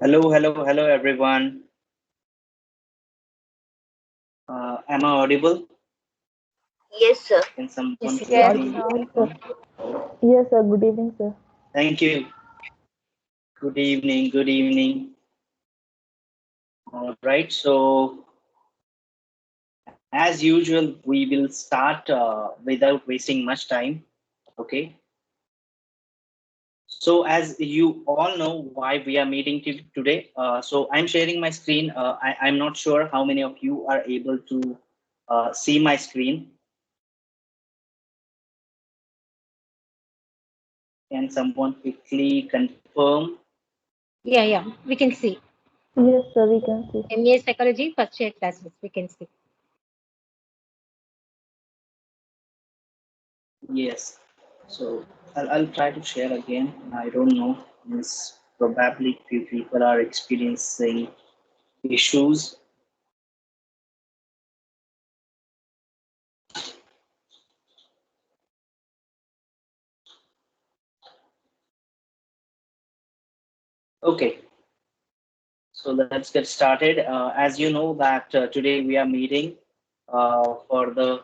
Hello, hello, hello, everyone. Am I audible? Yes, sir. Can someone Yes, hear sir. me? Yes, sir. Good evening, sir. Thank you. Good evening. Good evening. All right. So, as usual, we will start without wasting much time. Okay. So, as you all know, why we are meeting today. So, I'm sharing my screen. I'm not sure how many of you are able to see my screen. Can someone quickly confirm? Yeah, we can see. Yes, sir. We can see. MA Psychology first year classes, we can see. Yes. So I'll try to share again. I don't know. Means probably few people are experiencing issues. Okay. So let's get started. As you know that today we are meeting for the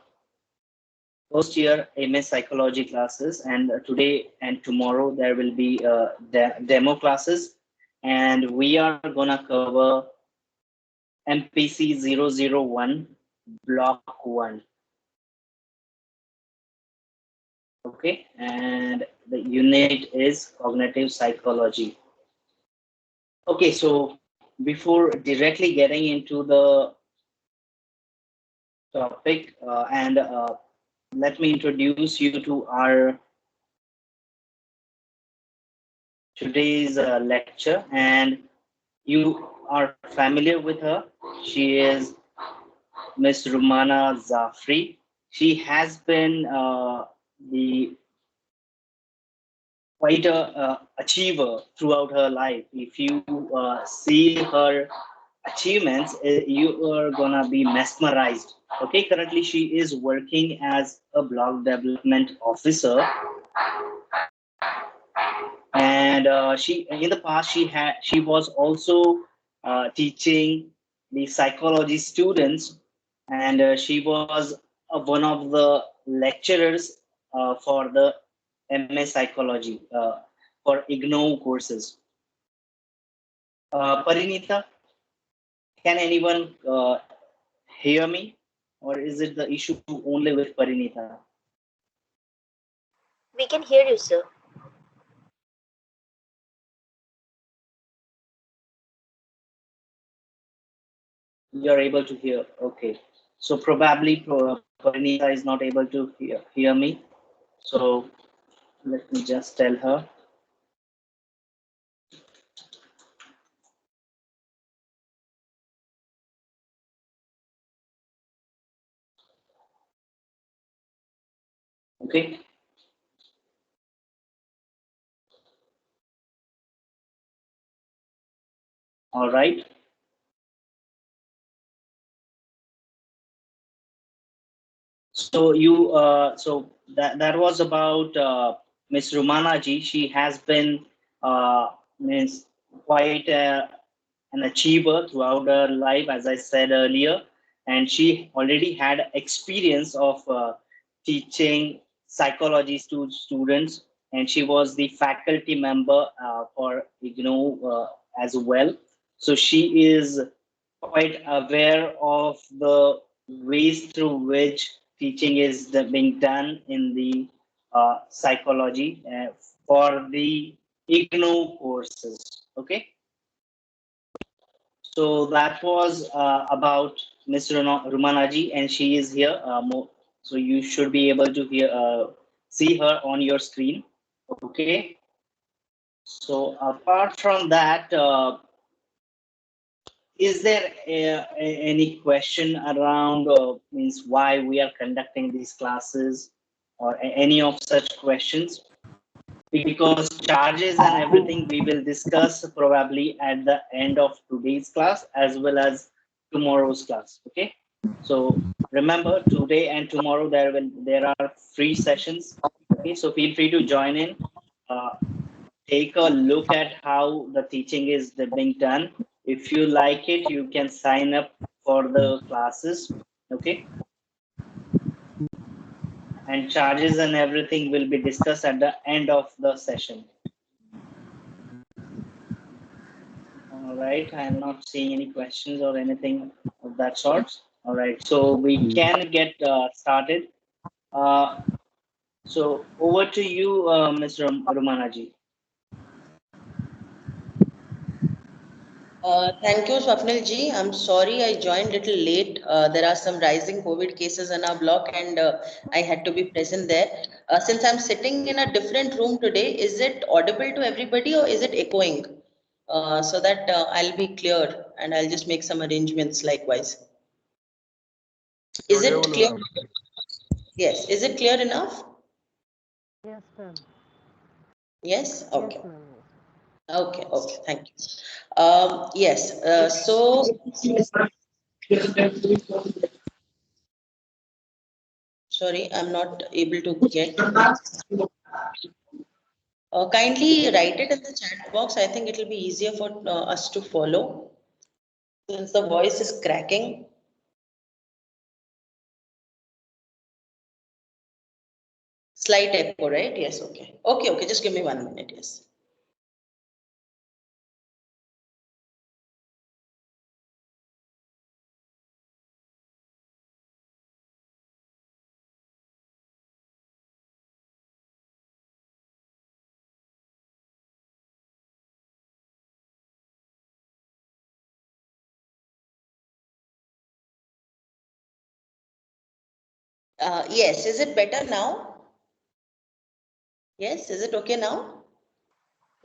first year MA Psychology classes, and today and tomorrow there will be demo classes, and we are gonna cover MPC001 Block 1. Okay, and the unit is cognitive psychology. Okay, so before directly getting into the topic, and let me introduce you to our today's lecture, and you are familiar with her. She is Miss Rumana Zafri. She has been the quite a achiever throughout her life. If you see her achievements, you are gonna be mesmerized. Okay, currently she is working as a blog development officer, and she in the past she was also teaching the psychology students, and she was one of the lecturers for the MA psychology for IGNOU courses. Parinita, can anyone hear me, or is it the issue only with Parinita? We can hear you, sir. You're able to hear. Okay. So probably Parinita is not able to hear me. So let me just tell her. Okay. All right. So that was about Miss Rumana ji. She has been means quite an achiever throughout her life, as I said earlier, and she already had experience of teaching psychology to students, and she was the faculty member for IGNOU as well. So she is quite aware of the ways through which teaching is being done in the psychology for the IGNOU courses. Okay. So that was about Ms. Rumanaji, and she is here. So you should be able to see her on your screen. Okay. So apart from that, is there any question around means why we are conducting these classes, or any of such questions? Because charges and everything we will discuss probably at the end of today's class as well as tomorrow's class. Okay, so remember, today and tomorrow there are free sessions. Okay, so feel free to join in, uh, take a look at how the teaching is being done. If you like it, you can sign up for the classes. Okay, and charges and everything will be discussed at the end of the session. All right, I am not seeing any questions or anything of that sort. All right, so we can get started. Uh, so over to you, Mr. Rumanaji. Thank you, Swapnil ji. I'm sorry I joined a little late. There are some rising COVID cases in our block, and I had to be present there. Since I'm sitting in a different room today, is it audible to everybody or is it echoing? So that I'll be clear and I'll just make some arrangements likewise. Is it clear? Yes. Is it clear enough? Yes, ma'am. Yes? Okay. Yes, ma'am. Okay. Okay. Thank you. Yes. So. Sorry, I'm not able to get. Kindly write it in the chat box. I think it will be easier for us to follow since the voice is cracking. Slight echo, right? Yes, okay. Okay, okay. Just give me 1 minute. Yes. Yes, is it better now? Yes, is it okay now?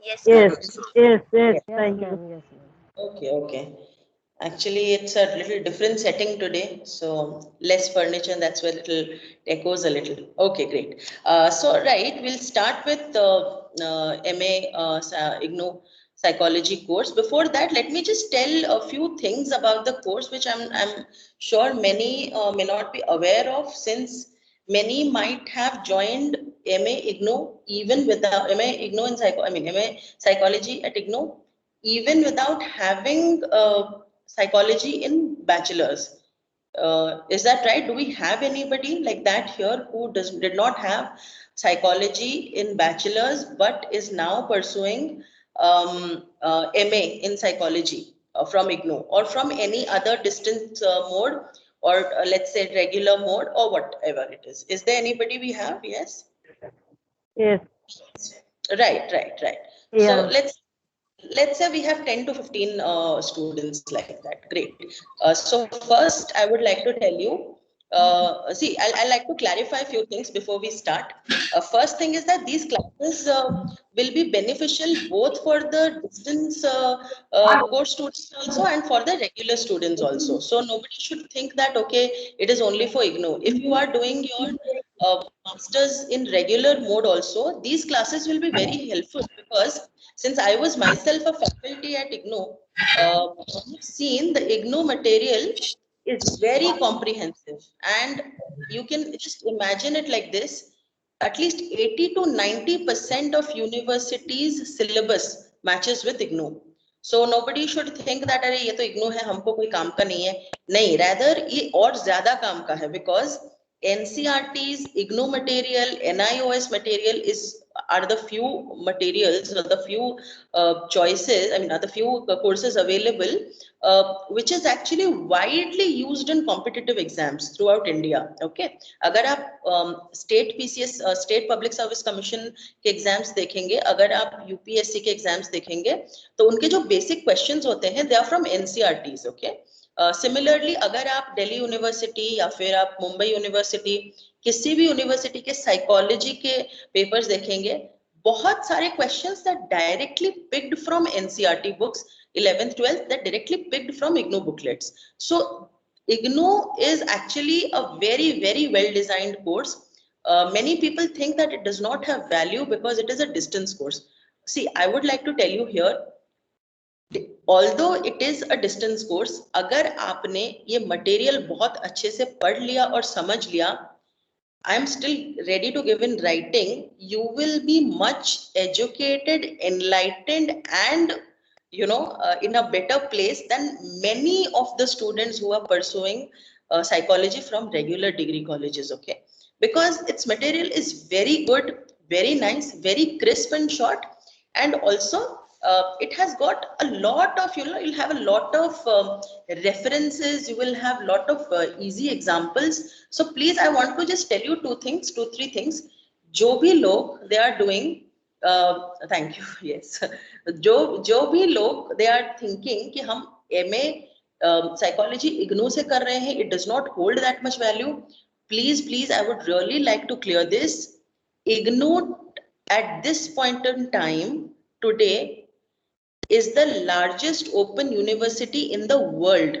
Yes, Yes, ma'am. yes, Yes. thank you. Yes, ma'am. Okay, okay. Actually, it's a little different setting today, so less furniture, and that's where it echoes a little. Okay, great. So, right, we'll start with MA IGNOU Psychology course. Before that, let me just tell a few things about the course, which I'm sure many may not be aware of, since many might have joined MA IGNOU even without MA IGNOU in MA Psychology at IGNOU even without having psychology in bachelor's. Is that right? Do we have anybody like that here who did not have psychology in bachelor's but is now pursuing MA in psychology from IGNOU or from any other distance mode, or let's say regular mode, or whatever it is? Is there anybody we have? Yes. Yes, Right. So yeah. let's say we have 10 to 15 students like that. Great. So first I would like to tell you, see, I'll like to clarify a few things before we start. First thing is that these classes will be beneficial both for the distance course students also and for the regular students also. So nobody should think that, okay, it is only for IGNOU. If you are doing your masters in regular mode also, these classes will be very helpful, because since I was myself a faculty at IGNOU, I've seen the IGNOU material is very comprehensive, and you can just imagine it like this: at least 80 to 90% of universities syllabus matches with IGNOU. So nobody should think that अरे ये तो IGNOU है, हमको कोई काम का नहीं है. नहीं, rather ये और ज्यादा काम का है, because NCRT's IGNOU material, NIOS material are the few materials, or the few choices, are the few courses available, which is actually widely used in competitive exams throughout India. Okay, अगर आप state PCS, State Public Service Commission के exams देखेंगे, अगर आप UPSC के exams देखेंगे, तो उनके जो बेसिक क्वेश्चंस होते हैं, they are from NCRTs. Okay, similarly अगर आप दिल्ली यूनिवर्सिटी या फिर आप मुंबई यूनिवर्सिटी, किसी भी यूनिवर्सिटी के साइकोलॉजी के पेपर्स देखेंगे, बहुत सारे questions that directly picked from NCERT books, 11th 12th, that directly picked from IGNOU booklets. So IGNOU is actually a very well designed course. Many people think that it does not have value because it is a distance course. See, I would like to tell you here, although it is a distance course, अगर आपने ये material बहुत अच्छे से पढ़ लिया और समझ लिया, I am still ready to give in writing, you will be much educated, enlightened, and in a better place than many of the students who are pursuing psychology from regular degree colleges. Okay, because its material is very good, very nice, very crisp and short, and also it has got a lot of, you'll have a lot of references, you will have a lot of easy examples. So please, I want to just tell you two three things. जो भी लोग they are doing, thank you, yes, जो भी लोग they are thinking कि हम MA psychology IGNOU से कर रहे हैं, it does not hold that much value. Please, I would really like to clear this. IGNOU at this point in time today is the largest open university in the world,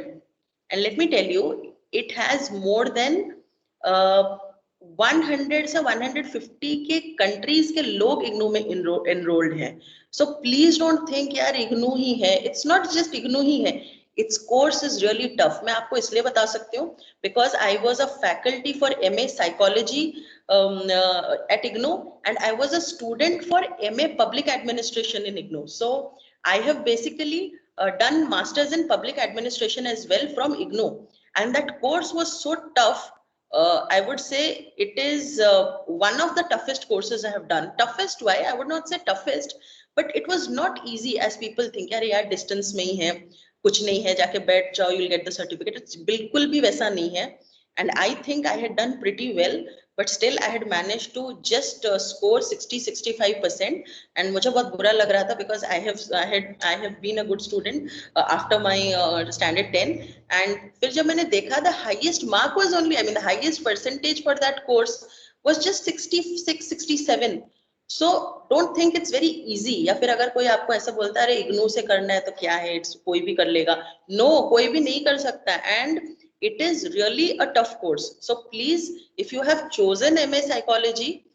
and let me tell you, it has more than 100 से 150 के countries के लोग IGNOU में enrolled हैं. So please don't think यार IGNOU ही है. It's not just IGNOU ही है. Its course is really tough. मैं आपको इसलिए बता सकती हूँ because I was a faculty for MA Psychology at IGNOU, and I was a student for MA Public Administration in IGNOU. So I have basically done masters in public administration as well from IGNOU, and that course was so tough. I would say it is one of the toughest courses I have done. Toughest, why? I would not say toughest, but it was not easy as people think. यार यार distance में ही है, कुछ नहीं है, जाके बैठ जाओ, you'll get the certificate. It's बिल्कुल भी वैसा नहीं है. And I think I had done pretty well. but still I had managed to just score 60-65%, and मुझे बहुत बुरा लग रहा था because I have been a good student after my standard 10, and फिर जब मैंने देखा the highest mark was only, I mean the highest percentage for that course was just 66-67. So don't think it's very easy. या फिर अगर कोई आपको ऐसा बोलता है अरे इग्नू से करना है तो क्या है, it's कोई भी कर लेगा, no, कोई भी नहीं कर सकता, and it is really a tough course. So please, if you have chosen MA Psychology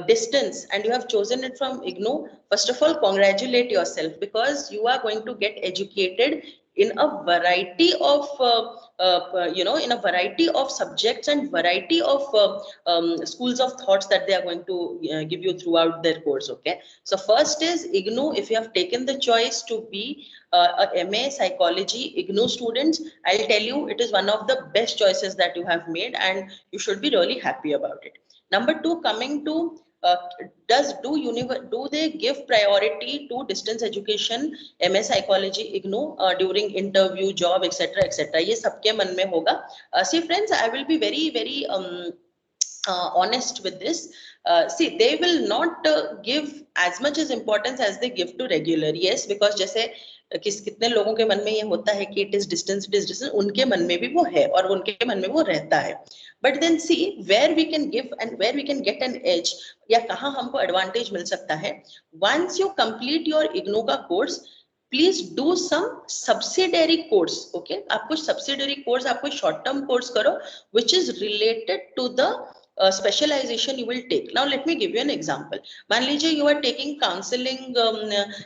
distance and you have chosen it from IGNOU, first of all congratulate yourself, because you are going to get educated in a variety of in a variety of subjects and variety of schools of thoughts that they are going to give you throughout their course. Okay, so first is IGNOU. If you have taken the choice to be a MA Psychology IGNOU students, I'll tell you it is one of the best choices that you have made, and you should be really happy about it. Number two, coming to do they give priority to distance education MA Psychology IGNOU during interview, job, etc., etc.? ये सबके मन में होगा. See friends, I will be very honest with this. See, they will not give as much as importance as they give to regular. Yes, because जैसे कितने लोगों के मन में ये होता है कि it is distance, उनके मन में भी वो है और उनके मन में वो रहता है. But then see where we can give and where we can get an edge, या कहाँ हमको advantage मिल सकता है. Once you complete your IGNOU का course, please do some subsidiary course. Okay, आप कुछ subsidiary course, आप कोई short term course करो which is related to the specialization you will take. Now let me give you an example. मान लीजिए you are taking counseling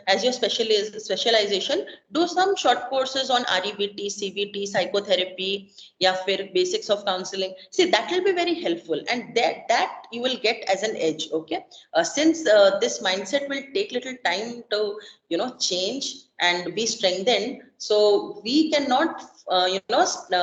as your specialization. Do some short courses on REBT, CBT, psychotherapy, या फिर basics of counseling. See, that will be very helpful, and that you will get as an edge. Okay, since this mindset will take little time to change and be strengthened, so we cannot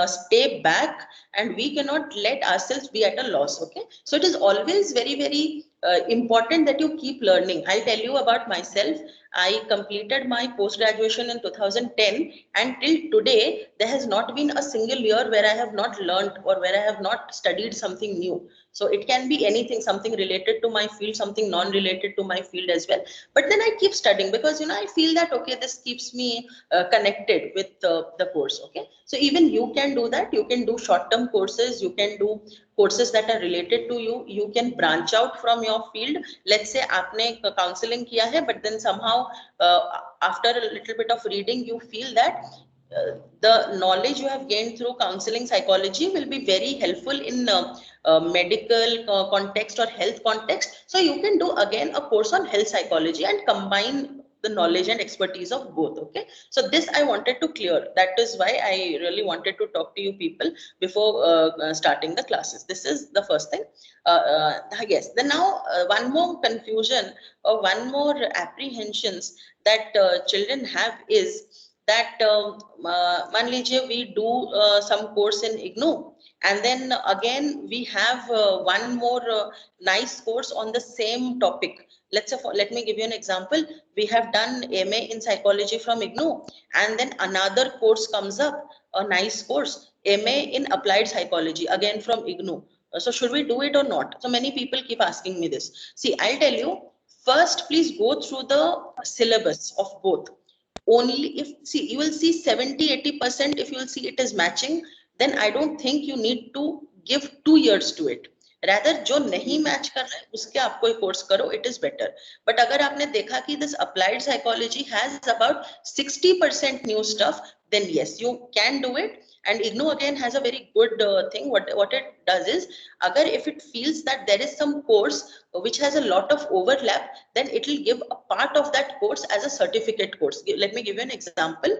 stay back, and we cannot let ourselves be at a loss. Okay, so it is always very important that you keep learning. I'll tell you about myself. I completed my post-graduation in 2010, and till today there has not been a single year where I have not learned or where I have not studied something new. So it can be anything, something related to my field, something non-related to my field as well. But then I keep studying because I feel that okay, this keeps me connected with the course. Okay, so even you can do that. You can do short-term courses. You can do courses that are related to you. You can branch out from your field. Let's say आपने counseling किया है, but then somehow after a little bit of reading, you feel that the knowledge you have gained through counseling psychology will be very helpful in medical context or health context. So you can do again a course on health psychology and combine the knowledge and expertise of both. Okay, so this I wanted to clear. That is why I really wanted to talk to you people before starting the classes. This is the first thing. Yes, then now one more confusion or one more apprehensions that children have is that मान लीजिए we do some course in IGNOU, and then again we have one more nice course on the same topic. Let's say, let me give you an example. We have done MA in psychology from IGNOU, and then another course comes up, a nice course, MA in applied psychology, again from IGNOU. So should we do it or not? So many people keep asking me this. See, I'll tell you, first please go through the syllabus of both. Only if, see, you will see 70-80%, if you will see it is matching, then I don't think you need to give 2 years to it. Rather, जो नहीं match कर रहा है उसके आप कोई course करो, it is better. But अगर आपने देखा कि this applied psychology has about 60% new stuff, then yes, you can do it. And IGNOU again has a very good thing. What it does is, agar if it feels that there is some course which has a lot of overlap, then it will give a part of that course as a certificate course. Let me give you an example.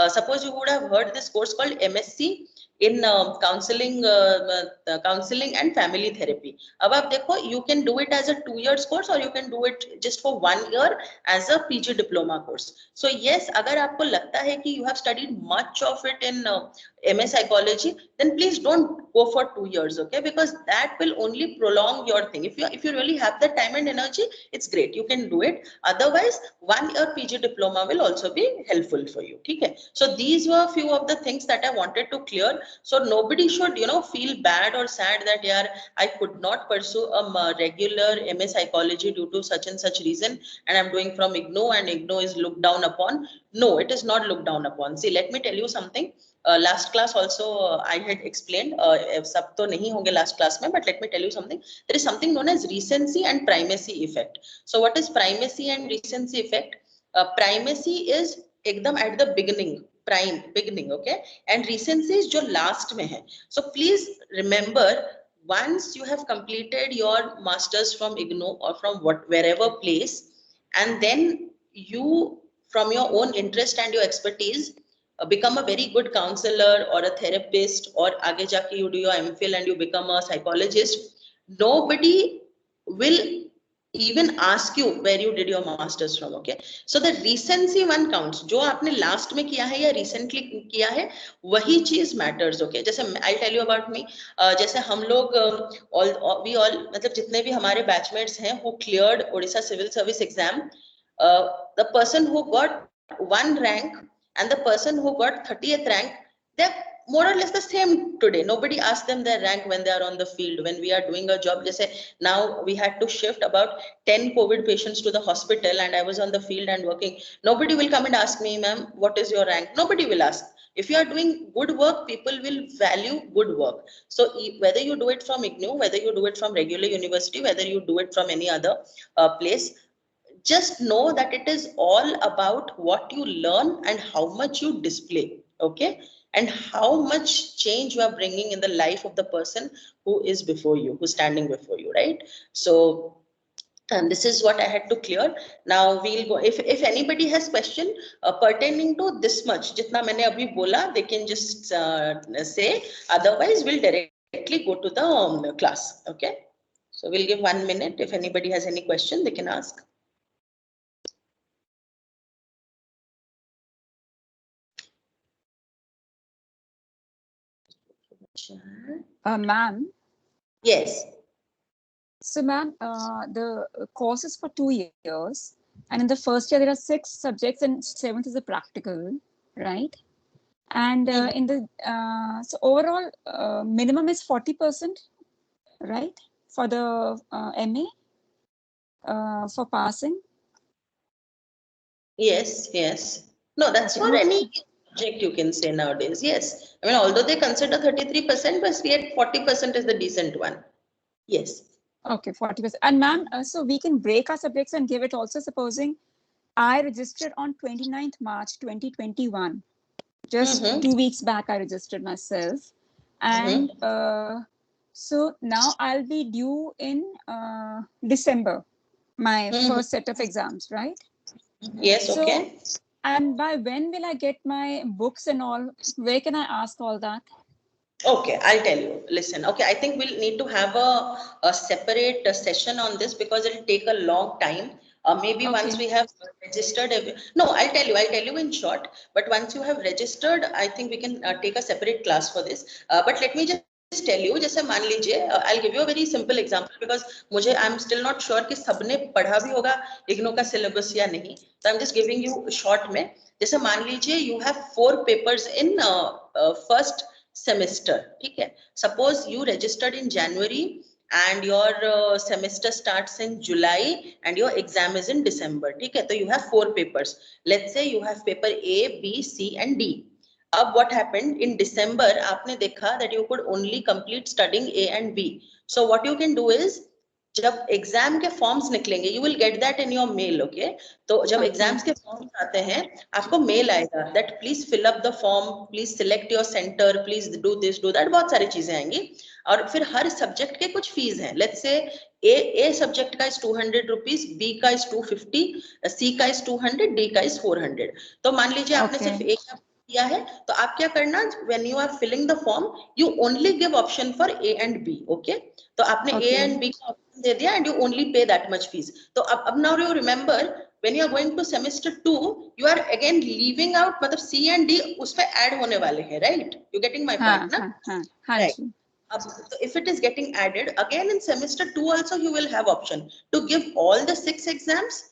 Suppose you would have heard this course called MSc in counseling and family therapy. अब आप देखो, you can do it as a 2 years course, or you can do it just for 1 year as a PG diploma course. So yes, अगर आपको लगता है कि you have studied much of it in MA psychology, then please don't go for 2 years, okay? Because that will only prolong your thing. If you really have the time and energy, it's great, you can do it. Otherwise, 1 year PG diploma will also be helpful for you. Okay? So these were a few of the things that I wanted to clear. So nobody should, feel bad or sad that, yeah, I could not pursue a regular MA psychology due to such and such reason, and I'm doing from IGNOU, and IGNOU is looked down upon. No, it is not looked down upon. See, let me tell you something. Last class also I had explained, sab to nahi honge last class mein, but let me tell you something. There is something known as recency and primacy effect. So what is primacy and recency effect? Primacy is ekdam at the beginning, okay, and recency is jo last mein hai. So please remember, once you have completed your masters from IGNOU or from wherever place, and then you, from your own interest and your expertise, become a very good counselor or a therapist, or aage jaake you do your MPhil and you become a psychologist, nobody will even ask you where you did your masters from, okay? So the recency one counts. जो आपने last में किया है या recently किया है, वही चीज matters, okay? जैसे I'll tell you about me. जैसे हम लोग we all मतलब जितने भी हमारे batchmates हैं who cleared Odisha Civil Service exam, the person who got one rank and the person who got 30th rank, they're more or less the same today. Nobody asks them their rank when they are on the field, when we are doing a job. Just say now we had to shift about 10 COVID patients to the hospital and I was on the field and working. Nobody will come and ask me, ma'am, what is your rank? Nobody will ask. If you are doing good work, people will value good work. So whether you do it from IGNOU, whether you do it from regular university, whether you do it from any other place, just know that it is all about what you learn and how much you display, okay, and how much change you are bringing in the life of the person who is before you, who's standing before you, right? So and this is what I had to clear. Now we'll go, if anybody has question pertaining to this much jitna maine abhi bola, they can just say, otherwise we'll directly go to the class, okay? So we'll give 1 minute. If anybody has any question, they can ask. Ma'am. Yes. So, ma'am, the course is for 2 years, and in the first year there are 6 subjects, and 7th is a practical, right? And in the so overall minimum is 40%, right, for the MA for passing. Yes, yes. No, that's for any subject you can say nowadays. Yes. I mean, although they consider 33%, but yet 40% is the decent one. Yes. Okay, 40%. And ma'am, so we can break our subjects and give it also, supposing I registered on 29th March 2021. Just 2 weeks back, I registered myself. And so now I'll be due in December, my first set of exams, right? Yes, so, okay. And by when will I get my books and all? Where can I ask all that? Okay, I'll tell you. Listen, okay, I think we'll need to have a separate session on this because it'll take a long time. Maybe once we have registered, no, I'll tell you in short, but once you have registered, I think we can take a separate class for this. But let me just tell you, जैसे मान लीजिए, I'll give you a very simple example because मुझे I'm still not sure कि सबने पढ़ा भी होगा IGNOU का syllabus या नहीं. So I'm just giving you short में. जैसे मान लीजिए you have 4 papers in first semester, ठीक है? Suppose you registered in January and your semester starts in July and your exam is in December, ठीक है? So you have 4 papers. Let's say you have paper A, B, C and D. अब what happened in December, आपने देखा that you could only complete studying A and B. So what you can do is, जब exam के forms निकलेंगे, you will get that in your mail, okay? तो जब exams के forms आते हैं, आपको मेल आएगा that please fill up the form, please select your centre, please do this do that, बहुत सारी चीजें आएंगी. और फिर हर सब्जेक्ट के कुछ फीस हैं. लेट्स से ए सब्जेक्ट का इज 200 रुपीज, बी का इज 250, सी का इज 200, डी का इज 400. तो मान लीजिए आपने सिर्फ ए का किया है, तो आप क्या करना, when you are filling the form you only give option for A and B, okay? तो आपने ए एंड बी का ऑप्शन दे दिया and you only pay that much fees. तो अब now you remember when you are going to semester 2 you are again leaving out, मतलब C and D उस पे ऐड होने वाले हैं, right? You getting my point ना? Right. So if it is getting added again in semester 2 also you will have option to give all the 6 exams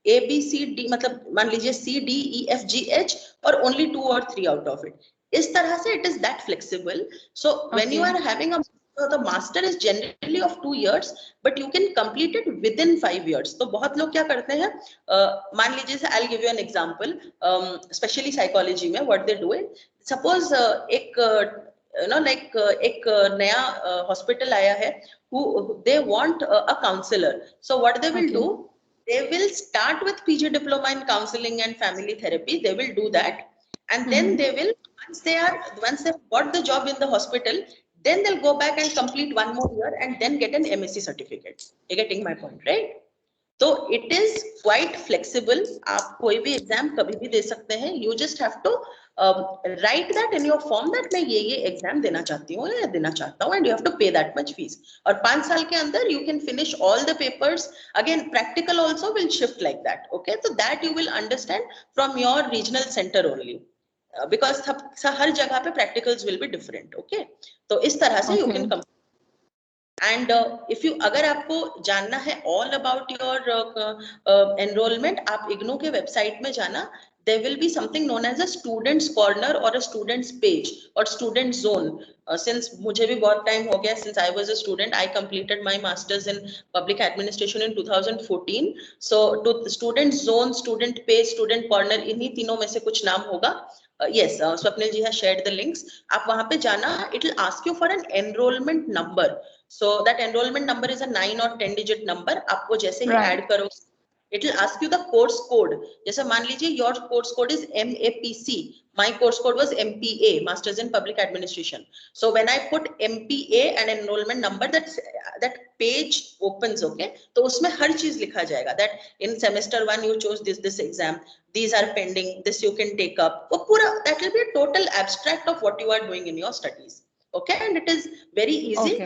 A B C D, मतलब मान लीजिए C D E F G H or only 2 or 3 out of it. इस तरह से it is that flexible. So when you are having a the master is generally of 2 years, but you can complete it within 5 years. तो बहुत लोग क्या करते हैं, मान लीजिए, I'll give you an example, especially psychology में what they do is, suppose एक एक नया hospital आया है, who they want a counselor. So what they will do, they will start with PG diploma in counseling and family therapy. They will do that, and then they will, once they've got the job in the hospital, then they'll go back and complete 1 more year and then get an MSc certificate. You're getting my point, right? So it is quite flexible. आप कोई भी exam कभी भी दे सकते हैं. You just have to write that in your form that मैं ये exam देना चाहती हूँ या देना चाहता हूँ, and you have to pay that much fees. और 5 साल के अंदर you can finish all the papers. Again, practical also will shift like that. Okay, so that you will understand from your regional center only. Because हर जगह पे practicals will be different. Okay, तो इस तरह से you can complete. And if you, अगर आपको जानना है all about your enrollment, आप IGNOU के website में जाना. There will be something known as a students corner or a students page or student zone. Since मुझे भी बहुत time हो गया, since I was a student, I completed my masters in public administration in 2014. So to student zone, student page, student corner, इन्हीं तीनों में से कुछ नाम होगा. Yes, Swapnil ji has shared the links. आप वहाँ पे जाना, it will ask you for an enrollment number. So that enrollment number is a 9 or 10 digit number. आपको जैसे ही add करो, it will ask you the course code. जैसे मान लीजिए your course code is MAPC. My course code was MPA, Masters in Public Administration. So when I put MPA and enrollment number, that page opens. Okay, तो उसमें हर चीज लिखा जाएगा. That in semester 1 you chose this exam. These are pending. This you can take up. वो पूरा, that will be a total abstract of what you are doing in your studies. Okay, and it is very easy.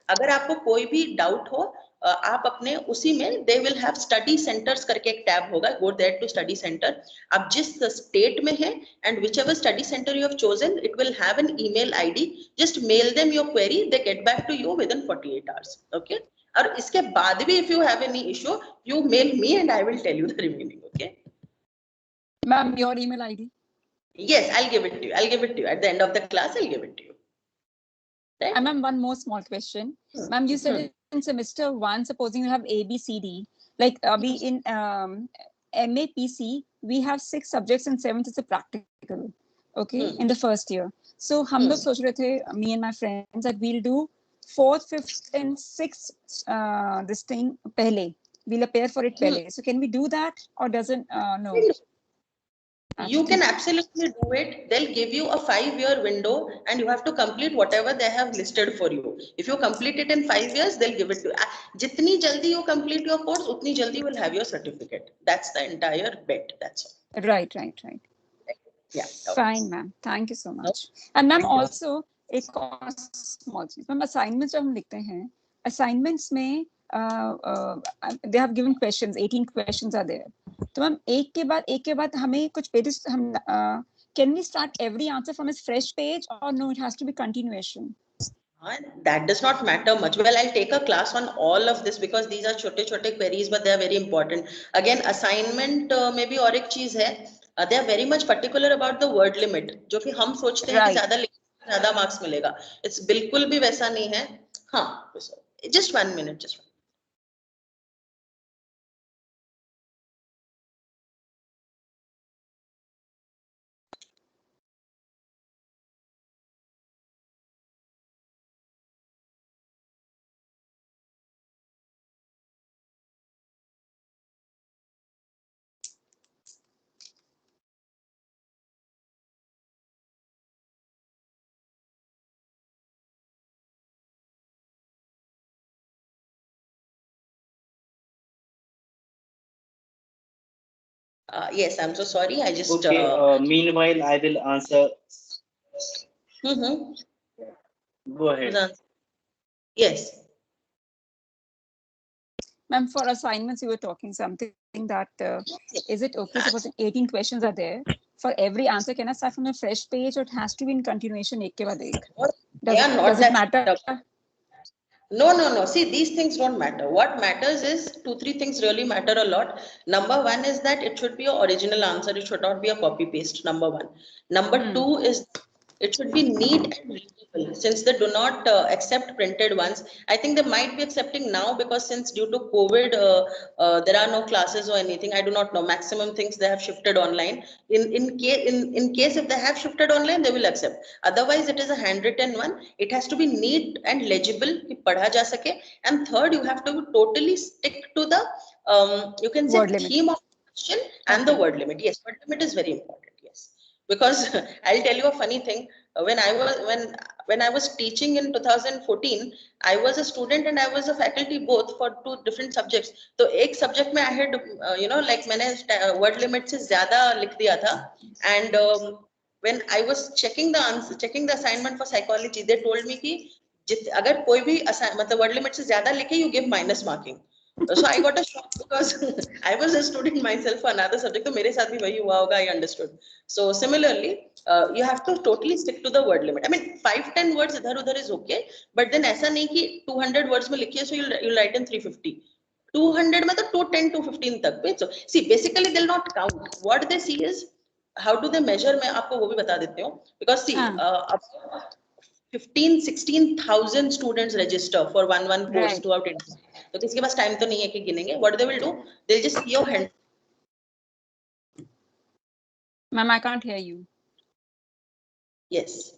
अगर आपको कोई भी doubt हो, आप अपने उसी में, they will have study centers करके एक टैब होगा. Go there to study center. आप जिस स्टेट में हैं, and whichever study center you have chosen, it will have an email ID. Just mail them your query. They get back to you within 48 hours. Okay. और इसके बाद भी if you have any issue, you mail me and I will tell you the remaining. Okay. Ma'am, your email ID. Yes, I'll give it to you. I'll give it to you at the end of the class. I'll give it to you. Right? And ma'am, one more small question. Ma'am, you said in semester 1, supposing you have A, B, C, D, like we in MAPC, we have 6 subjects and 7th is a practical. Okay, in the first year. So हम लोग सोच रहे थे, me and my friends, that we'll do 4th, 5th, and 6th this thing पहले. We'll appear for it पहले. So can we do that or doesn't? No. You can absolutely do it. They'll give you a 5-year window and you have to complete whatever they have listed for you. If you complete it in 5 years, they'll give it to you. Jitni jaldi you complete your course, utni jaldi you will have your certificate. That's the entire bet. That's all. Right. Yeah. Fine, ma'am. Thank you so much. And ma'am, also एक और small thing. Ma'am, assignments जब हम लिखते हैं, assignments में they have given questions, 18 questions are there. तो ma'am एक के बाद हमें कुछ pages हम can we start every answer from a fresh page or no, it has to be continuation? That does not matter much. Well, I'll take a class on all of this because these are छोटे queries, but they are very important. Again, assignment में भी और एक चीज है, they are very much particular about the word limit, जो कि हम सोचते हैं कि ज़्यादा marks मिलेगा. It's बिल्कुल भी वैसा नहीं है. हाँ, just 1 minute, just 1. Yes, I'm so sorry. I just. Okay. Meanwhile, I will answer. Go ahead. Yes. Ma'am, for assignments, you were talking something that is it okay? Suppose 18 questions are there. For every answer, can I start from a fresh page or it has to be in continuation? एक के बाद एक? Does it matter? No. See, these things don't matter. What matters is 2, 3 things really matter a lot. Number one is that it should be your original answer. It should not be a copy paste. Number one. Number two is it should be neat and readable. Since they do not accept printed ones, I think they might be accepting now because since due to COVID, there are no classes or anything. I do not know. Maximum things they have shifted online. In case if they have shifted online, they will accept. Otherwise, it is a handwritten one. It has to be neat and legible. कि पढ़ा जा सके. And third, you have to totally stick to the you can say Word limit. theme of the question and the word limit. Yes, word limit is very important. Yes. Because I'll tell you a funny thing. When I was teaching in 2014, I was a student and I was a faculty both for 2 different subjects. So एक subject में I had like मैंने word limit से ज़्यादा लिख दिया था. And when I was checking the assignment for psychology, they told me कि अगर कोई भी मतलब word limit से ज़्यादा लिखे, you give minus marking. So I got a shock because I was a student myself for another subject. तो मेरे साथ भी वही हुआ होगा. I understood. So similarly, you have to totally stick to the word limit. I mean, 5-10 words इधर उधर is okay, but then ऐसा नहीं कि 200 words में लिखिए, so you'll write in 350. 200 मतलब 210 to 15 तक भी. So see, basically they'll not count. What they see is how do they measure. मैं आपको वो भी बता देती हूँ. Because see, 15-16,000 students register for one course Right. throughout India. तो किसी के पास टाइम तो नहीं है कि गिनेंगे. What they will do, they'll just see your hand. Ma'am, I can't hear you. Yes.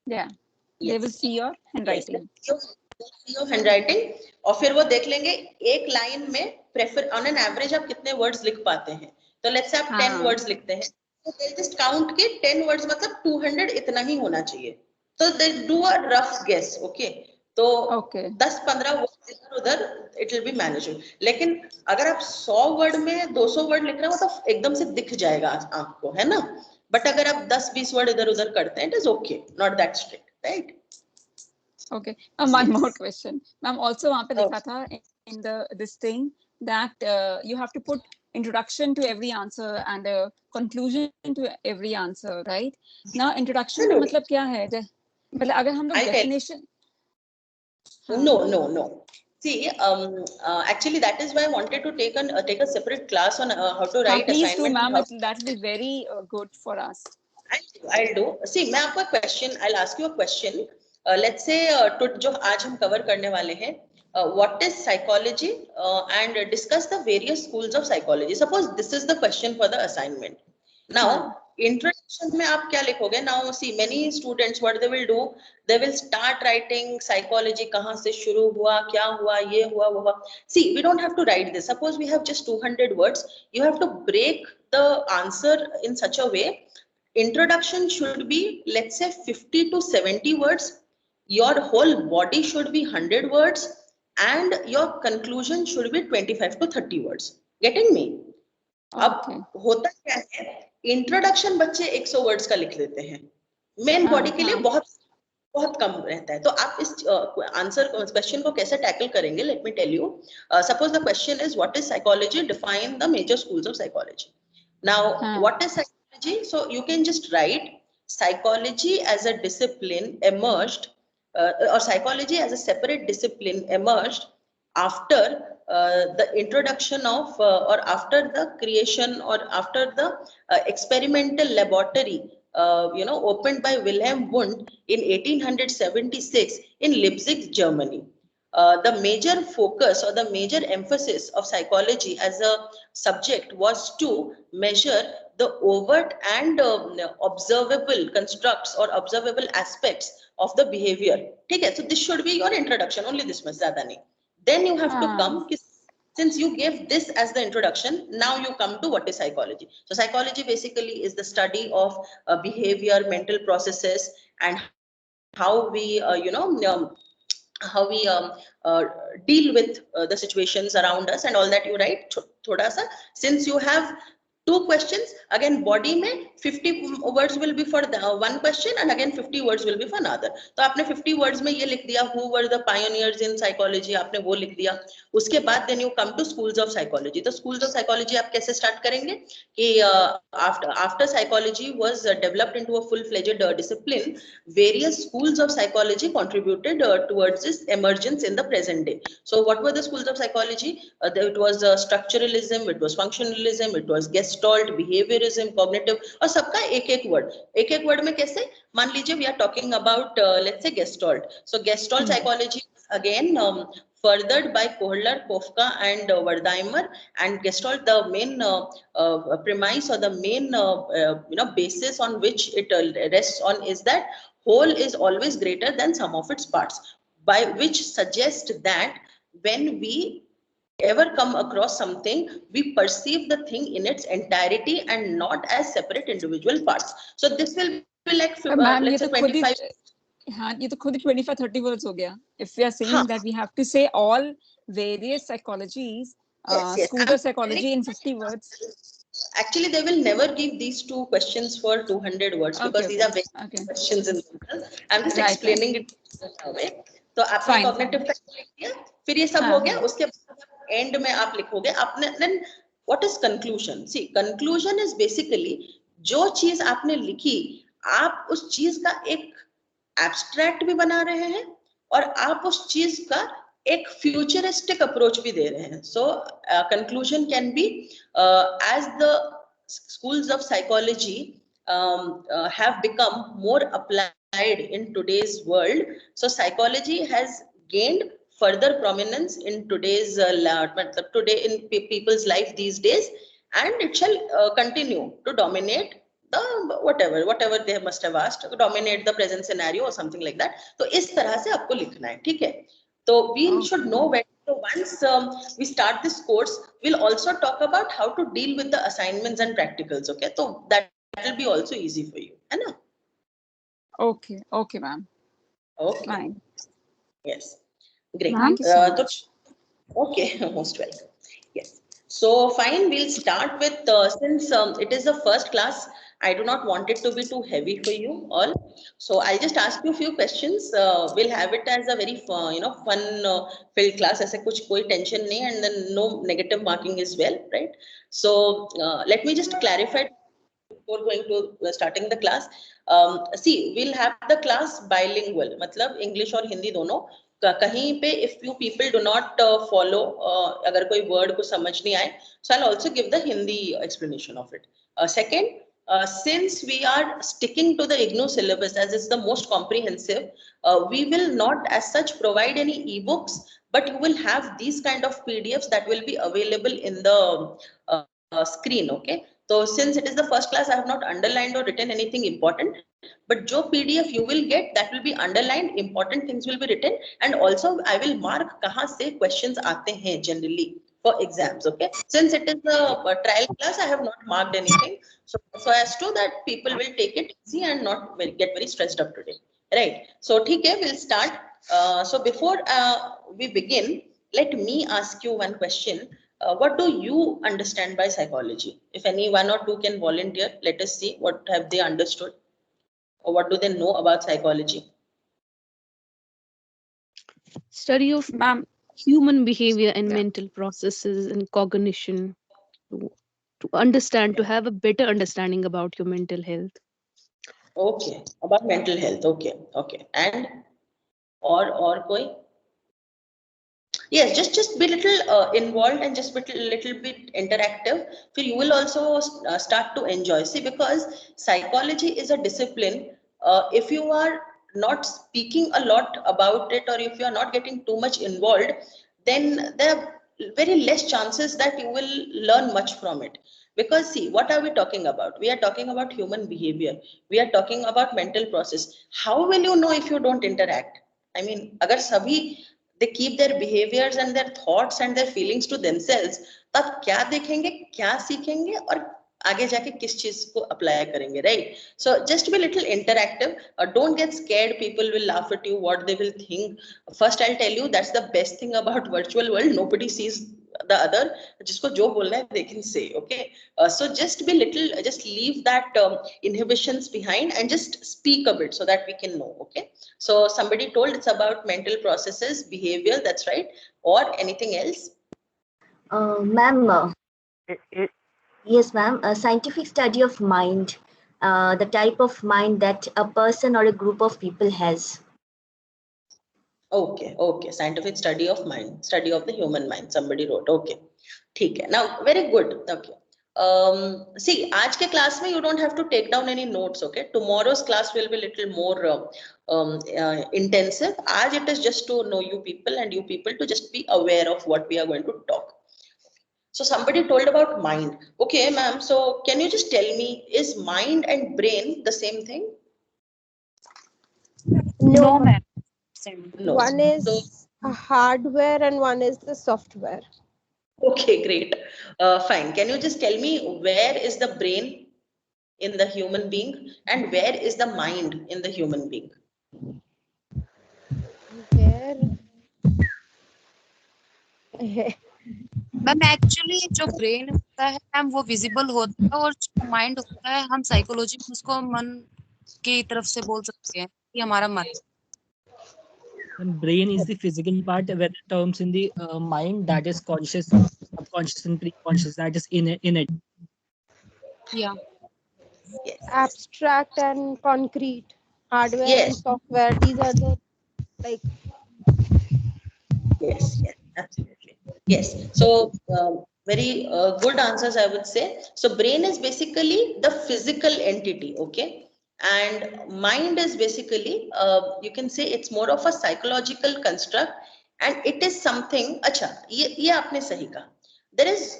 Yeah. Yes. They will see your handwriting. Yes. See your handwriting और फिर वो देख लेंगे एक लाइन में प्रेफर ऑन एन एवरेज आप कितने words लिख पाते हैं. तो लेट्स से आप 10 वर्ड्स लिखते हैं, तो दे जस्ट काउंट के 10 वर्ड्स मतलब 200 इतना ही होना चाहिए. तो they do a rough guess. Okay, तो 10-15 वर्ड इधर उधर इट विल बी मैनेजेबल. लेकिन अगर आप 100 वर्ड में 200 वर्ड लिख रहे हो तो एकदम से दिख जाएगा आपको, है ना. बट अगर आप 10-20 वर्ड इधर उधर करते हैं, it is okay, not that strict, right. Okay. One more question. Ma'am, also वहाँ पे लिखा था in this thing that you have to put introduction to every answer and a conclusion to every answer, right? Now, introduction का मतलब क्या है? मतलब अगर हम लोग definition. No. See, actually, that is why I wanted to take a separate class on how to write please assignment. Please do, ma'am. That will be very good for us. I'll do. See, मैं आपको question. I'll ask you a question. Let's say जो आज हम cover करने वाले हैं, what is psychology, and discuss the various schools of psychology. Suppose this is the question for the assignment. Now, introduction में आप क्या लिखोगे? Now, see, many students what they will do, they will start writing psychology कहाँ से शुरू हुआ, क्या हुआ, ये हुआ, वो हुआ. See, we don't have to write this. Suppose we have just 200 words. You have to break the answer in such a way. Introduction should be, let's say, 50 to 70 words. Your whole body should be 100 words, and your conclusion should be 25 to 30 words. Getting me? अब होता क्या है, introduction बच्चे 100 words का लिख लेते हैं. Main body के लिए बहुत कम रहता है. तो आप इस आंसर क्वेश्चन को कैसे टैकल करेंगे? Let me tell you. Suppose the question is what is psychology, define the major schools of psychology. Now what is psychology? So you can just write psychology as a discipline emerged, or psychology as a separate discipline emerged after the introduction of or after the creation or after the experimental laboratory opened by Wilhelm Wundt in 1876 in Leipzig, Germany. The major focus or the major emphasis of psychology as a subject was to measure the overt and observable constructs or observable aspects of the behavior. Okay, so this should be your introduction, only this much, zyada nahi. Then you have to come, since you gave this as the introduction, now you come to what is psychology. So psychology basically is the study of behavior, mental processes, and how we deal with the situations around us and all that. You write thoda sa, since you have 2 questions, again body में 50 words will be for the one question and again 50 words will be for another. तो आपने 50 words में ये लिख दिया who were the pioneers in psychology, आपने वो लिख दिया. उसके बाद then you come to schools of psychology. तो schools of psychology आप कैसे start करेंगे कि after psychology was developed into a full-fledged discipline, various schools of psychology contributed towards its emergence in the present day. So what were the schools of psychology? It was structuralism, it was functionalism, it was Gestalt, behaviorism, cognitive, और सबका एक एक word में कैसे? मान लीजिए we are talking about let's say Gestalt. So Gestalt psychology again furthered by Kohler, Kofka, and Wertheimer, and Gestalt, the main premise or the main basis on which it rests on is that whole is always greater than sum of its parts, by which suggests that when we ever come across something, we perceive the thing in its entirety and not as separate individual parts. So this will be like let's say 25. हाँ, ये तो खुद ही 25-30 words हो गया. If we are saying that we have to say all various psychologies, schools of psychology in 50 words. Actually, they will never give these 2 questions for 200 words because these are very questions in themselves. I'm just explaining it in a way. तो आपने cognitive का लिख दिया, फिर ये सब हो गया, उसके बाद end में आप लिखोगे. आपने then what is conclusion? See, conclusion is basically जो चीज आपने लिखी, आप उस चीज का एक एब्स्ट्रैक्ट भी बना रहे हैं और आप उस चीज का एक फ्यूचरिस्टिक अप्रोच भी दे रहे हैं. So conclusion can be as the schools of psychology have become more applied in today's world, so psychology has gained further prominence in today's today in people's life these days, and it shall continue to dominate the whatever they must have asked, dominate the present scenario or something like that. तो इस तरह से आपको लिखना है, ठीक है? तो we should know when. So once we start this course, we'll also talk about how to deal with the assignments and practicals. Okay, so that will be also easy for you, है ना? Okay, ma'am. Okay. Fine. Yes. Great. Thank you so much. Okay, most welcome. Yes. So fine, we'll start with since it is the first class, I do not want it to be too heavy for you all. So I'll just ask you a few questions. We'll have it as a very fun filled class. ऐसे कुछ कोई tension नहीं, and then no negative marking as well, right? So let me just clarify before going to starting the class. See, we'll have the class bilingual, मतलब English और हिंदी दोनों. कहीं पे if you people do not follow, अगर कोई word को समझ नहीं आए, so I'll also give the Hindi explanation of it. Second, since we are sticking to the IGNOU syllabus as it's the most comprehensive, we will not as such provide any ebooks, but you will have these kind of PDFs that will be available in the screen. Okay, so since it is the first class, I have not underlined or written anything important, but jo PDF you will get, that will be underlined, important things will be written, and also I will mark kahan se questions aate hain generally for exams. Okay, since it is a trial class, I have not marked anything, so as to that people will take it easy and not get very stressed up today, right? So okay, we'll start. So before we begin, let me ask you one question. What do you understand by psychology? If any one or two can volunteer, let us see what have they understood or what do they know about psychology. Study of human behavior and mental processes and cognition to understand, to have a better understanding about your mental health. Okay, about mental health. Okay. And or koi? Yes, just be little involved and just little bit interactive. So you will also start to enjoy. See, because psychology is a discipline. If you are not speaking a lot about it, or if you are not getting too much involved, then there are very less chances that you will learn much from it. Because see, what are we talking about? We are talking about human behavior. We are talking about mental process. How will you know if you don't interact? I mean, agar sabhi they keep their behaviors and their thoughts and their feelings to themselves, तब क्या देखेंगे, क्या सीखेंगे और आगे जाके किस चीज को अप्लाई करेंगे, right? So just be little interactive. Don't get scared. People will laugh at you. What they will think. First, I'll tell you that's the best thing about virtual world. Nobody sees the other, jisko jo bolna hai, they can say, okay? So just leave that inhibitions behind and just speak a bit so that we can know, okay? So somebody told it's about mental processes, behavior, that's right. Or anything else? Ma'am, It, yes, ma'am. A scientific study of mind, the type of mind that a person or a group of people has. Okay. Scientific study of mind, study of the human mind. Somebody wrote. Okay. ठीक है. Now, very good. Okay. See, आज के class में you don't have to take down any notes. Okay. Tomorrow's class will be little more intensive. आज it is just to know you people and you people to just be aware of what we are going to talk. So somebody told about mind. Okay, ma'am. So can you just tell me, is mind and brain the same thing? No, ma'am. No. one So, is a hardware and one is the software. okay, great. Fine. Can you just tell me where is the brain in the human being and where is the mind in the human being? Where ma'am actually जो brain होता है ma'am वो visible होता है और जो mind होता है हम साइकोलॉजी में उसको मन की तरफ से बोल सकते हैं कि हमारा मन. And brain is the physical part, where the terms in the mind, that is conscious, subconscious, and preconscious, that is in it. Yeah. Yes. abstract and concrete, hardware and Yes. software, these are the like Yes, absolutely. Yes. So, very good answers, I would say. So, brain is basically the physical entity, okay? And mind is basically, you can say it's more of a psychological construct, and it is something. Acha, ये आपने सही कहा. There is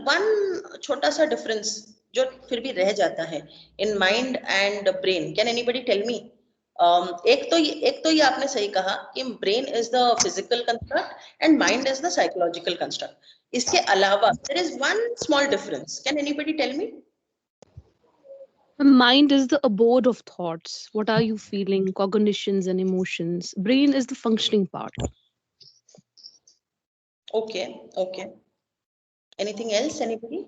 one छोटा सा difference जो फिर भी रह जाता है in mind and brain. Can anybody tell me? एक तो ये आपने सही कहा कि brain is the physical construct and mind is the psychological construct. इसके अलावा there is one small difference. Can anybody tell me? Mind is the abode of thoughts. What are you feeling? Cognitions and emotions. Brain is the functioning part. Okay. Anything else? Anybody?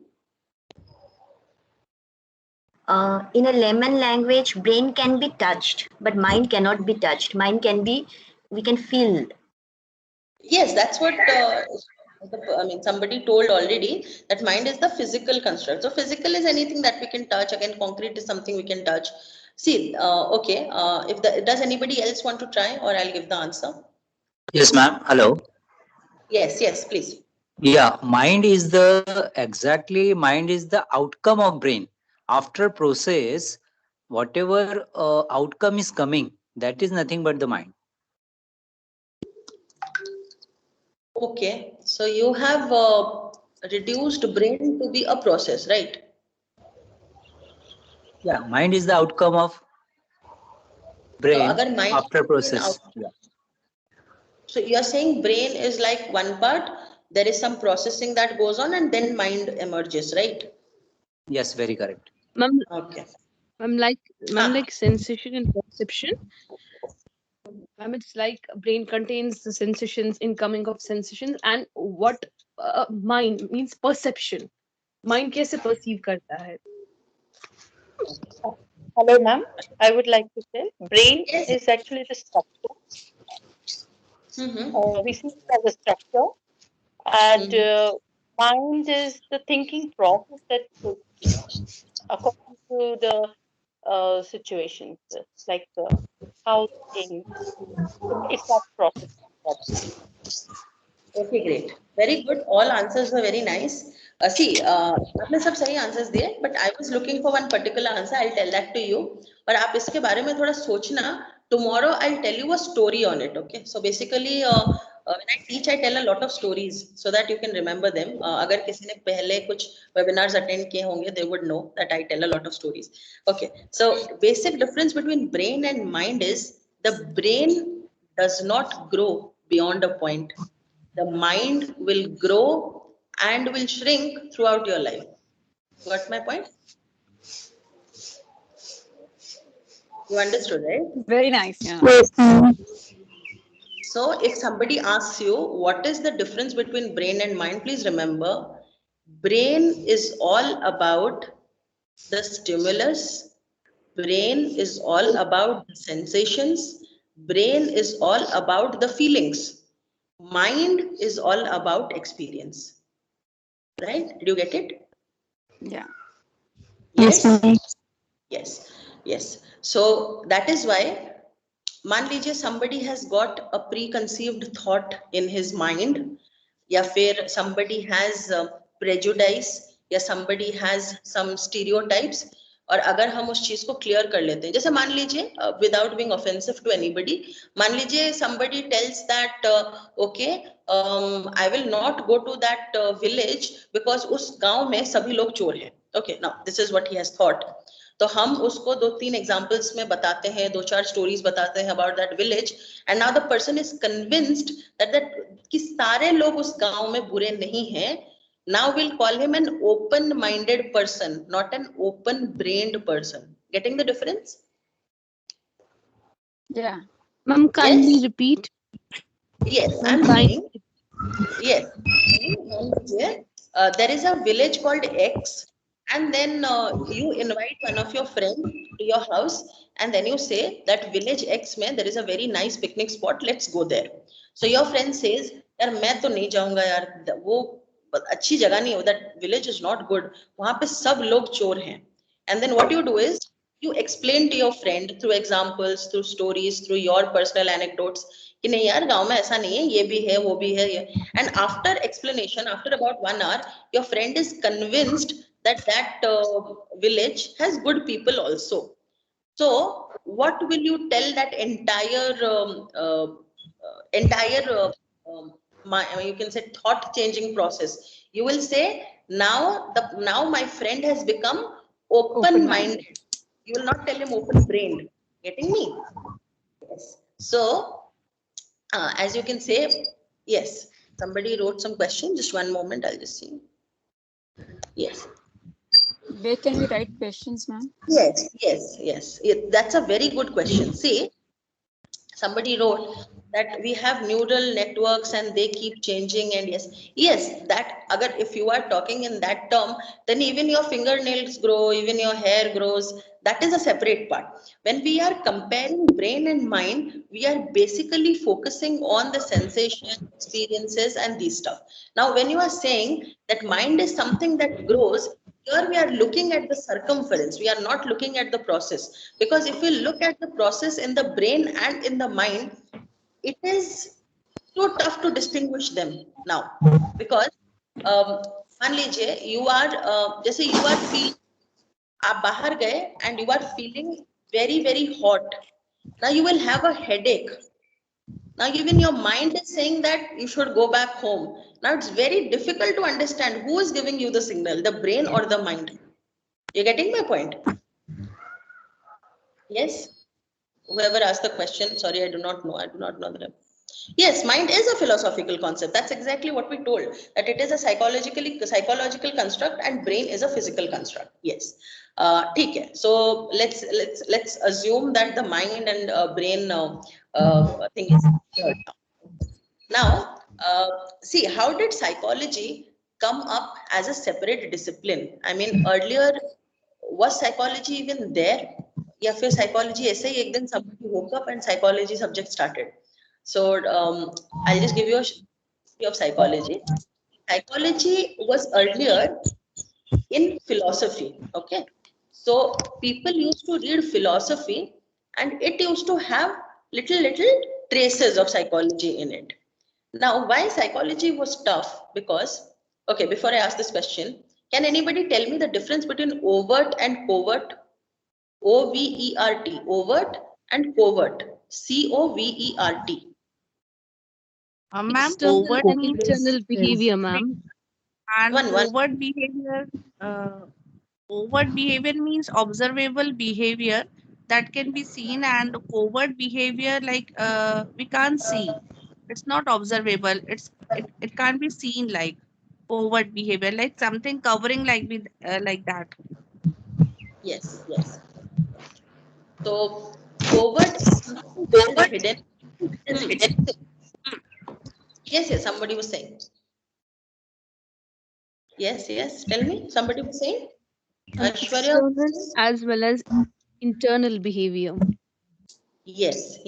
In a layman language, brain can be touched, but mind cannot be touched. Mind can be, we can feel. Yes, that's what I mean. Somebody told already that mind is the physical construct. So physical is anything that we can touch. Again, concrete is something we can touch. See, okay. Does anybody else want to try, or I'll give the answer? Yes, ma'am. Hello. Yes, please. Yeah, mind is the outcome of brain. After process, whatever outcome is coming, that is nothing but the mind. Okay, so you have reduced brain to be a process, right? Yeah, mind is the outcome of brain So, mind after process. Yeah. So you are saying brain is like one part, there is some processing that goes on and then mind emerges, right? Yes, very correct. Ma'am, Okay. like sensation and perception. Ma'am, it's like brain contains the sensations, incoming of sensations, and what mind means perception. Mind कैसे perceive करता है? Hello, ma'am. I would like to say brain Yes. is actually the structure. We see it as a structure, and mind is the thinking process that according to the situations, like how things. It's that process. Okay, great. Very good. All answers were very nice. See, आपने सब सही answers दिए, but I was looking for one particular answer. I'll tell that to you. और आप इसके बारे में थोड़ा सोचना. Tomorrow I'll tell you a story on it. Okay. So basically, when I teach, I tell a lot of stories so that you can remember them. अगर किसी ने पहले कुछ webinars attend किए होंगे, they would know that I tell a lot of stories. Okay. So basic difference between brain and mind is the brain does not grow beyond a point. The mind will grow and will shrink throughout your life. Got my point? You understood, right? Very nice. Yeah. So if somebody asks you what is the difference between brain and mind, please remember brain is all about the stimulus, brain is all about the sensations, brain is all about the feelings, mind is all about experience. Right? Did you get it? Yeah. Yes? Yes. Yes. So that is why मान लीजिए somebody has got a preconceived thought in his mind या फिर somebody has prejudice या somebody has some stereotypes और अगर हम उस चीज को क्लियर कर लेते हैं जैसे मान लीजिए without being offensive to anybody मान लीजिए somebody tells that okay I will not go to that village because उस गांव में सभी लोग चोर हैं okay now this is what he has thought तो हम उसको 2-3 एग्जांपल्स में बताते हैं 2-4 स्टोरीज बताते हैं about that village and now the person is convinced that कि सारे लोग उस गांव में बुरे नहीं हैं now will call him an open minded person not an open brand person getting the difference Yeah. Ma'am, kindly repeat. Yes, I'm saying yes. There is a village called X and then you invite one of your friends to your house and then you say that village X में there is a very nice picnic spot, let's go there. So your friend says यार मैं तो नहीं जाऊंगा यार वो अच्छी जगह नहीं हो, that village is not good, वहाँ पे सब लोग चोर हैं. And then what you do is you explain to your friend through examples, through stories, through your personal anecdotes कि नहीं यार गांव में ऐसा नहीं है, ये भी है वो भी है ये. And after explanation, after about 1 hour, your friend is convinced that that village has good people also. So what will you tell that you can say thought changing process? You will say now my friend has become open minded. You will not tell him open brained. Getting me? Yes. So as you can say, yes, somebody wrote some question. Just one moment, I'll just see. Yes. Where can we write questions, ma'am? Yes. That's a very good question. See, somebody wrote that we have neural networks and they keep changing, and yes, that agar if you are talking in that term, then even your fingernails grow, even your hair grows. That is a separate part. When we are comparing brain and mind, we are basically focusing on the sensation, experiences, and these stuff. Now, when you are saying that mind is something that grows, here we are looking at the circumference. We are not looking at the process. Because if we look at the process in the brain and in the mind, it is so tough to distinguish them now. Because मान लीजिए you are जैसे you are feeling आप बाहर गए and you are feeling very hot. Now you will have a headache. Now even your mind is saying that you should go back home. Now it's very difficult to understand who is giving you the signal, the brain or the mind. You're getting my point? Yes? Whoever asked the question, sorry, I do not know the. Yes, mind is a philosophical concept. That's exactly what we told, that it is a psychological construct and brain is a physical construct. Yes. ठीक है. So let's assume that the mind and brain thing is clear now. Now, see, how did psychology come up as a separate discipline? I mean, earlier, was psychology even there? या फिर psychology ऐसे ही एक दिन somebody woke up and psychology subject started. So, I'll just give you a history of psychology. Psychology was earlier in philosophy, okay? So, people used to read philosophy and it used to have little traces of psychology in it. Now, why psychology was tough? Because, okay, before I ask this question, can anybody tell me the difference between overt and covert? OVERT, overt and covert. COVERT. Ma'am, External overt and means internal behavior, ma'am. and One. overt behavior means observable behavior that can be seen, and covert behavior like we can't see. It's not observable. It can't be seen, like overt behavior, like something covering like that. Yes. So, covert is something that is hidden. Yes, somebody was saying. Yes, tell me. Somebody was saying. Aishwarya. External as well as internal behavior. Yes.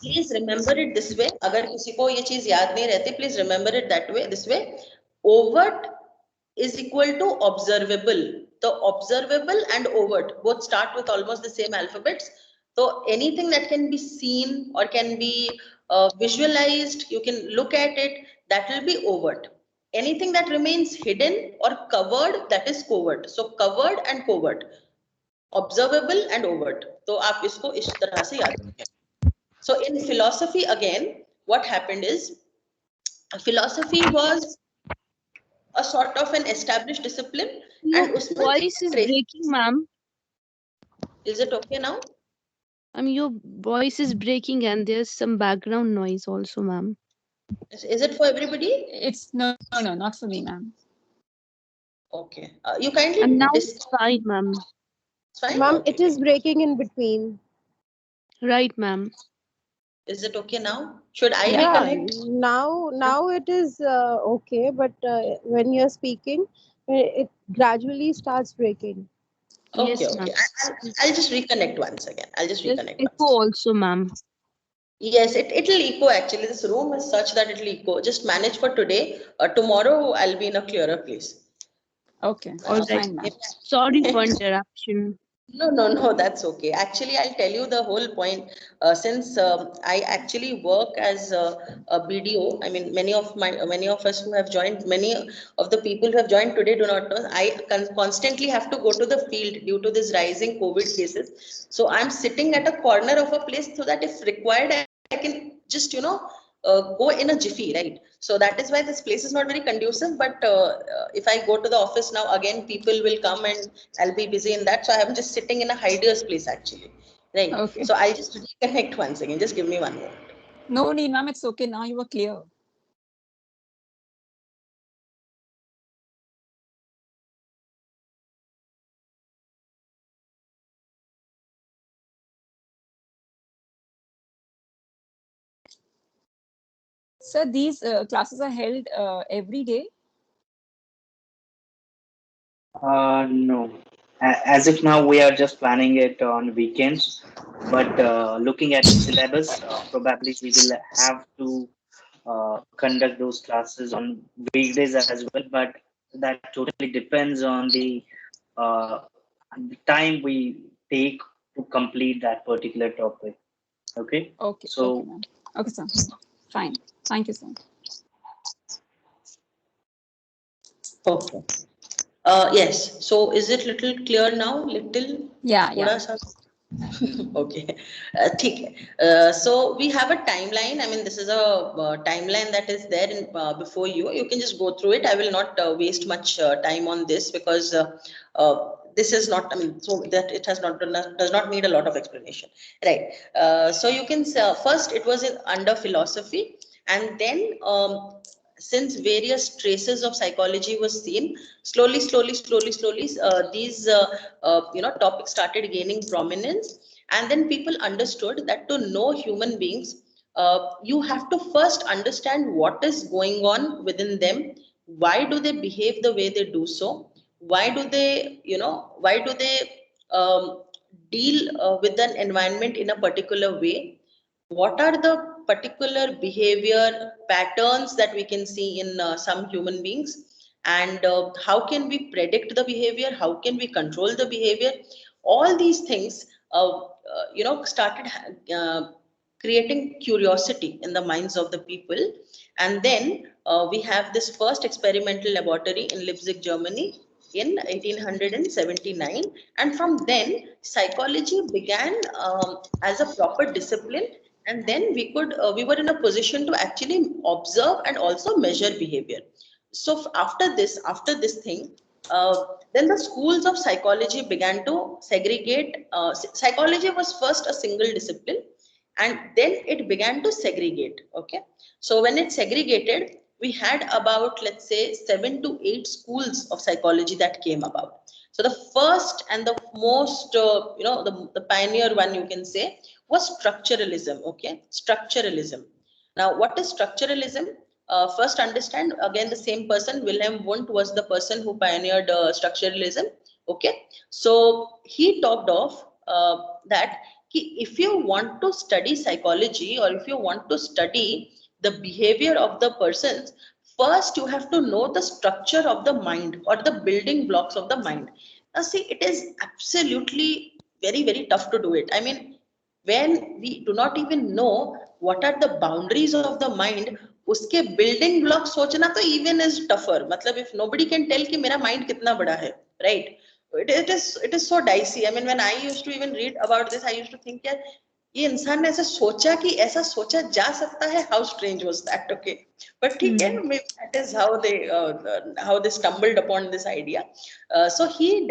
Please remember it this way. अगर किसी को ये चीज याद नहीं रहती, please remember it that way. This way, overt is equal to observable. The observable and overt both start with almost the same alphabets. So anything that can be seen or can be visualized, you can look at it, that will be overt. Anything that remains hidden or covered, that is covert. So covered and covert, observable and overt. तो आप इसको इस तरह से याद रखें. So in philosophy again, what happened is philosophy was a sort of an established discipline, and Your voice is breaking, ma'am. Is it okay now? Your voice is breaking and there's some background noise also, ma'am. Is it for everybody? It's no, not for me, ma'am. Okay. You kindly. And now it's fine, ma'am. Fine. Ma'am, Okay. it is breaking in between. Right, ma'am. Is it okay now? Should I Yeah, reconnect? now it is okay, but when you're speaking, it gradually starts breaking. Okay, Yes, okay. ma'am. I'll just reconnect once again. I'll just There's reconnect. echo also, ma'am. Yes, it'll echo actually. This room is such that it'll echo. Just manage for today. Tomorrow I'll be in a clearer place. Okay. All right. Fine, ma'am. Sorry for interruption. No, that's okay. Actually, I'll tell you the whole point. Since I actually work as a BDO, I mean, many of us who have joined, many of the people who have joined today do not know. I constantly have to go to the field due to this rising COVID cases. So I'm sitting at a corner of a place so that if required, I can just go in a jiffy, right? So that is why this place is not very conducive. But if I go to the office now, again people will come and I'll be busy in that. So I'm just sitting in a hideous place actually, right? Okay. So I'll just reconnect once again. Just give me one more. No need, ma'am. It's okay now. You are clear. Sir, these classes are held every day? No. As of now, we are just planning it on weekends. But looking at the syllabus, probably we will have to conduct those classes on weekdays as well. But that totally depends on the time we take to complete that particular topic. Okay. Okay. So. Okay, ma'am. Okay, sir. Fine. Thank you, sir. Okay. Yes. So is it little clear now? Little. Yeah. Okay. So we have a timeline. I mean, this is a timeline that is there in before you. You can just go through it. I will not waste much time on this because this is not. I mean, so that it has not does not need a lot of explanation, right? So you can first it was under philosophy, and then since various traces of psychology was seen, slowly, these topics started gaining prominence, and then people understood that to know human beings, you have to first understand what is going on within them. Why do they behave the way they do so? Why do they, deal with an environment in a particular way? What are the particular behavior patterns that we can see in some human beings, and how can we predict the behavior, how can we control the behavior? All these things started creating curiosity in the minds of the people. And then we have this first experimental laboratory in Leipzig, Germany in 1879, and from then psychology began as a proper discipline, and then we were in a position to actually observe and also measure behavior. So after this thing, then the schools of psychology began to segregate. Psychology was first a single discipline, and then it began to segregate. Okay, so when it segregated, we had about, let's say, 7 to 8 schools of psychology that came about. So the first and the most the pioneer one, you can say, was structuralism. Okay, structuralism. Now, what is structuralism? First, understand again the same person, Wilhelm Wundt, was the person who pioneered structuralism. Okay, so he talked of that if you want to study psychology or if you want to study the behavior of the persons, first you have to know the structure of the mind or the building blocks of the mind. Now, see, it is absolutely very, very tough to do it. I mean, when we do not even know what are the boundaries of the mind, उसके building blocks सोचना तो even is tougher. मतलब if nobody can tell कि मेरा mind कितना बड़ा है, right? It is so dicey. I mean, when I used to even read about this, I used to think यार ये इंसान ने ऐसा सोचा कि ऐसा सोचा जा सकता है. How strange was that? Okay, but ठीक है, maybe that is how they stumbled upon this idea. So he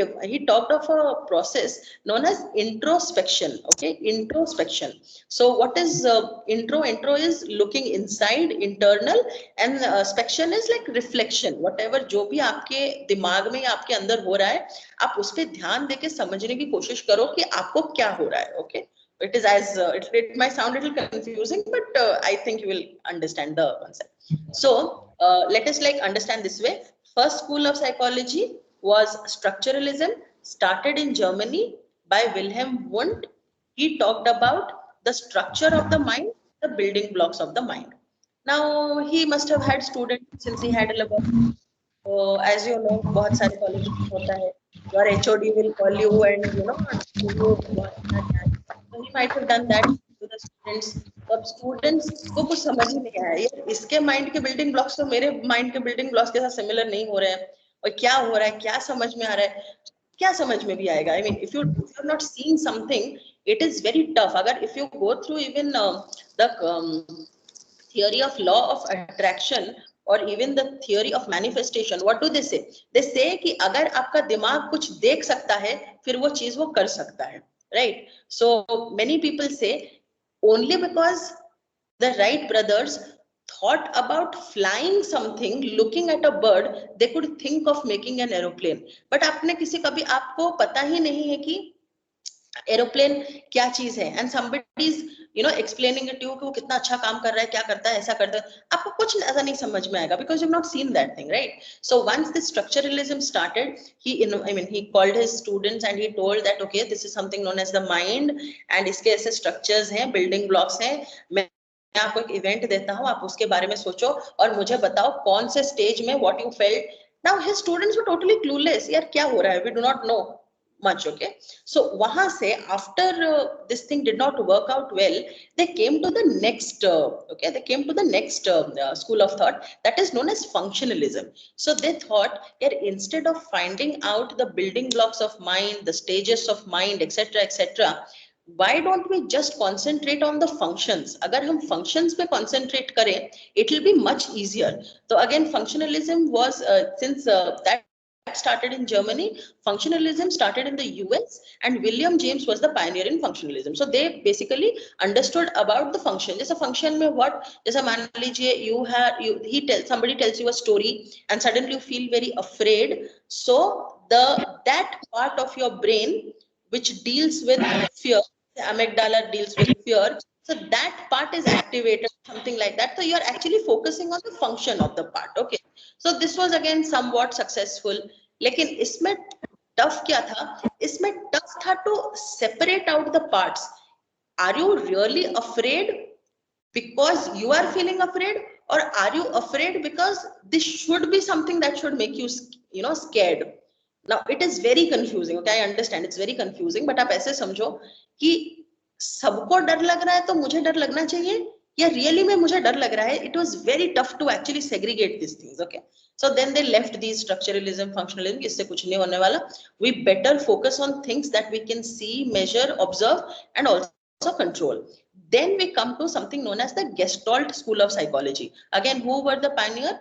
talked of a process known as introspection. Okay, introspection. So what is intro? Intro is looking inside, internal, and spection is like reflection. Whatever जो भी आपके दिमाग में या आपके अंदर हो रहा है, आप उस पे ध्यान देके समझने की कोशिश करो कि आपको क्या हो रहा है. Okay. It is as it might sound a little confusing, but I think you will understand the concept. So let us like understand this way. First school of psychology was structuralism, started in Germany by Wilhelm Wundt. He talked about the structure of the mind, the building blocks of the mind. Now he must have had students since he had a laboratory. So as you know, बहुत सारे colleges में होता है. Your HOD will call you and give you बहुत सारा ज्ञान. So he might have done that to the students. अब students को कुछ समझ ही नहीं आया, ये इसके mind के building blocks तो मेरे mind के building blocks के साथ similar नहीं हो रहे हैं, और क्या हो रहा है, क्या समझ में आ रहा है, क्या समझ में भी आएगा. I mean, if you're not seeing something, it is very tough. अगर if you go through even the theory of law of attraction or even the theory of manifestation, what do they say? They say कि अगर आपका दिमाग कुछ देख सकता है, फिर वो चीज वो कर सकता है. Right? So many people say only because the Wright brothers thought about flying something, looking at a bird, they could think of making an aeroplane. But आपने किसी कभी आपको पता ही नहीं है कि एरोप्लेन क्या चीज है, and somebody is explaining it to you कि वो कितना अच्छा काम कर रहा है, क्या करता है, ऐसा करता है, आपको कुछ ऐसा नहीं समझ में आएगा because you've not seen that thing, right? So once this structuralism started, he called his students and he told that okay, this is something known as the mind and इसके ऐसे structures हैं, building blocks हैं. मैं आपको एक event देता हूँ, आप उसके बारे में सोचो और मुझे बताओ कौन से स्टेज में what you felt. Now his students were totally clueless. यार क्या हो रहा है, we do not know much. Okay, so wahan se after this thing did not work out well, they came to the next school of thought that is known as functionalism. So they thought that instead of finding out the building blocks of mind, the stages of mind, etc., why don't we just concentrate on the functions? Agar hum functions pe concentrate kare, it will be much easier. So again, functionalism was since that started in Germany, functionalism started in the US, and William James was the pioneer in functionalism. So they basically understood about the function. Just a function mein what? Just मान लीजिए somebody tells you a story and suddenly you feel very afraid. So that part of your brain which deals with fear, the amygdala deals with fear. So that part is activated, something like that. So you're actually focusing on the function of the part. Okay. So this was again somewhat successful. लेकिन इसमें tough क्या था? इसमें tough था to separate out the parts. Are you really afraid because you are feeling afraid, or are you afraid because this should be something that should make you scared? Now it is very confusing. Okay, I understand it's very confusing, but आप ऐसे समझो कि सबको डर लग रहा है तो मुझे डर लगना चाहिए, या रियली में मुझे डर लग रहा है. It was very tough to actually segregate these things. Okay, so then they left these structuralism, functionalism. इससे कुछ नहीं होने वाला. We better focus on things that we can see, measure, observe, and also control. Then we come to something known as the Gestalt school of psychology. Again, who were the pioneer?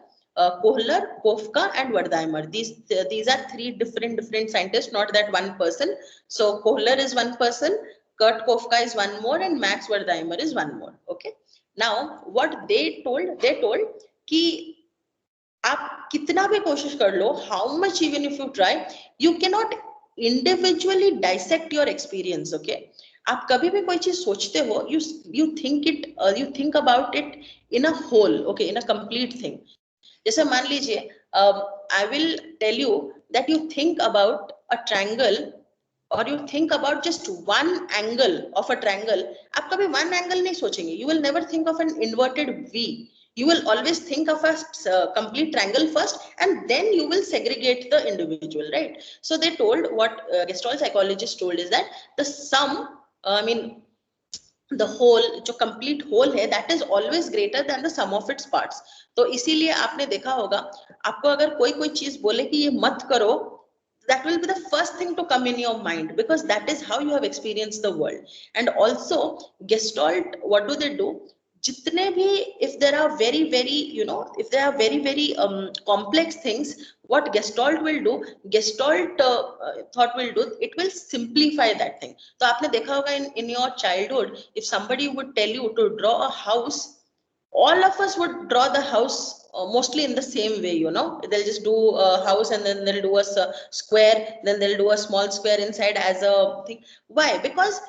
Kohler, Kofka, and Wertheimer. These are three different scientists, not that one person. So Kohler is one person, Kurt Kofka is one more, and Max Wertheimer is one more. Okay. Now what they told कि आप कितना भी कोशिश कर लो, how much even if you try, you cannot individually dissect your experience. Okay, आप कभी भी कोई चीज सोचते हो, you think about it in a whole, okay, in a complete thing. जैसे मान लीजिए, I will tell you that you think about a triangle or you think about just one angle of a triangle. आप कभी one angle नहीं सोचेंगे. You will never think of an inverted V. You will always think of a complete triangle first, and then you will segregate the individual, right? So they told, what Gestalt psychologists told is that the sum, I mean, the whole, जो complete whole है, that is always greater than the sum of its parts. तो इसीलिए आपने देखा होगा, आपको अगर कोई चीज बोले कि ये मत करो, that will be the first thing to come in your mind, because that is how you have experienced the world. And also Gestalt, what do they do? जितने भी, if there are very if there are very complex things, what Gestalt will do, Gestalt thought will do, it will simplify that thing. तो आपने देखा होगा in your childhood, if somebody would tell you to draw a house, all of us would draw the house mostly in the same way, they'll just do a house and then they'll do a square, then they'll do a small square inside as a thing. Why? Because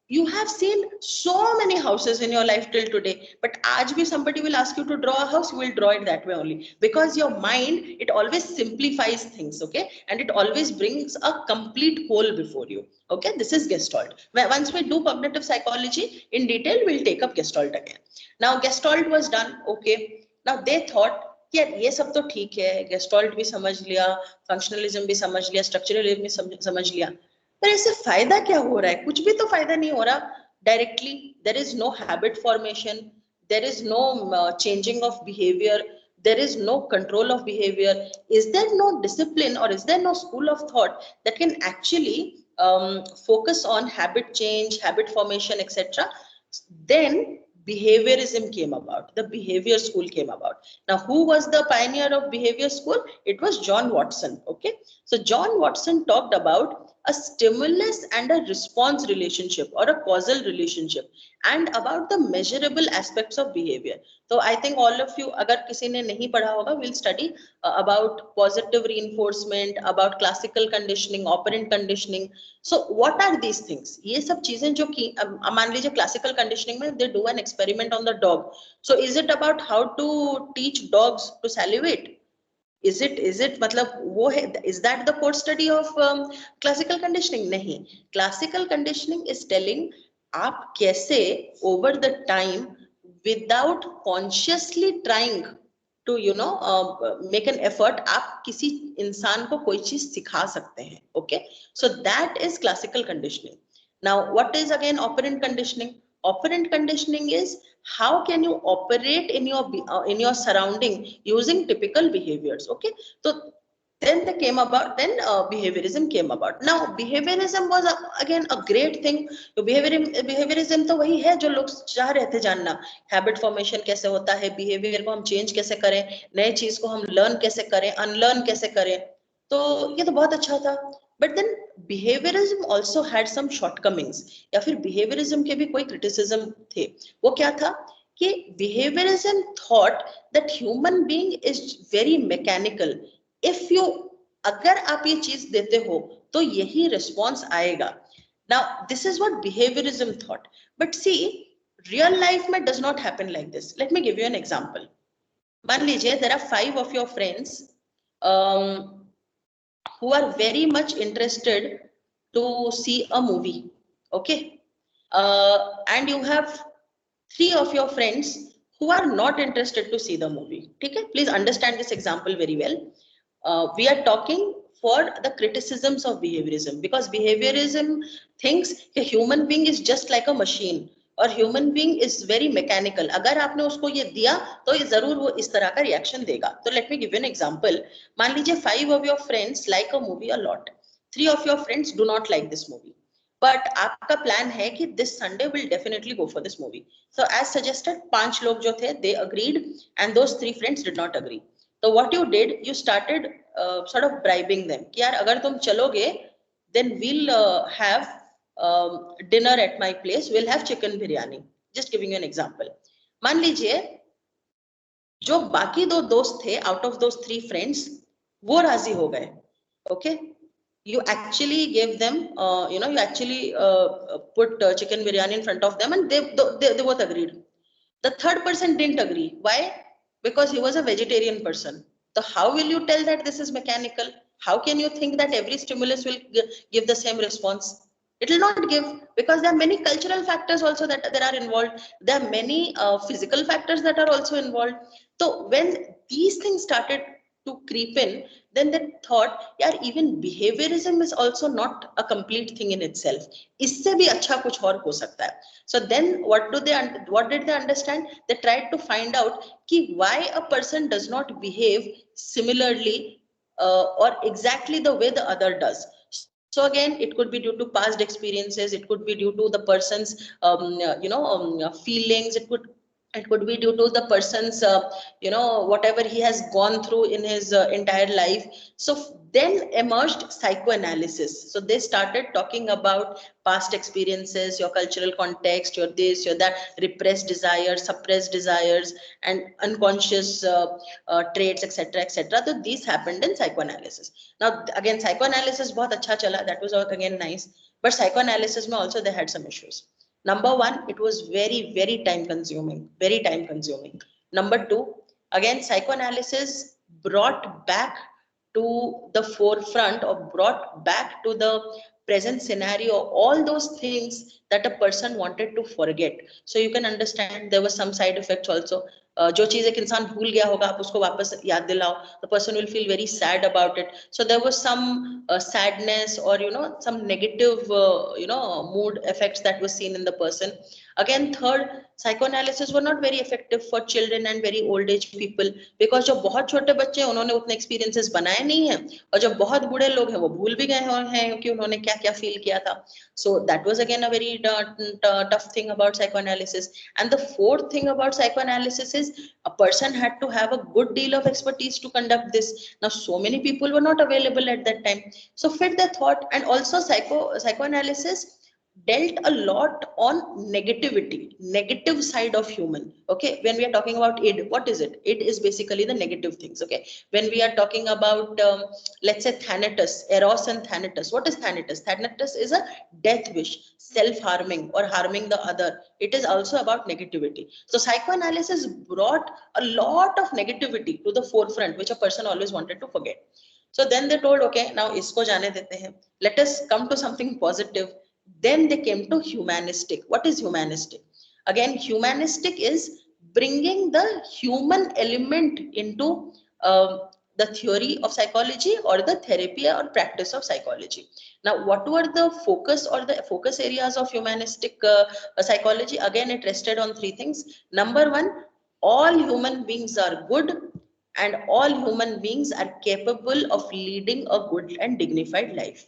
you have seen so many houses in your life till today, but aaj bhi somebody will ask you to draw a house, you will draw it that way only, because your mind, it always simplifies things, okay, and it always brings a complete whole before you. Okay, this is Gestalt. Once we do cognitive psychology in detail, we'll take up Gestalt again. Now Gestalt was done, okay. Now they thought कि यार ये सब तो ठीक है, Gestalt भी समझ लिया, Functionalism भी समझ लिया, Structuralism भी समझ लिया, पर इससे फायदा क्या हो रहा है? कुछ भी तो फायदा नहीं हो रहा. Directly there is no habit formation, there is no changing of behavior, there is no control of behavior. Is there no discipline, or is there no school of thought that can actually focus on habit change, habit formation, etc.? Then behaviorism came about, the behavior school came about. Now who was the pioneer of behavior school? It was John Watson. Okay, so John Watson talked about a stimulus and a response relationship, or a causal relationship, and about the measurable aspects of behavior. So I think all of you, agar kisi ne nahi padha hoga, will study about positive reinforcement, about classical conditioning, operant conditioning. So what are these things? ये सब चीजें जो कि मान लीजिए classical conditioning में they do an experiment on the dog. So is it about how to teach dogs to salivate? Is it मतलब वो है, is that the core study of classical conditioning? नहीं. Classical conditioning is telling आप कैसे over the time, without consciously trying to make an effort, आप किसी इंसान को कोई चीज सिखा सकते हैं. Okay, so that is classical conditioning. Now what is again operant conditioning? Operant conditioning is how can you operate in your surrounding using typical behaviors. Okay, so then behaviorism came about. Now behaviorism was again a great thing. behaviorism तो वही है जो लोग चाह रहे थे जानना, habit formation कैसे होता है, बिहेवियर को हम चेंज कैसे करें, नए चीज को हम लर्न कैसे करें, अनलर्न कैसे करें. तो ये तो बहुत अच्छा था. But then behaviorism also had some shortcomings, या फिर behaviorism के भी कोई criticism थे. वो क्या था कि behaviorism thought that human being is very mechanical. If you, अगर आप ये चीज देते हो तो यही response आएगा. Now this is what behaviorism thought. But see, real life में does not happen like this. Let me give you an example. मान लीजिए there are 5 of your friends who are very much interested to see a movie. Okay, and you have 3 of your friends who are not interested to see the movie. Okay, please understand this example very well. We are talking for the criticisms of behaviorism, because behaviorism thinks a human being is just like a machine, और human being is very mechanical. अगर आपने उसको ये दिया तो ये जरूर वो इस तरह का रिएक्शन देगा. तो let me give you an example. मान लीजिए 5 of your friends like a movie a lot, 3 of your friends do not like this movie, but आपका प्लान है कि this Sunday will definitely go for this movie. So as suggested, 5 लोग जो थे they agreed, and those 3 friends did not agree. So what you did, you started sort of bribing them कि यार अगर तुम चलोगे then we'll have dinner at my place, we'll have chicken biryani. Just giving you an example. मान लीजिए जो बाकी 2 दोस्त थे out of those 3 friends, वो राजी हो गए. Okay, you actually gave them, you actually put chicken biryani in front of them, and they both agreed. The third person didn't agree. Why? Because he was a vegetarian person. So how will you tell that this is mechanical? How can you think that every stimulus will give the same response? It will not give, because there are many cultural factors also that are involved. There are many physical factors that are also involved. So when these things started to creep in, then they thought, yeah, even behaviorism is also not a complete thing in itself. इससे भी अच्छा कुछ और हो सकता है. So then what did they understand? They tried to find out why a person does not behave similarly or exactly the way the other does. So again, it could be due to past experiences, it could be due to the person's feelings, it could be due to the person's whatever he has gone through in his entire life. So then emerged psychoanalysis. So they started talking about past experiences, your cultural context, your this, your that, repressed desires, suppressed desires, and unconscious traits, etc., etc. So these happened in psychoanalysis. Now again, psychoanalysis bahut acha chala, that was again nice, but psychoanalysis mein also they had some issues. Number one, it was very, very time consuming, very time consuming. Number two, again, psychoanalysis brought back to the forefront or brought back to the present scenario all those things that a person wanted to forget. So you can understand there were some side effects also. जो चीज एक इंसान भूल गया होगा, आप उसको वापस याद दिलाओ, the person will feel very sad about it. So there was some sadness or some negative mood effects that was seen in the person. Again, third, psychoanalysis were not very effective for children and very old age people, because जो बहुत छोटे बच्चे हैं उन्होंने उतने experiences बनाए नहीं हैं, और जो बहुत बूढ़े लोग हैं वो भूल भी गए हैं कि उन्होंने क्या क्या feel किया था. So that was again a very tough thing about psychoanalysis. And the fourth thing about psychoanalysis is a person had to have a good deal of expertise to conduct this. Now so many people were not available at that time. So fit the thought. And also psychoanalysis dealt a lot on negativity, negative side of human. Okay, when we are talking about id, what is it? Id is basically the negative things. Okay, when we are talking about let's say Thanatos, Eros and Thanatos, what is Thanatos? Thanatos is a death wish, self-harming or harming the other. It is also about negativity. So psychoanalysis brought a lot of negativity to the forefront, which a person always wanted to forget. So then they told, okay, now isko jaane dete hain, let us come to something positive. Then they came to humanistic. What is humanistic? Again, humanistic is bringing the human element into the theory of psychology or the therapy or practice of psychology. Now, what were the focus or the focus areas of humanistic psychology? Again, it rested on three things. Number one, all human beings are good and all human beings are capable of leading a good and dignified life.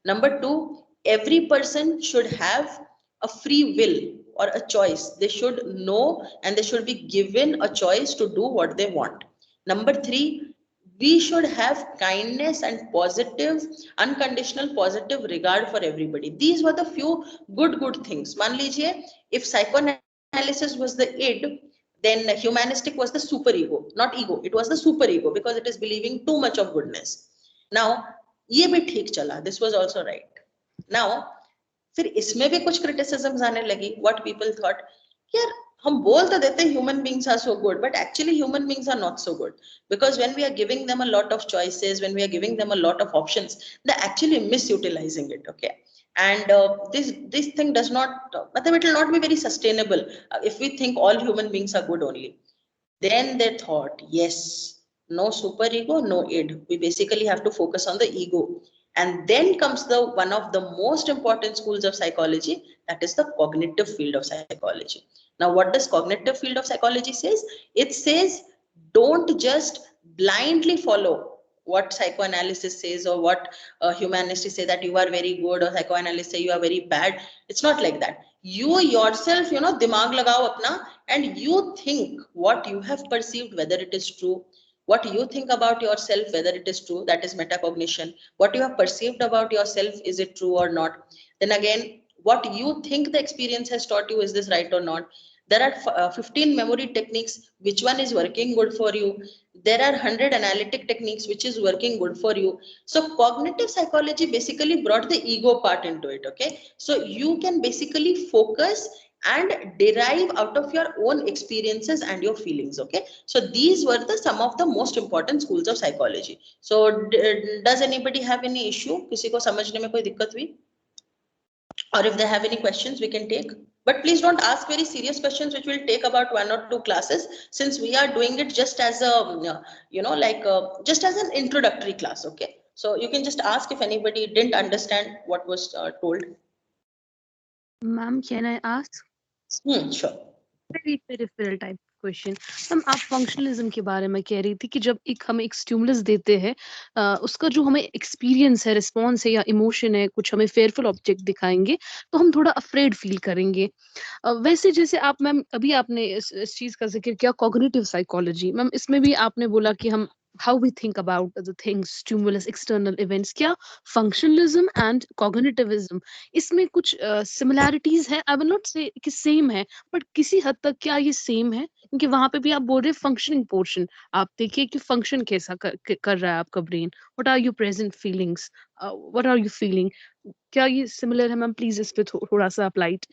Number two, every person should have a free will or a choice. They should know and they should be given a choice to do what they want. Number three, we should have kindness and positive, unconditional positive regard for everybody. These were the few good things. Man lijiye, if psychoanalysis was the id, then humanistic was the super ego, not ego. It was the super ego because it is believing too much of goodness. Now, ये भी ठीक चला. This was also right. Now, फिर इसमें भी कुछ criticisms आने लगी. What people thought, यार हम बोल तो देते human beings are so good, but actually human beings are not so good, because when we are giving them a lot of choices, when we are giving them a lot of options, they're actually misutilizing it. Okay. And this thing does not, it will not be very sustainable if we think all human beings are good only. Then they thought, yes, no super ego, no id. We basically have to focus on the ego. And then comes the one of the most important schools of psychology, that is the cognitive field of psychology. Now, what does cognitive field of psychology says? It says, don't just blindly follow what psychoanalysis says or what humanists say that you are very good, or psychoanalysts say you are very bad. It's not like that. You yourself, dimag lagao apna, and you think what you have perceived, whether it is true. What you think about yourself, whether it is true, that is metacognition. What you have perceived about yourself, is it true or not? Then again, what you think the experience has taught you, is this right or not? There are 15 memory techniques. Which one is working good for you? There are 100 analytic techniques which is working good for you. So cognitive psychology basically brought the ego part into it. Okay, so you can basically focus and derive out of your own experiences and your feelings. Okay, so these were the some of the most important schools of psychology. So does anybody have any issue? किसी को समझने में कोई दिक्कत हुई? Or if they have any questions we can take, but please don't ask very serious questions which will take about 1 or 2 classes, since we are doing it just as a just as an introductory class. Okay, so you can just ask if anybody didn't understand what was told. Ma'am, can I ask? Sure. Very peripheral type question ma'am, आप functionalism के बारे में कह रही थी कि जब हमें एक स्टिमुलस देते हैं, उसका जो हमें एक्सपीरियंस है, रिस्पॉन्स है या इमोशन है, कुछ हमें फेयरफुल ऑब्जेक्ट दिखाएंगे तो हम थोड़ा अफ्रेड फील करेंगे। वैसे जैसे आप मैम अभी आपने इस चीज का जिक्र किया कॉग्निटिव साइकोलॉजी, मैम इसमें भी आपने बोला कि हम how we think about the things, stimulus, external events, क्या functionalism and cognitivism इसमें कुछ similarities है? I will not say कि same है, but किसी हद तक क्या ये same है? क्योंकि वहां पे भी आप बोल रहे functioning portion, आप देखिए कि function कैसा कर रहा है आपका brain, what are your present feelings, what are you feeling, क्या ये similar है मैम? प्लीज इस पे थोड़ा सा आप लाइट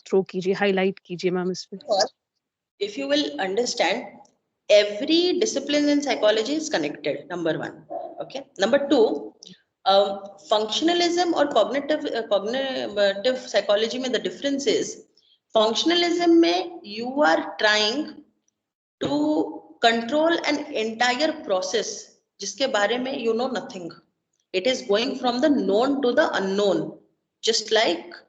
थ्रो कीजिए, हाईलाइट कीजिए मैम इस पे। If you will understand, every discipline in psychology is connected, number one. Okay, number two, functionalism or cognitive psychology mein the difference is, functionalism mein you are trying to control an entire process जिसके बारे में you know nothing. It is going from the known to the unknown, just like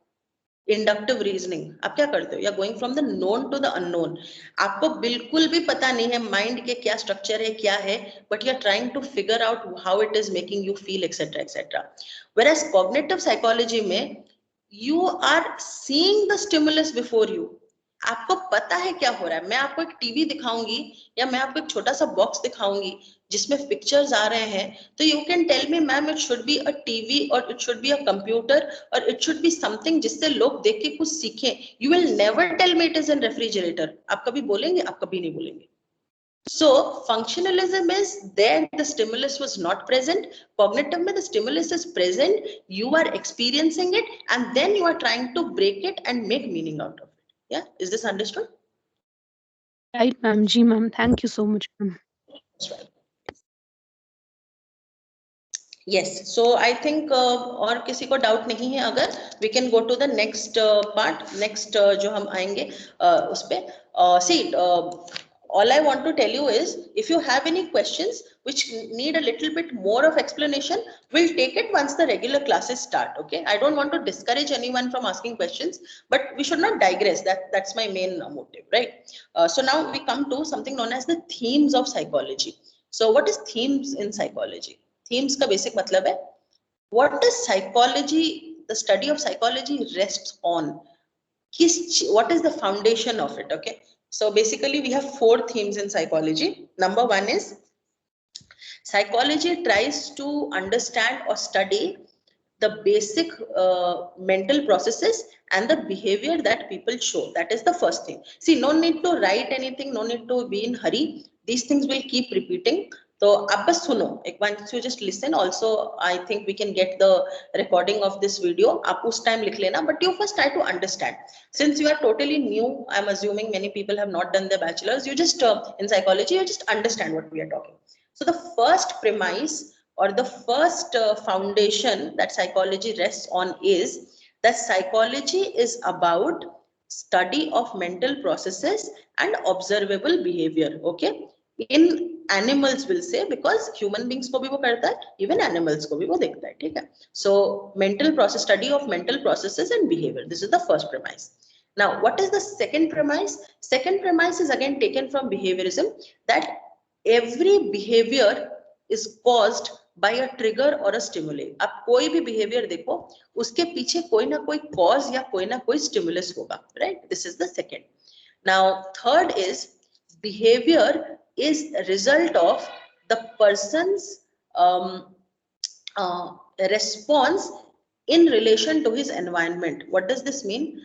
inductive reasoning. आप क्या करते हो? या going from the known to the unknown. आपको बिल्कुल भी पता नहीं है माइंड के क्या स्ट्रक्चर है, क्या है, but you are trying to figure out how it is making you feel etcetera etcetera. Whereas cognitive psychology में you are seeing the stimulus before you. आपको पता है क्या हो रहा है। मैं आपको एक टीवी दिखाऊंगी या मैं आपको एक छोटा सा बॉक्स दिखाऊंगी जिसमें पिक्चर्स आ रहे हैं, तो you can tell me ma'am it should be a TV or it should be a computer or it should be something जिससे लोग देख के कुछ सीखें। You will never tell me it is an refrigerator. आप कभी बोलेंगे? आप कभी नहीं बोलेंगे। So functionalism is there, the stimulus was not present. Cognitive mein the stimulus is present, you are experiencing it, and then you are trying to break it and make meaning out of it. Yeah, is this understood? Right ma'am, ji ma'am, thank you so much ma'am. That's right. Yes, so I think और किसी को doubt नहीं है अगर, we can go to the next part, next जो हम आएंगे उस पे। See, all I want to tell you is, if you have any questions which need a little bit more of explanation, we'll take it once the regular classes start. Okay, I don't want to discourage anyone from asking questions, but we should not digress. That's my main motive, right? So now we come to something known as the themes of psychology. So what is themes in psychology? Themes का basic मतलब है, what is psychology, the study of psychology rests on, what is the foundation of it? Okay, so basically we have 4 themes in psychology. Number 1 is psychology tries to understand or study the basic mental processes and the behavior that people show. That is the first thing. See, no need to write anything, no need to be in hurry. These things will keep repeating. तो आप बस सुनो एक बार, you just listen. Also I think we can get the recording of this video. आप उस time लिख लेना, but you first try to understand. Since you are totally new, I'm assuming many people have not done their bachelor's. You just in psychology, you just understand what we are talking. So the first premise or the first foundation that psychology rests on is that psychology is about study of mental processes and observable behavior. Okay, in animals will say, because human beings को भी वो करता है, even animals को भी वो देखता है, ठीक है? So mental process, study of mental processes and behavior, this is the first premise. Now what is the second premise? Second premise is again taken from behaviorism, that every behavior is caused by a trigger or a stimuli. आप कोई भी behavior देखो, उसके पीछे कोई ना कोई cause या कोई ना कोई stimulus होगा, right? This is the second. Now third is behavior is a result of the person's response in relation to his environment. What does this mean?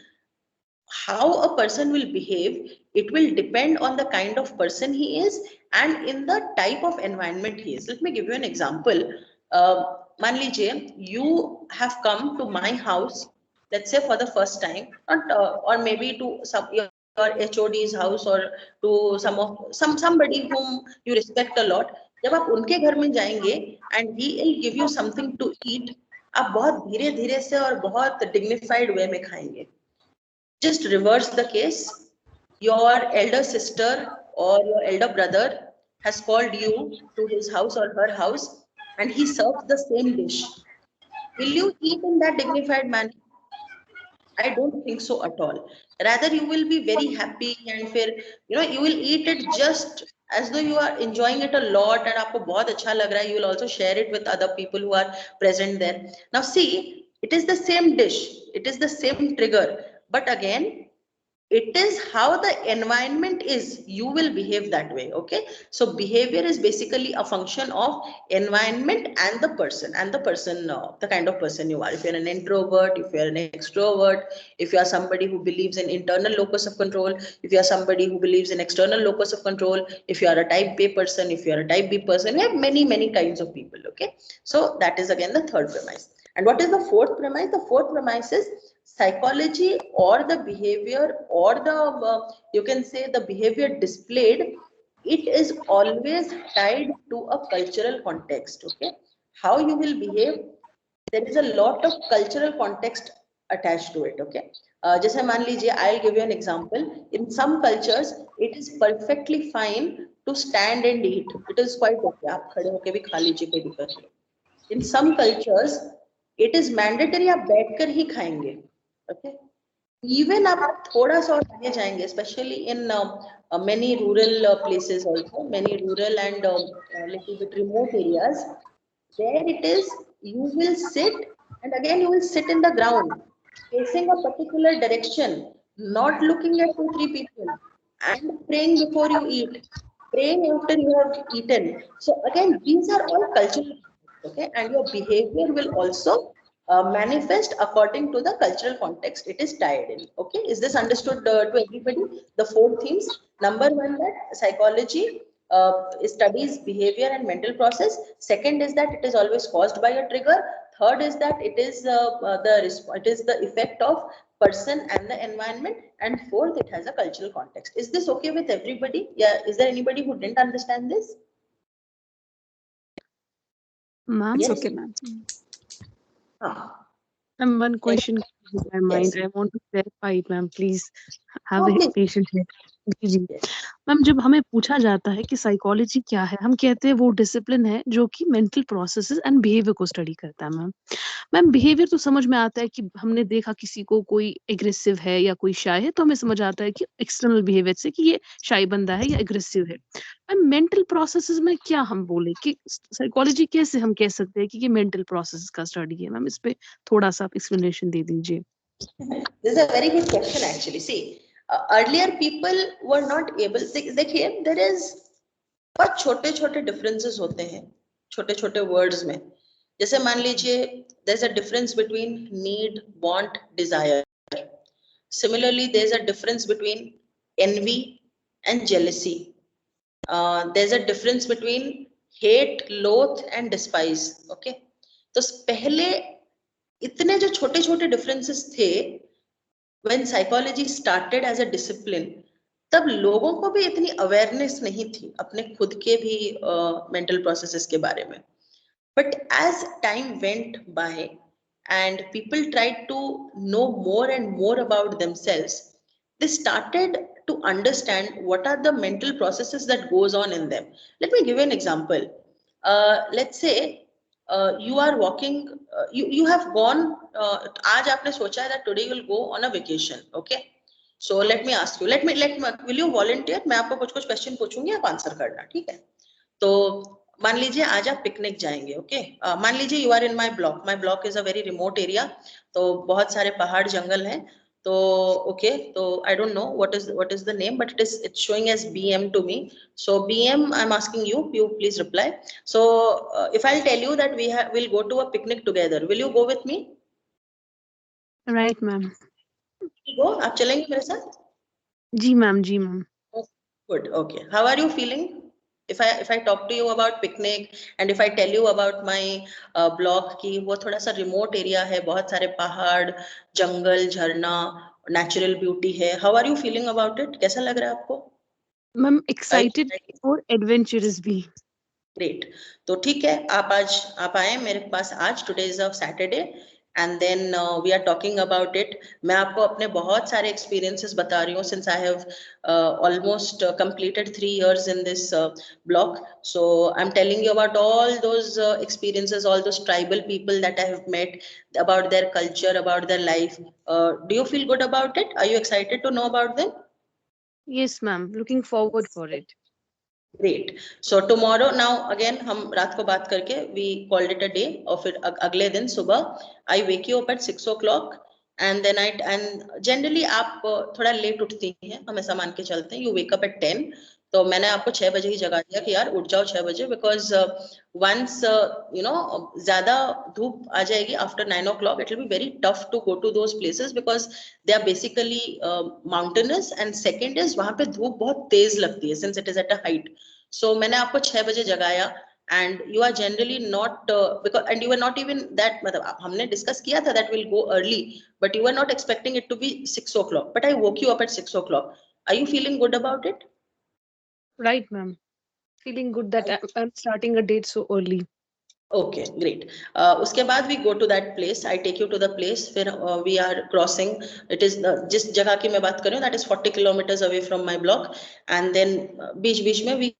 how a person will behave, it will depend on the kind of person he is and in the type of environment he is. Let me give you an example. Man lijiye, you have come to my house, let's say for the first time, not, or maybe to your HOD's house or to somebody whom you respect a lot. जब आप उनके घर में जाएंगे and he will give you something to eat, आप बहुत धीरे धीरे से और बहुत dignified way में खाएंगे. Just reverse the case. Your elder sister or your elder brother has called you to his house or her house and he serves the same dish. Will you eat in that dignified manner? I don't think so at all. Rather, you will be very happy and you will eat it just as though you are enjoying it a lot and aapko bahut acha lag raha hai. You will also share it with other people who are present there. Now see, it is the same dish. It is the same trigger. But again, it is how the environment is, you will behave that way. Okay, so behavior is basically a function of environment and the person the kind of person you are. If you're an introvert, if you're an extrovert, if you are somebody who believes in internal locus of control, if you are somebody who believes in external locus of control, if you are a type A person, if you are a type B person, we have many kinds of people. Okay, so that is again the third premise. And what is the fourth premise? The fourth premise is psychology or the behavior or the you can say the behavior displayed, it is always tied to a cultural context. Okay, how you will behave, there is a lot of cultural context attached to it. Okay, जैसे मान लीजिए, I'll give you an example. In some cultures it is perfectly fine to stand and eat. It is quite okay, आप खड़े होके भी खा लीजिए, कोई दिक्कत नहीं. In some cultures it is mandatory, आप बैठकर ही खाएंगे. Okay, even आप थोड़ा सा और आगे जाएंगे, especially in many rural places also, many rural and little bit remote areas, there it is, you will sit and again you will sit in the ground facing a particular direction, not looking at 2-3 people, and praying before you eat, praying after you have eaten. So again, these are all cultural, okay, and your behavior will also manifest according to the cultural context it is tied in. Okay, is this understood to everybody? The four themes. Number one, that psychology studies behavior and mental process. Second is that it is always caused by a trigger. Third is that it is the effect of person and the environment. And fourth, it has a cultural context. Is this okay with everybody? Yeah, is there anybody who didn't understand this? Ma'am? Yes. Okay, ma'am. Ma'am, one question in my mind. Yes. I want to clarify it, ma'am. Please have Oh, please. patience here. जी ma'am, जब हमें पूछा जाता है कि psychology क्या है, हम कहते हैं वो डिसिप्लिन है जो कि मेंटल प्रोसेसेस एंड बिहेवियर को स्टडी करता है. मैम बिहेवियर तो समझ में आता है कि हमने देखा किसी को कोई एग्रेसिव है या कोई शाय है तो हमें समझ आता है कि एक्सटर्नल बिहेवियर से कि ये शाय बंदा है या एग्रेसिव है. मैम मेंटल प्रोसेसेस में क्या हम बोले कि साइकोलॉजी कैसे हम कह सकते हैं कि ये मेंटल प्रोसेस का स्टडी है? मैम इस पे थोड़ा सा एक्सप्लेनेशन दे दीजिए. This is a very good question actually. See, earlier people were not able. देखिए, there is बहुत छोटे-छोटे differences होते हैं, छोटे-छोटे words में. जैसे मान लीजिए, there's a difference between need, want, desire. Similarly, there's a difference between envy and jealousy. There's a difference between hate, loathe and despise. Okay, तो पहले इतने जो छोटे-छोटे differences थे, when psychology started as a discipline, तब लोगों को भी इतनी awareness नहीं थी अपने खुद के भी mental processes के बारे में. But as time went by and people tried to know more and more about themselves, they started to understand what are the mental processes that goes on in them. Let me give you an example. Let's say you are walking, you have gone, आज आपने सोचा है that today you will go on a vacation. Okay, so let me ask you, will you volunteer? मैं आपको कुछ question पूछूंगी, आप answer करना, ठीक है? तो मान लीजिए आज आप पिकनिक जाएंगे. ओके, मान लीजिए you are in my block is a very remote area, तो बहुत सारे पहाड़ जंगल हैं. तो ओके, तो I don't know what is the name, but it's showing as BM to me. So BM, I am asking you please reply. So if I'll tell you that we'll go to a picnic together, will you go with me? Right, ma'am. Go, आप चलेंगे मेरे साथ? जी ma'am, जी ma'am. Good. Okay. How are you feeling? If I talk to you about picnic and if I tell you about my block की वो थोड़ा सा remote area है, बहुत सारे पहाड़, जंगल, झरना, natural beauty है. How are you feeling about it? कैसा लग रहा है आपको? Ma'am Are you excited excited? और एडवेंचरस भी. ग्रेट. तो ठीक है, आप आए मेरे पास आज. Today is a Saturday and then we are talking about it. मैं आपको अपने बहुत सारे एक्सपीरियंसेस बता रही हूँ since I have almost completed 3 years in this block. So I'm telling you about all those experiences, all those tribal people that I have met, about their culture, about their life. Do you feel good about it? Are you excited to know about them? Yes ma'am, looking forward for it. Great. So tomorrow, now again हम रात को बात करके we called it a day. और फिर अगले दिन सुबह I wake you up at 6 o'clock and then and generally आप थोड़ा लेट उठती हैं, हम ऐसा मान के चलते हैं. You wake up at 10. तो मैंने आपको 6 बजे ही जगा दिया कि यार उठ जाओ 6 बजे because once ज्यादा धूप आ जाएगी after 9 o'clock it will be very tough to go to those places because they are basically mountainous and second is वहां पे धूप बहुत तेज लगती है since it is at a height. So मैंने आपको 6 बजे जगाया and you are generally not because and you were not even that मतलब हमने discuss किया था that will go early but you were not expecting it to be 6 o'clock but I woke you up at 6 o'clock. Are you feeling good about it? Right ma'am, feeling good that I'm starting a date so early. Okay, great. उसके बाद we go to that place. I take you to the place. फिर we are crossing. It is जिस जगह की मैं बात कर रही हूँ that is 40 kilometers away from my block. And then बीच बीच में we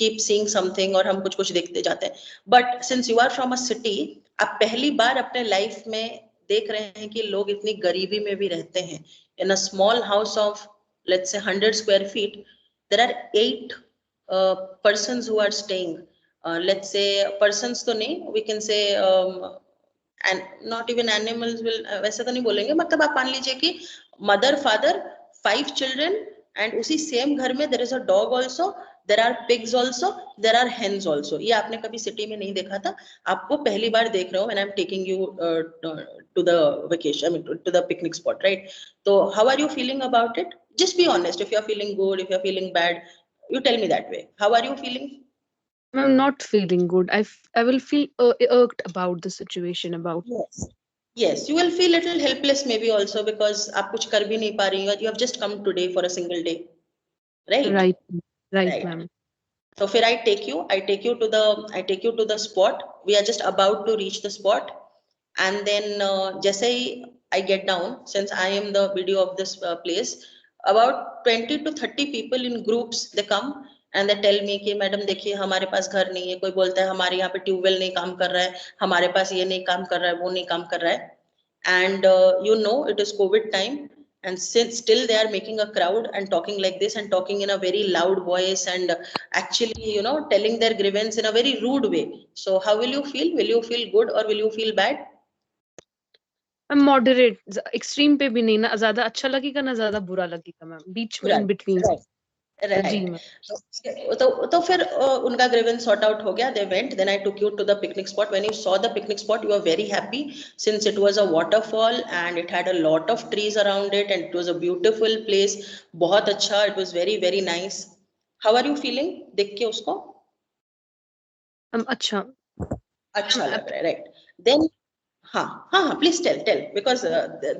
keep seeing something और हम कुछ कुछ देखते जाते हैं. But since you are from a city, आप पहली बार अपने life में देख रहे हैं कि लोग इतनी गरीबी में भी रहते हैं. In a small house of let's say 100 square feet, there are 8 persons who are staying. Let's say persons तो नहीं, we can say and not even animals will वैसे तो नहीं बोलेंगे, मतलब आप मान लीजिए कि mother father 5 children and उसी same घर में there is a dog also, there are pigs also, there are hens also. ये आपने कभी सिटी में नहीं देखा था, आपको पहली बार देख रहे हो when I'm taking you to the vacation, I mean to the picnic spot, right? So how are you feeling about it? Just be honest. If you're feeling good, if you're feeling bad, you tell me that way. How are you feeling? I'm not feeling good. I will feel irked about the situation about. Yes. Yes, you will feel little helpless maybe also because आप कुछ कर भी नहीं पा रही हो. You have just come today for a single day, right? Right, right Right. Ma'am. So फिर I take you to the spot. We are just about to reach the spot, and then जैसे ही I get down, since I am the video of this place, about 20 to 30 people in groups they come and they tell me कि madam देखिए हमारे पास घर नहीं है. कोई बोलता है हमारे यहाँ पे ट्यूबवेल नहीं काम कर रहा है, हमारे पास ये नहीं काम कर रहा है, वो नहीं काम कर रहा है. And it is COVID time and since still they are making a crowd and talking like this and talking in a very loud voice and actually telling their grievance in a very rude way. So how will you feel? Will you feel good or will you feel bad? I'm moderate. Extreme पे भी नहीं, ना ज्यादा अच्छा लगेगा ना ज्यादा बुरा लगेगा मैम, बीच में इन Right. बिटवीन. जी Right. मैम. तो फिर उनका grievance sort out हो गया. They went. Then I took you to the picnic spot. When you saw the picnic spot, you were very happy since it was a waterfall and it had a lot of trees around it and it was a beautiful place. बहुत अच्छा. It was very very nice. How are you feeling? देख के उसको अच्छा. अच्छा लग रहा है, right? Then हाँ, please tell because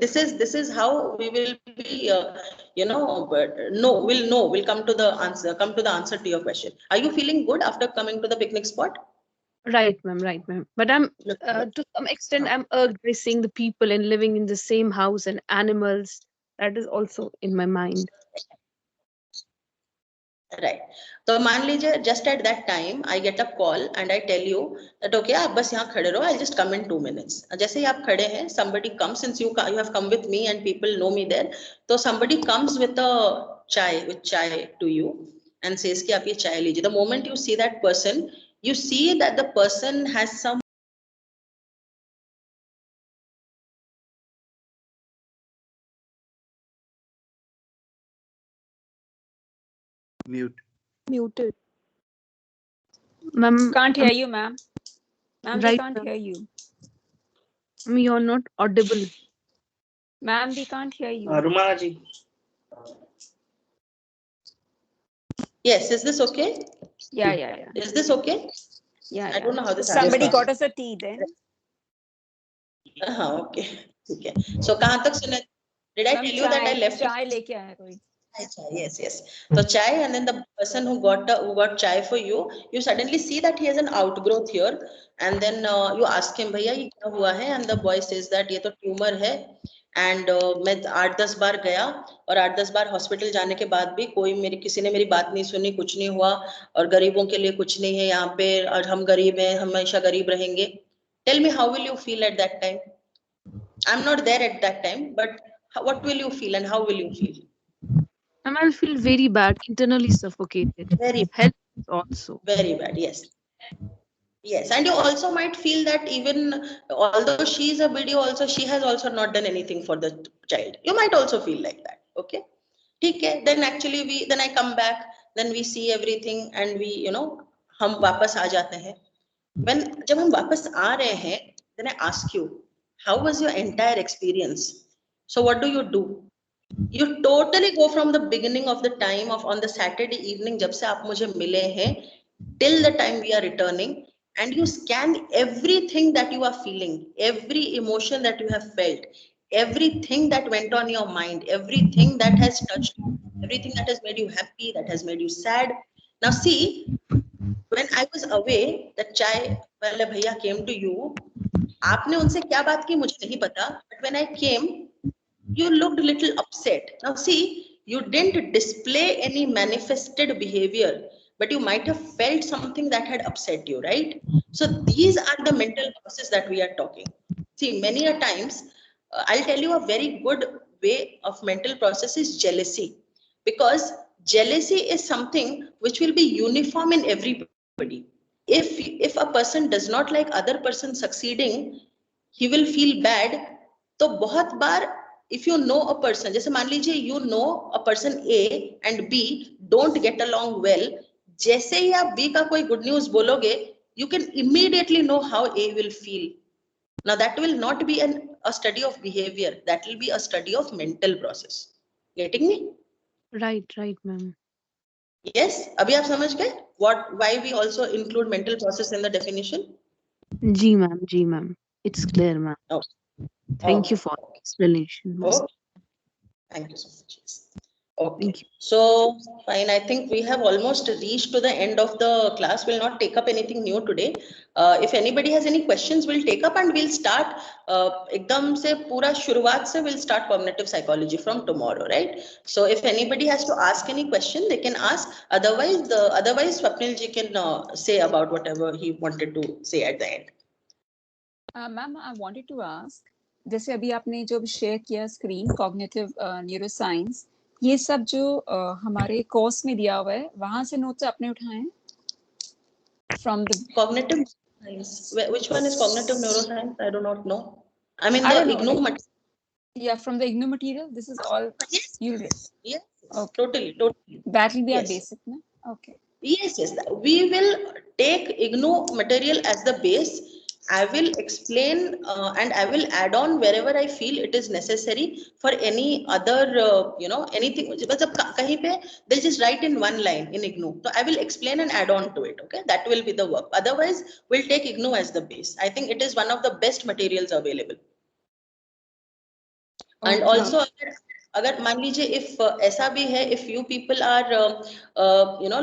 this is how we will be but we'll come to the answer to your question. Are you feeling good after coming to the picnic spot? Right ma'am. But I'm to some extent I'm irked by seeing the people and living in the same house and animals. That is also in my mind. Right. तो मान लीजिए just at that time I get a call and I tell you that okay आप बस यहाँ खड़े रहो, I'll just come in 2 minutes. जैसे ही आप खड़े हैं somebody comes since you have come with me and people know me there. तो somebody comes with chai to you and says कि आप ये चाय लीजिए. The moment you see that person, you see that the person has some Muted. Ma'am, Can't hear you, ma'am. Ma'am, we right, can't ma'am. hear you. You're not audible. Ma'am, we can't hear you. Rumana ji. Yes, is this okay? Yeah. Is this okay? Yeah. I don't know how this Somebody happens. got us a tea then. हाँ, okay, ठीक है. So कहाँ तक सुने? Did I Ma'am, tell you that I left? चाय लेके आया कोई. Yes. So chai, and then the person who got chai for you, you suddenly see that he has an outgrowth here, and then you ask him, भैया ये क्या हुआ है? And the boy says that ये तो tumor है, and मैं 8-10 बार गया और 8-10 बार हॉस्पिटल जाने के बाद भी किसी ने मेरी बात नहीं सुनी, कुछ नहीं हुआ, और गरीबों के लिए कुछ नहीं है यहाँ पे, और हम गरीब हैं, हमेशा गरीब रहेंगे. Tell me, how will you feel at that time? I'm not there at that time, but what will you feel and how will you feel? And I'll feel very bad, internally suffocated. Very helpless also. Very bad, yes. Yes, and you also might feel that even although she is a video, also she has also not done anything for the child. You might also feel like that. Okay. Okay. Then actually then I come back, then we see everything and we, हम वापस आ जाते हैं. जब हम वापस आ रहे हैं, then I ask you, how was your entire experience? So what do? You totally go from the beginning of the time of on the Saturday evening, जब से आप मुझे मिले हैं, till the time we are returning, and you scan everything that you are feeling, every emotion that you have felt, everything that went on your mind, everything that has touched you, everything that has made you happy, that has made you sad. Now see, when I was away, that chai wale bhaiya came to you. आपने उनसे क्या बात की मुझे नहीं पता, but when I came, you looked a little upset. Now see, you didn't display any manifested behavior, but you might have felt something that had upset you, right? So these are the mental processes that we are talking. See, many a times, I'll tell you a very good way of mental process is jealousy, because jealousy is something which will be uniform in everybody. If a person does not like other person succeeding, he will feel bad. तो बहुत बार if you know a person, जैसे मान लीजिए you know a person A and B don't get along well, जैसे ही आप B का कोई good news बोलोगे, you can immediately know how A will feel. Now that will not be a study of behavior, that will be a study of mental process. Getting me? Right, ma'am. Yes, अभी आप समझ गए why we also include mental process in the definition? Ji ma'am. It's clear, ma'am. Oh. Thank you for the explanation. Oh. Thank you so much. Okay. Thank you. So fine. I think we have almost reached to the end of the class. We'll not take up anything new today. If anybody has any questions, we'll take up and we'll start. एकदम से पूरा शुरुआत से we'll start cognitive psychology from tomorrow, right? So if anybody has to ask any question, they can ask. Otherwise, Swapnil ji can say about whatever he wanted to say at the end. Ma'am, I wanted to ask, जैसे अभी आपने जो share किया screen cognitive neuroscience, ये सब जो हमारे course में दिया हुआ है, वहां से नोट्स आपने उठाए हैं? From the cognitive science. Which one is cognitive neuroscience? I do not know. I mean the IGNOU material. Yeah, from the IGNOU material. This is all. Yes. Yes. Okay. Totally. That will be our basic, no? Okay. Yes. We will take IGNOU material as the base. I will explain and I will add on wherever I feel it is necessary for any other, anything. Kahin pe, they'll just write in one line in IGNOU. So I will explain and add on to it. Okay, that will be the work. Otherwise, we'll take IGNOU as the base. I think it is one of the best materials available. Okay. And also, अगर मान लीजिए if ऐसा भी है, if you people are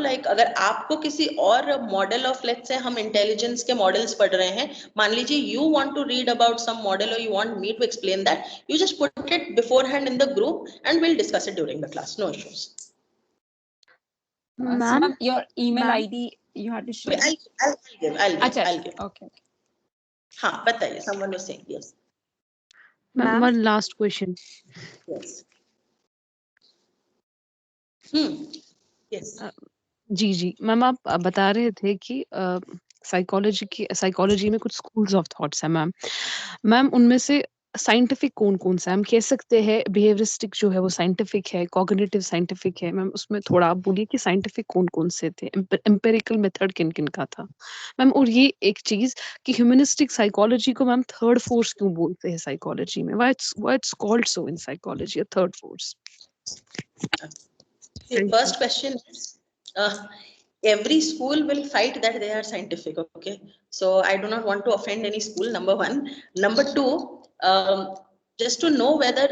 like अगर आपको किसी और model of, let's say हम intelligence के models पढ़ रहे हैं, मान लीजिए you want to read about some model or you want me to explain that, you just put it beforehand in the group and we'll discuss it during the class. No issues. Ma'am, your email ID you had to share. I'll give. Okay. हाँ बताइए. Someone was saying yes. Ma'am, one last question. Yes. Yes. Ji ma'am, आप बता रहे थे कि psychology में कुछ schools of thoughts है मैम. उनमें से साइंटिफिक कौन कौन सा हम कह सकते हैं? बिहेवियरिस्टिक जो है वो साइंटिफिक है, कॉग्निटिव साइंटिफिक है। मैम उसमें थोड़ा आप बोलिए कि साइंटिफिक कौन कौन से थे, एम्पेरिकल मेथड किन किन का था मैम? और ये एक चीज कि ह्यूमनिस्टिक साइकोलॉजी को मैम थर्ड फोर्स क्यों बोलते हैं साइकोलॉजी में? Why it's called so in psychology, a third force? The first question is, every school will fight that they are scientific, okay? So I do not want to offend any school, number one. Number two, just to know whether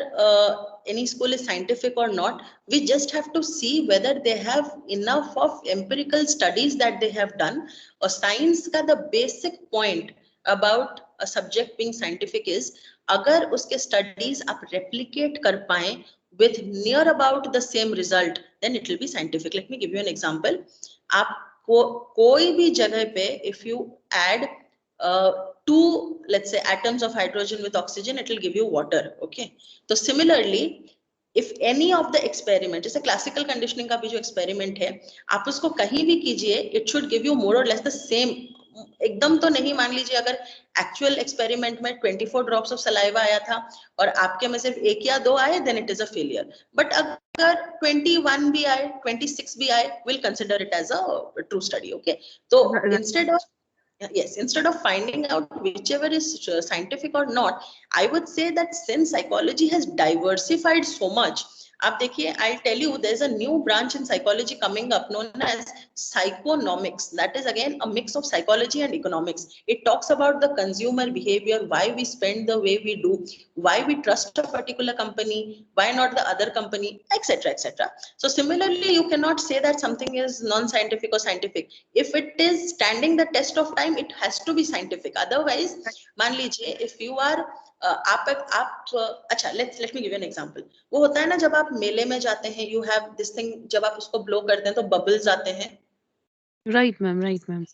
any school is scientific or not, we just have to see whether they have enough of empirical studies that they have done. Or science ka the basic point about a subject being scientific is, agar uske studies आप replicate कर पाएं with near about the same result, then it will be scientific. Let me give you an example. आप कोई भी जगह पे if you add two, let's say, atoms of hydrogen with oxygen, it will give you water, okay? So similarly, if any of the experiment, जैसे classical conditioning का भी जो experiment है, आप उसको कहीं भी कीजिए, it should give you more or less the same. एकदम तो नहीं, मान लीजिए अगर एक्चुअल एक्सपेरिमेंट में 24 ड्रॉप्स ऑफ सलाइवा आया था और आपके में सिर्फ 1 या 2 आए, then it is a failure. But अगर 21 भी आए, 26 भी आए, will consider it as a true study, okay? तो instead of instead of finding out whichever is scientific or not, I would say that since psychology has diversified so much, आप देखिए, I'll tell you, there's a new branch in psychology coming up known as Psychonomics. That is again a mix of psychology and economics. It talks about the consumer behavior, why we spend the way we do, why we trust a particular company, why not the other company, etc., etc. So similarly, you cannot say that something is non-scientific or scientific. If it is standing the test of time, it has to be scientific. Otherwise, मान लीजिए, if you are अच्छा, let me give you an example. वो होता है ना, जब आप मेले में जाते हैं, you have this thing, जब आप उसको blow करते हैं तो bubbles आते हैं. Right ma'am, right ma'am.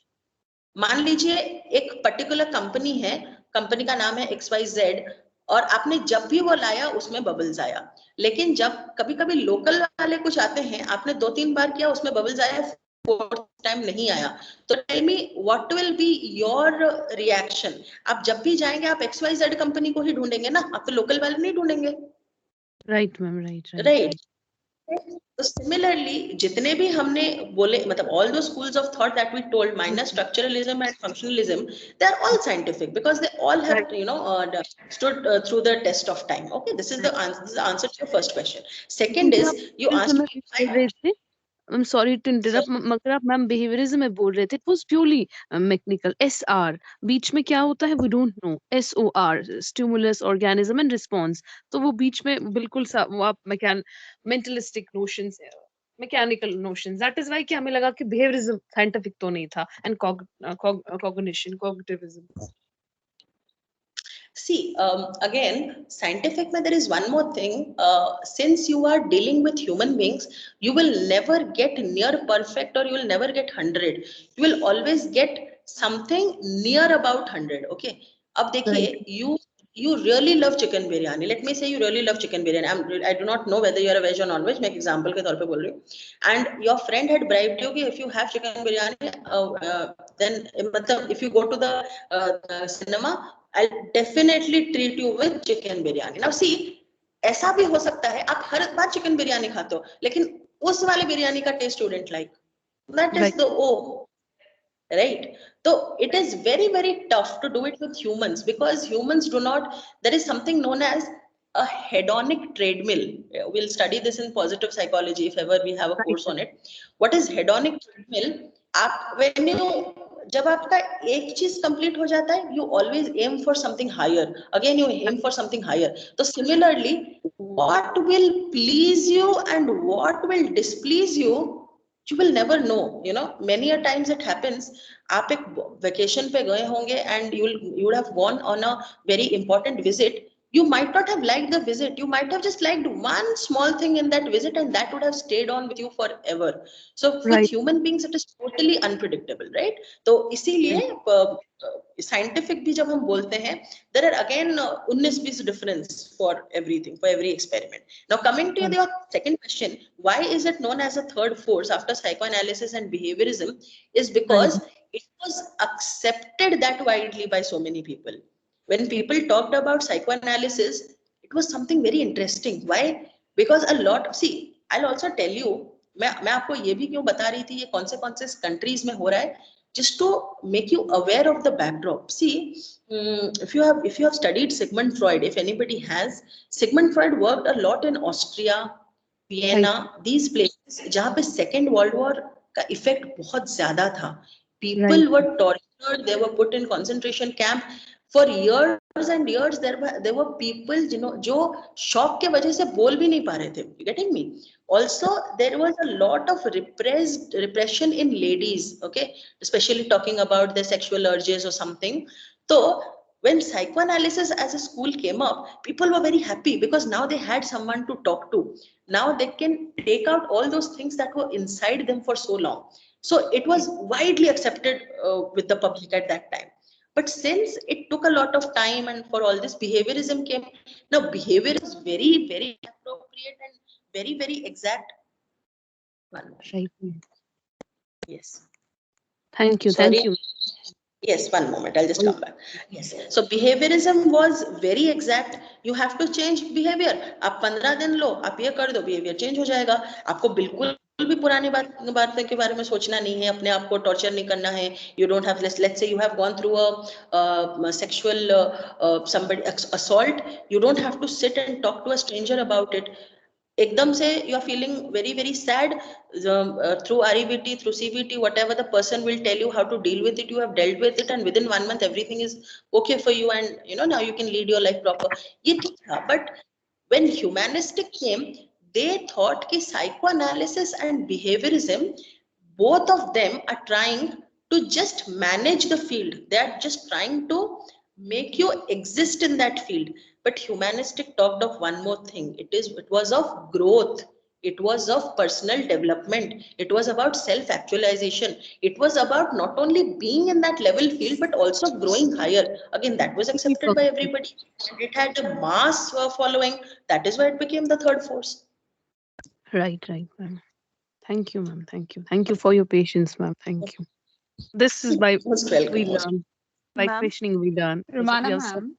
मान लीजिए एक पर्टिकुलर कंपनी है, कंपनी का नाम है XYZ, और आपने जब भी वो लाया उसमें बबल्स आया. लेकिन जब कभी कभी लोकल वाले कुछ आते हैं, आपने 2-3 बार किया, उसमें बबल्स आया, फोर्थ टाइम नहीं आया, तो tell me what will be your reaction? आप जब भी जाएंगे आप XYZ कंपनी को ही ढूंढेंगे ना, आप तो लोकल वाले नहीं ढूंढेंगे. Right ma'am, right. तो सिमिलरली जितने भी हमने बोले, मतलब all those schools of thought that we told, minus structuralism and functionalism, they are all scientific because they all have, stood through the test of time. Okay, this is the answer to your first question. Second is, you asked, I'm sorry to interrupt, मगर आप ma'am behaviourism में बोल रहे थे, it was purely mechanical. SR बीच में क्या होता है we don't know. SOR stimulus, organism and response. तो वो बीच में बिल्कुल सा वो आप mentalistic notions, mechanical notions. That is why कि हमें लगा कि behaviorism scientific तो नहीं था, and cognition, cognitivism. See, again, scientific, there is one more thing. Since you are dealing with human beings, you will never get near perfect, or you will never get 100. You will always get something near about 100. Okay. अब देखिए, you really love chicken biryani. Let me say you really love chicken biryani. I do not know whether you are a veg or non-veg. मैं example के तौर पे बोल रही हूँ. And your friend had bribed you कि if you have chicken biryani, then मतलब if you go to the cinema, I'll definitely treat you with chicken biryani. Now see, ऐसा भी हो सकता है आप हर बार चिकन बिरयानी खाते हो, लेकिन उस वाले बिरयानी का test you didn't like. That is the right. So it is very, very tough to do it with humans, because humans do not, there is something known as a hedonic treadmill. We'll study this in positive psychology if ever we have a course on it. What is hedonic treadmill? When you, जब आपका एक चीज complete हो जाता है, you always aim for something higher. Again, you aim for something higher. So similarly, what will please you and what will displease you will never know. Many a times it happens, आप एक vacation पे गए होंगे and you would have gone on a very important visit. You might not have liked the visit. You might have just liked one small thing in that visit, and that would have stayed on with you forever. So with human beings, it is totally unpredictable, right? तो इसीलिए scientific भी जब हम बोलते हैं, there are again 19-20 difference for everything, for every experiment. Now coming to your second question, why is it known as a third force after psychoanalysis and behaviorism, is because it was accepted that widely by so many people. when people talked about psychoanalysis, it was something very interesting. Why? Because a lot, see, I'll also tell you, मैं आपको ये भी क्यों बता रही थी ये कौन से countries में हो रहा है, just to make you aware of the backdrop. See, if you have studied Sigmund Freud, if anybody has, Sigmund Freud worked a lot in Austria, Vienna, these places जहाँ पे Second World War का effect बहुत ज़्यादा था. People were tortured, they were put in concentration camp for years and years. There were people, you know, जो shock के वजह से बोल भी नहीं पा रहे थे. You getting me? Also, there was a lot of repression in ladies, okay, especially talking about their sexual urges or something. So when psychoanalysis as a school came up, people were very happy because now they had someone to talk to. Now they can take out all those things that were inside them for so long. So it was widely accepted with the public at that time. But since it took a lot of time and for all this behaviorism came, now behavior is very, very appropriate and very, very exact. Right. Yes. Thank you. Sorry. Thank you. Yes, one moment. I'll just come back. Yes. So behaviorism was very exact. You have to change behavior. आप 15 दिन लो, आप ये कर दो, behavior change हो जाएगा. आपको बिल्कुल भी पुरानी बात के बारे में सोचना नहीं है, अपने आप को torture नहीं करना है. You don't have, let's say you have gone through a sexual somebody assault. You don't have to sit and talk to a stranger about it. एकदम से you are feeling very, very sad, through REVT, through CVT, whatever the person will tell you how to deal with it, you have dealt with it, and within 1 month everything is okay for you, and you know now you can lead your life proper. ये ठीक था, but when humanistic came, they thought कि psychoanalysis and behaviorism, both of them are trying to just manage the field. They are just trying to make you exist in that field. But humanistic talked of one more thing. It was of growth. It was of personal development. It was about self-actualization. It was about not only being in that level field, but also growing higher. Again, that was accepted by everybody. And it had a mass following. That is why it became the third force. Right, ma'am. Thank you, ma'am. Thank you. Thank you for your patience, ma'am. Thank you. This is by Most welcome. we learn. By Ma'am? questioning we learn. Romana Yes, sir. ma'am.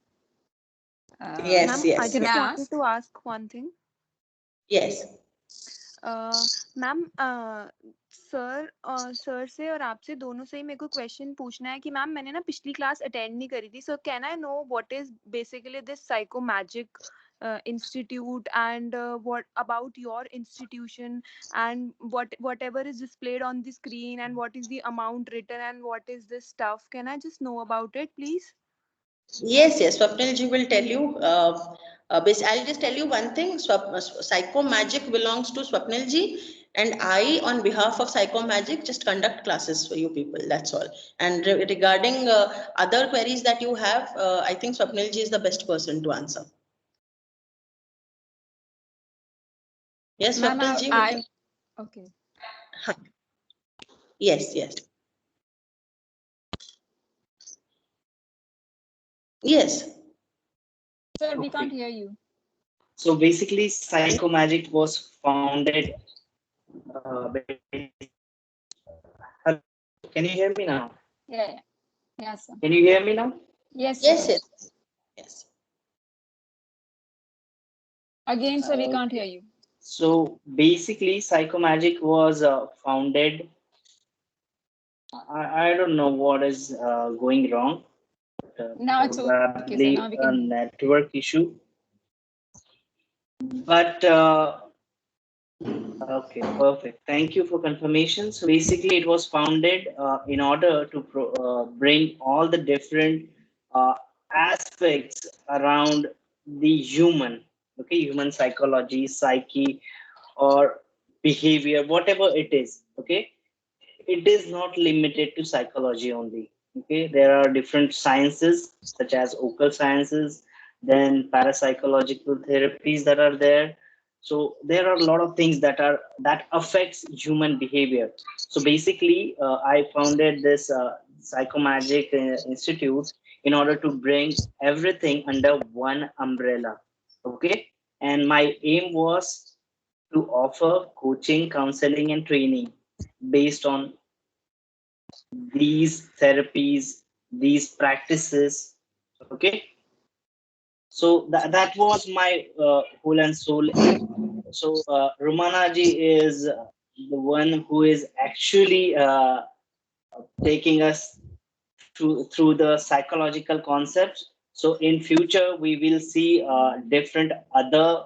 Yes, Ma'am, yes. I just Can I wanted to ask one thing. Yes. Ma'am sir से और आपसे दोनों से ही मेरे को question पूछना है कि मैम मैंने ना पिछली क्लास अटेंड नहीं करी थी, so can I know what is basically this psychomagic institute and what about your institution and whatever is displayed on the screen and what is the amount written and what is this stuff, can I just know about it please? Yes, Swapnilji will tell you. I'll just tell you one thing. Psychomagic belongs to Swapnilji, and I, on behalf of Psychomagic, just conduct classes for you people. That's all. And regarding other queries that you have, I think Swapnilji is the best person to answer. Yes, Ma'am, Swapnilji. Okay. Yes. Yes. Sir, we can't hear you. So basically, Psychomagic was founded. Hello, can you hear me now? Yeah. Yes, sir. Can you hear me now? Yes. Yes. Again, sir, we can't hear you. So basically, Psychomagic was founded. I don't know what is going wrong. Now it's okay, sir. Now we can. A network issue. But okay, perfect. Thank you for confirmation. So basically, it was founded in order to bring all the different aspects around the human, okay, human psychology, psyche, or behavior, whatever it is, okay. It is not limited to psychology only, okay. There are different sciences such as occult sciences, then parapsychological therapies that are there. So there are a lot of things that affects human behavior. So basically, I founded this Psychomagic Institute in order to bring everything under one umbrella, okay. And my aim was to offer coaching, counseling, and training based on these therapies, these practices, okay. So that was my whole and soul aim. So Rumanaji is the one who is actually taking us through the psychological concepts. So in future we will see different other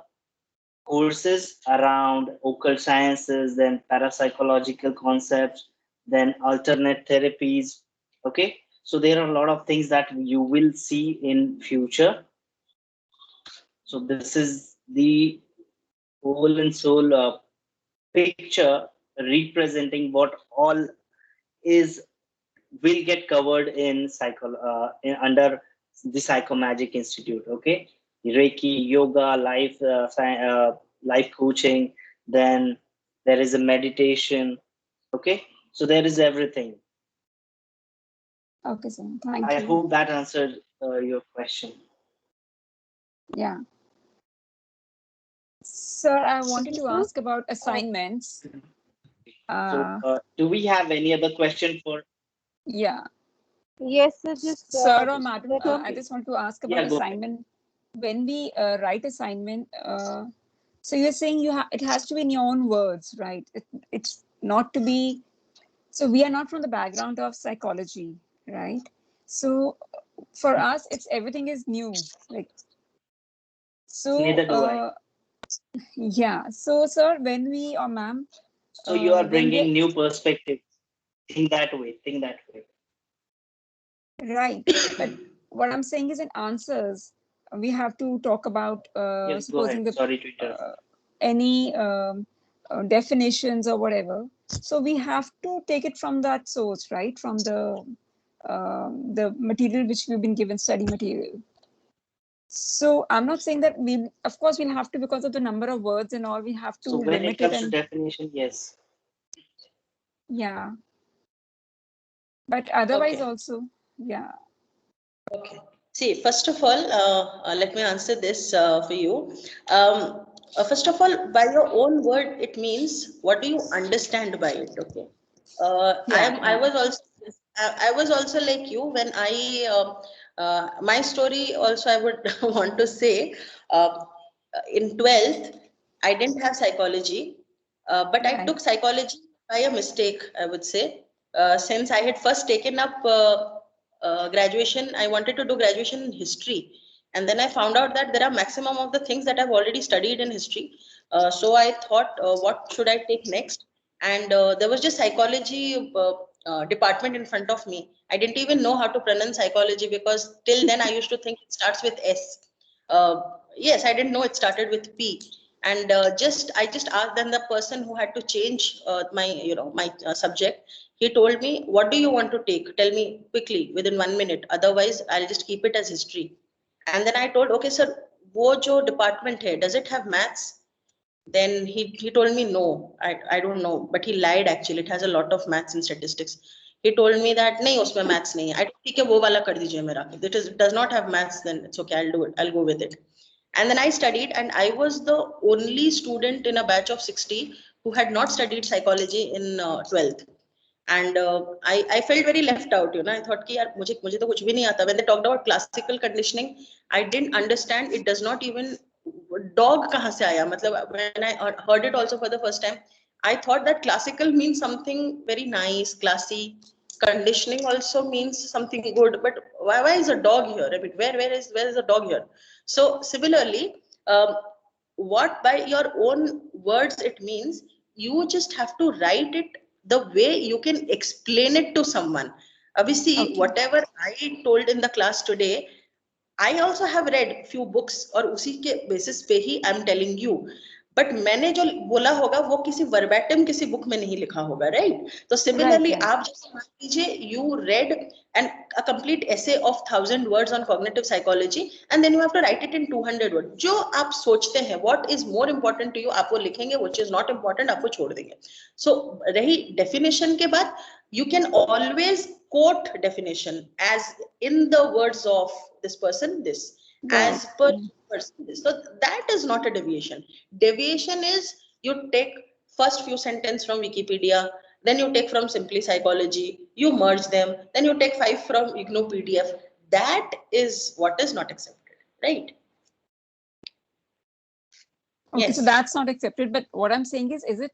courses around occult sciences, then parapsychological concepts, then alternate therapies. Okay, so there are a lot of things that you will see in future. So this is the whole and soul picture representing what all is will get covered in under the Psychomagic Institute. Okay, Reiki, yoga, life coaching. Then there is a meditation. Okay, so there is everything. Okay, sir. Thank I you. hope that answered your question. Yeah. Sir, I wanted to ask about assignments. Do we have any other question for? Yeah. Yes, sir. Just Sir or madam, let I me- just want to ask about Yeah, go ahead. assignment. When we write assignment, so you're saying it has to be in your own words, right? It's not to be. So we are not from the background of psychology, right? So for us, it's everything is new. Like so. Neither do I. Yeah. So sir, when we or ma'am. So you are when bringing new perspective. Think that way. Think that way. Right. But what I'm saying is in answers, we have to talk about Yes, go supposing ahead. the Sorry to interrupt. any definitions or whatever. So we have to take it from that source, right? From the material which we've been given, study material. So I'm not saying that of course we'll have to, because of the number of words and all, we have to So when limit it comes to and definition, yes. yeah. But otherwise Okay. also, yeah. Okay. See, first of all, let me answer this for you. First of all, by your own word, it means what do you understand by it? Okay. I was also like you when my story also I would want to say in 12th I didn't have psychology, but I took psychology by a mistake, I would say. Since I had first taken up graduation, I wanted to do graduation in history. And then I found out that there are maximum of the things that I've already studied in history. So I thought, what should I take next? And there was just psychology department in front of me. I didn't even know how to pronounce psychology because till then I used to think it starts with S. Yes, I didn't know it started with P. And I just asked then the person who had to change my subject. He told me, "What do you want to take? Tell me quickly within 1 minute. Otherwise, I'll just keep it as history." And then I told, "Okay, sir, wo jo department hai, does it have maths?" Then he told me no, I don't know, but he lied actually. It has a lot of maths and statistics. He told me that नहीं उसमें maths नहीं है. I ठीक है वो वाला कर दीजिए मेरा. It does not have maths, then it's okay. I'll do it. I'll go with it. And then I studied, and I was the only student in a batch of 60 who had not studied psychology in 12th. And I felt very left out, you know. I thought कि यार मुझे तो कुछ भी नहीं आता. When they talked about classical conditioning, I didn't understand. It does not even dog कहाँ से आया? मतलब when I heard it also for the first time, I thought that classical means something very nice, classy. Conditioning also means something good, but why is a dog here? I mean, where is a dog here? So similarly, what by your own words it means, you just have to write it the way you can explain it to someone. Obviously, whatever I told in the class today, I also have read few books और उसी के basis पे ही I'm telling you. But मैंने जो बोला होगा वो किसी verbatim किसी book में नहीं लिखा होगा, right? तो similarly आप जैसे मान लीजिए you read a complete essay of 1,000 words on cognitive psychology and then you have to write it in 200 words. जो आप सोचते हैं what is more important to you आप वो लिखेंगे, which is not important आप वो छोड़ देंगे. So रही definition के बाद, you can always quote definition as in the words of this person this, as per person this. So that is not a deviation. Deviation is you take first few sentences from Wikipedia, then you take from Simply Psychology, you merge them, then you take 5 from IGNOU PDF. That is what is not accepted, right? Okay, Yes. so that's not accepted. But what I'm saying is it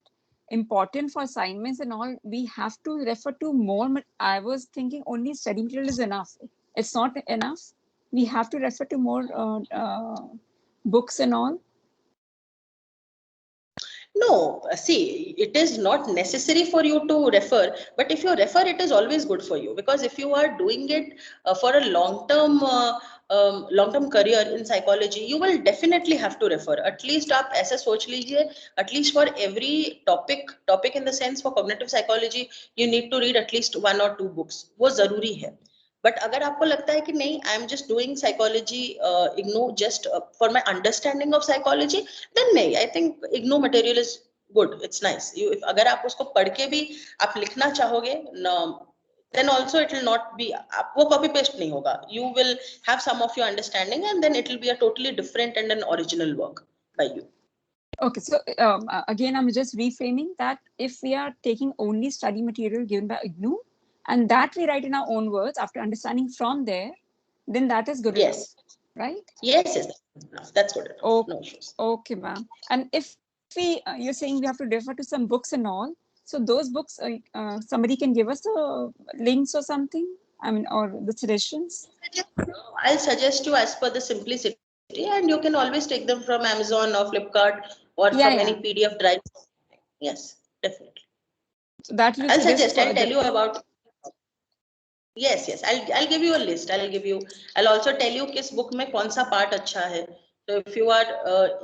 important for assignments and all? We have to refer to more. I was thinking only study material is enough. It's not enough. We have to refer to more books and all. No, see, it is not necessary for you to refer, but if you refer, it is always good for you, because if you are doing it for a long-term career in psychology, you will definitely have to refer. At least आप ऐसा सोच लीजिए, at least for every topic in the sense for cognitive psychology, you need to read at least 1 or 2 books. वो जरूरी है. But अगर आपको लगता है कि नहीं, I am just doing psychology IGNOU just for my understanding of psychology, then नहीं, I think IGNOU material is good, it's nice. अगर आप उसको पढ़ के भी आप लिखना चाहोगे, then also it will not be, वो copy paste नहीं होगा. You will have some of your understanding and then it will be a totally different and an original work by you. Okay, so again, I'm just reframing that if we are taking only study material given by IGNOU, and that we write in our own words after understanding from there, then that is good enough, right? Yes, that's good enough. Oh, no issues. Okay, ma'am. And if we, you're saying we have to refer to some books and all, so those books, somebody can give us links or something, I mean, or the suggestions? I'll suggest you as per the simplicity, and you can always take them from Amazon or Flipkart or from any PDF drive. Yes, definitely. So that I'll suggest and tell you about. Yes, I'll give you a list. I'll also tell you किस book में कौन सा part अच्छा है. So if you are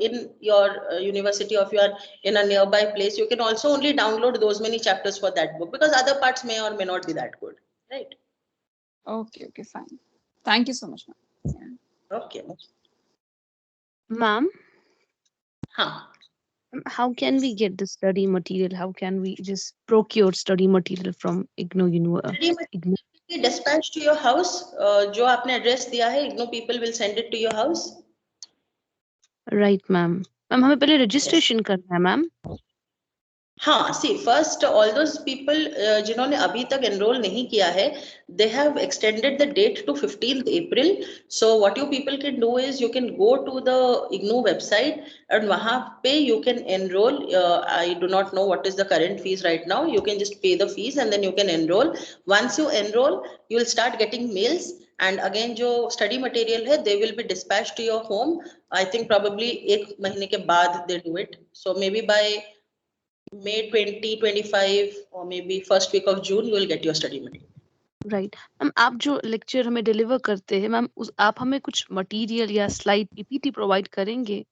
in your university, or if you are in a nearby place, you can also only download those many chapters for that book, because other parts may or may not be that good, right? Okay, fine. Thank you so much, ma'am. Yeah. Okay. Ma'am? Huh. How can we get the study material? How can we just procure study material from IGNOU University? Dispatch to your house. जो आपने address दिया है, IGNOU people will send it to your house. Right, ma'am. Ma'am, हमें पहले registration करना है, ma'am. हाँ, see, first all those people जिन्होंने अभी तक enroll नहीं किया है, they have extended the date to 15th April. So what you people can do is you can go to the IGNOU website and वहाँ पे you can enroll. I do not know what is the current fees right now. You can just pay the fees and then you can enroll. Once you enroll, you will start getting mails. And again, जो study material है, they will be dispatched to your home. I think probably 1 महीने के बाद they do it. So maybe by May 2025 or maybe first week of June, you will get your study material. Right. Ma'am आप जो lecture हमें deliver करते हैं ma'am, आप हमें कुछ मटेरियल या स्लाइड पीपीटी प्रोवाइड करेंगे?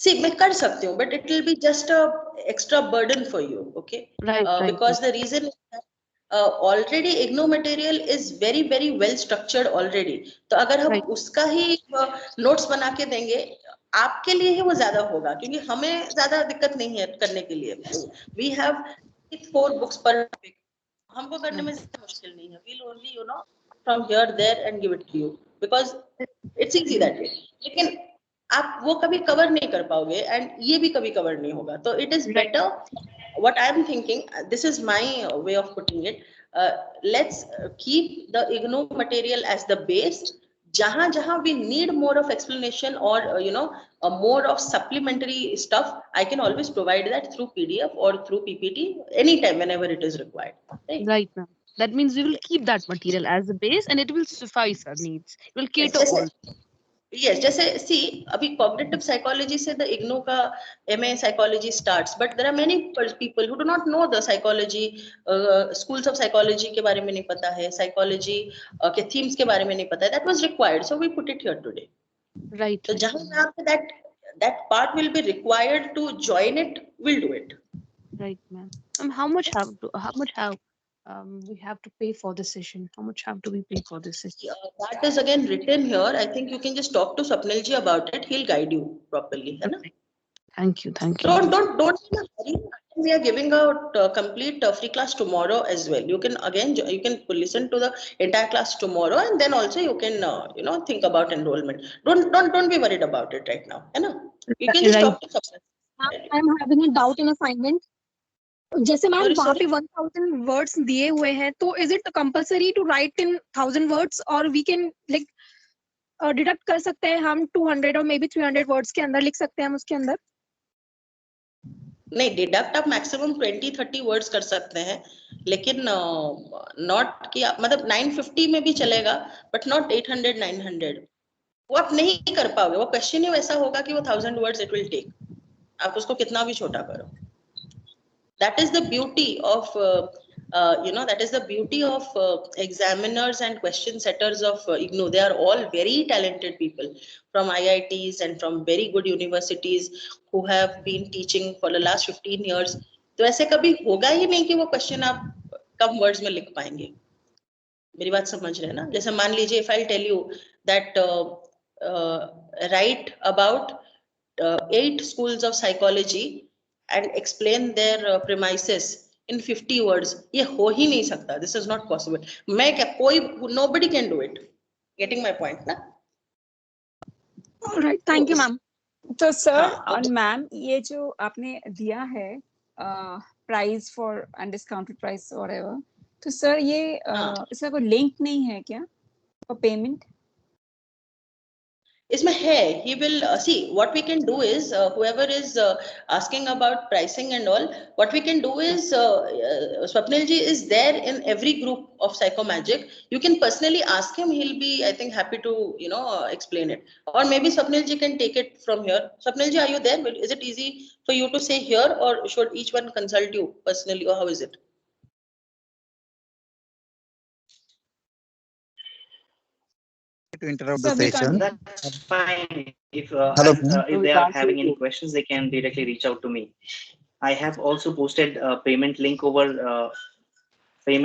See, मैं कर सकती हूँ, but it will be just a extra burden for you, okay? Right. Because the reason is that already IGNOU material is very well structured already. तो अगर हम उसका ही notes बना के देंगे, आपके लिए ही वो ज्यादा होगा, क्योंकि हमें ज्यादा दिक्कत नहीं है करने के लिए. We have 4 books per topic. हमको करने में मुश्किल नहीं है. We'll only, from here, there and give it to you, because it's easy that way. लेकिन आप वो कभी कवर नहीं कर पाओगे एंड ये भी कभी कवर नहीं होगा. तो it is better, what I am thinking, this is my way of putting it, let's keep the IGNOU material as the base. जहां जहां we need more of explanation or more of supplementary stuff, I can always provide that through PDF or through PPT anytime whenever it is required. Right, ma'am. That means we will keep that material as a base and it will suffice our needs. It will cater all. Yes, जैसे see, अभी cognitive psychology से the IGNOU का MA psychology starts, but there are many people who do not know the psychology, schools of psychology के बारे में नहीं पता है, psychology के themes के बारे में नहीं पता है. That was required, so we put it here today. Right. So जहाँ जहाँ पे that part will be required to join it, we'll do it. Right, ma'am. How much we have to pay for this session? How much have to we pay for this session? That is again written here. I think you can just talk to Swapnil ji about it. He'll guide you properly. है ना? Thank you. Don't worry. We are giving out complete free class tomorrow as well. You can listen to the entire class tomorrow, and then also you can think about enrollment. Don't be worried about it right now. है ना? You can just talk to Swapnil. I'm having a doubt in assignment. जैसे ma'am वहाँ पे 1000 words दिए हुए हैं, तो is it compulsory to write in 1000 words और वी कैन लाइक डिडक्ट कर सकते हैं हम 200 और मे बी 300 वर्ड्स के अंदर लिख सकते हैं हम उसके अंदर? नहीं, डिडक्ट आप मैक्सिमम 20-30 वर्ड्स कर सकते हैं, लेकिन नॉट कि आप मतलब 950 में भी चलेगा, बट नॉट 800-900। वो आप नहीं कर पाओगे, वो क्वेश्चन ही वैसा होगा कि वो 1000 वर्ड्स इट विल टेक, आप उसको कितना भी छोटा करो। That is the beauty of that is the beauty of examiners and question setters of IGNOU. They are all very talented people from IITs and from very good universities who have been teaching for the last 15 years. तो ऐसे कभी होगा ही नहीं कि वो question आप कम words में लिख पाएंगे। मेरी बात समझ रहे हैं ना? जैसे मान लीजिए if I'll tell you that write about 8 schools of psychology and explain their premises in 50 words, ये हो ही नहीं सकता. This is not possible. मैं क्या कोई nobody can do it. Getting my point ना? All right, thank you, ma'am. तो sir और मैम, ये जो आपने दिया है प्राइस फॉर अनडिस्काउंटेड प्राइस और एवर, तो सर ये इसका कोई लिंक नहीं है क्या फॉर पेमेंट? इसमें है, he will see what we can do is whoever is asking about pricing and all, what we can do is Swapnil ji is there in every group of Psychomagic. You can personally ask him, he'll be I think happy to explain it, or maybe Swapnil ji can take it from here. Swapnil ji, are you there? Is it easy for you to say here, or should each one consult you personally, or how is it? To interrupt the session. That's fine. If Hello. they are having any questions, they can directly reach out to me. I have also posted a payment link over in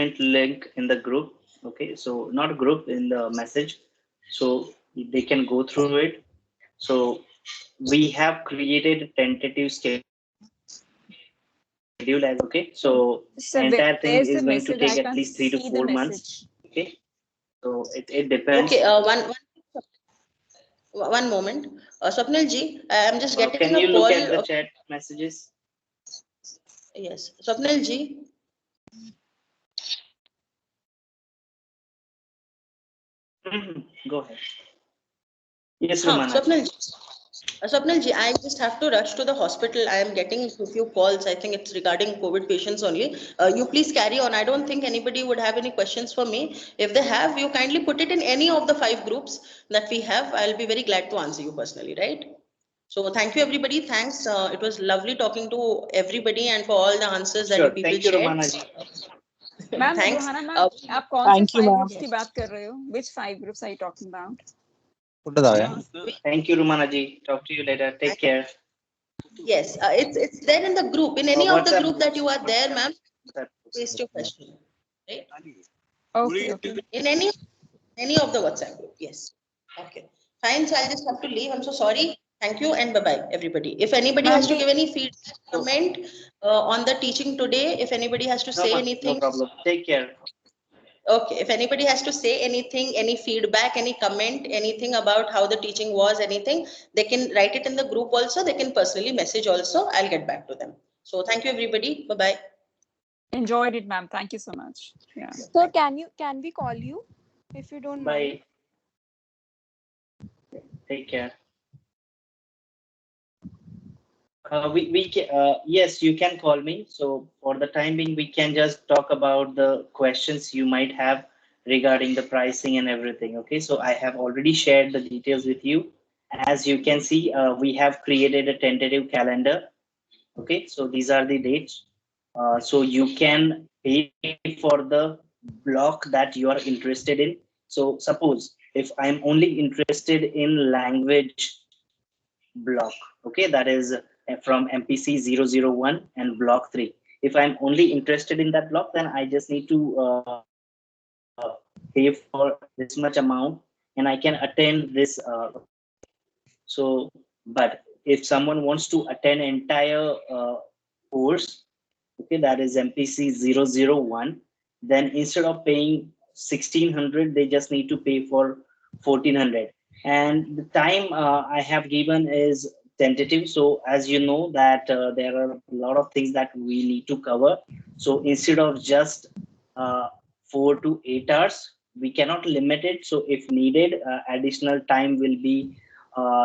the group. Okay, so not group, in the message, so they can go through it. So we have created a tentative schedule as okay. So entire thing is going to take at least 3 to 4 months. Okay. So it depends. Okay, one moment. Swapnil ji, I am just getting a call. Can you look at the chat messages? Yes, Swapnil ji. Go ahead. Yes, Romana. Swapnil ji, I just have to rush to the hospital. I am getting a few calls. I think it's regarding COVID patients only. You please carry on. I don't think anybody would have any questions for me. If they have, you kindly put it in any of the 5 groups that we have. I'll be very glad to answer you personally, right? So thank you, everybody. Thanks. It was lovely talking to everybody and for all the answers that you people Thank you, shared. Romana ji. Ma'am, Rohana ma'am, आप कौन से 5 groups की बात कर रहे हो? Which 5 groups are you talking about? Thank you, Romana ji. Talk to you later. Take care. Yes, it's there in the group. In any of the group that you are there, ma'am, paste your question. Right? Okay. In any of the WhatsApp group. Yes. Okay. Fine. So I'll just have to leave. I'm so sorry. Thank you and bye-bye, everybody. If anybody has to give any feedback, comment on the teaching today, if anybody has to say anything. No problem. Take care. Okay, if anybody has to say anything, any feedback, any comment, anything about how the teaching was, anything, they can write it in the group also. They can personally message also. I'll get back to them. So thank you, everybody. Bye-bye. Enjoyed it, ma'am. Thank you so much. Yeah. Sir, can we call you if you don't mind? Bye. Take care. Yes, you can call me. So for the time being, we can just talk about the questions you might have regarding the pricing and everything. Okay, so I have already shared the details with you. As you can see, we have created a tentative calendar. Okay, so these are the dates. So you can pay for the block that you are interested in. So suppose if I'm only interested in language block, okay, that is from MPC001 and block 3. If I'm only interested in that block, then I just need to pay for this much amount and I can attend this. So, but if someone wants to attend entire course, okay, that is MPC001, then instead of paying 1600, they just need to pay for 1400. And the time I have given is tentative. So as you know that there are a lot of things that we need to cover. So instead of just 4 to 8 hours, we cannot limit it. So if needed, additional time will be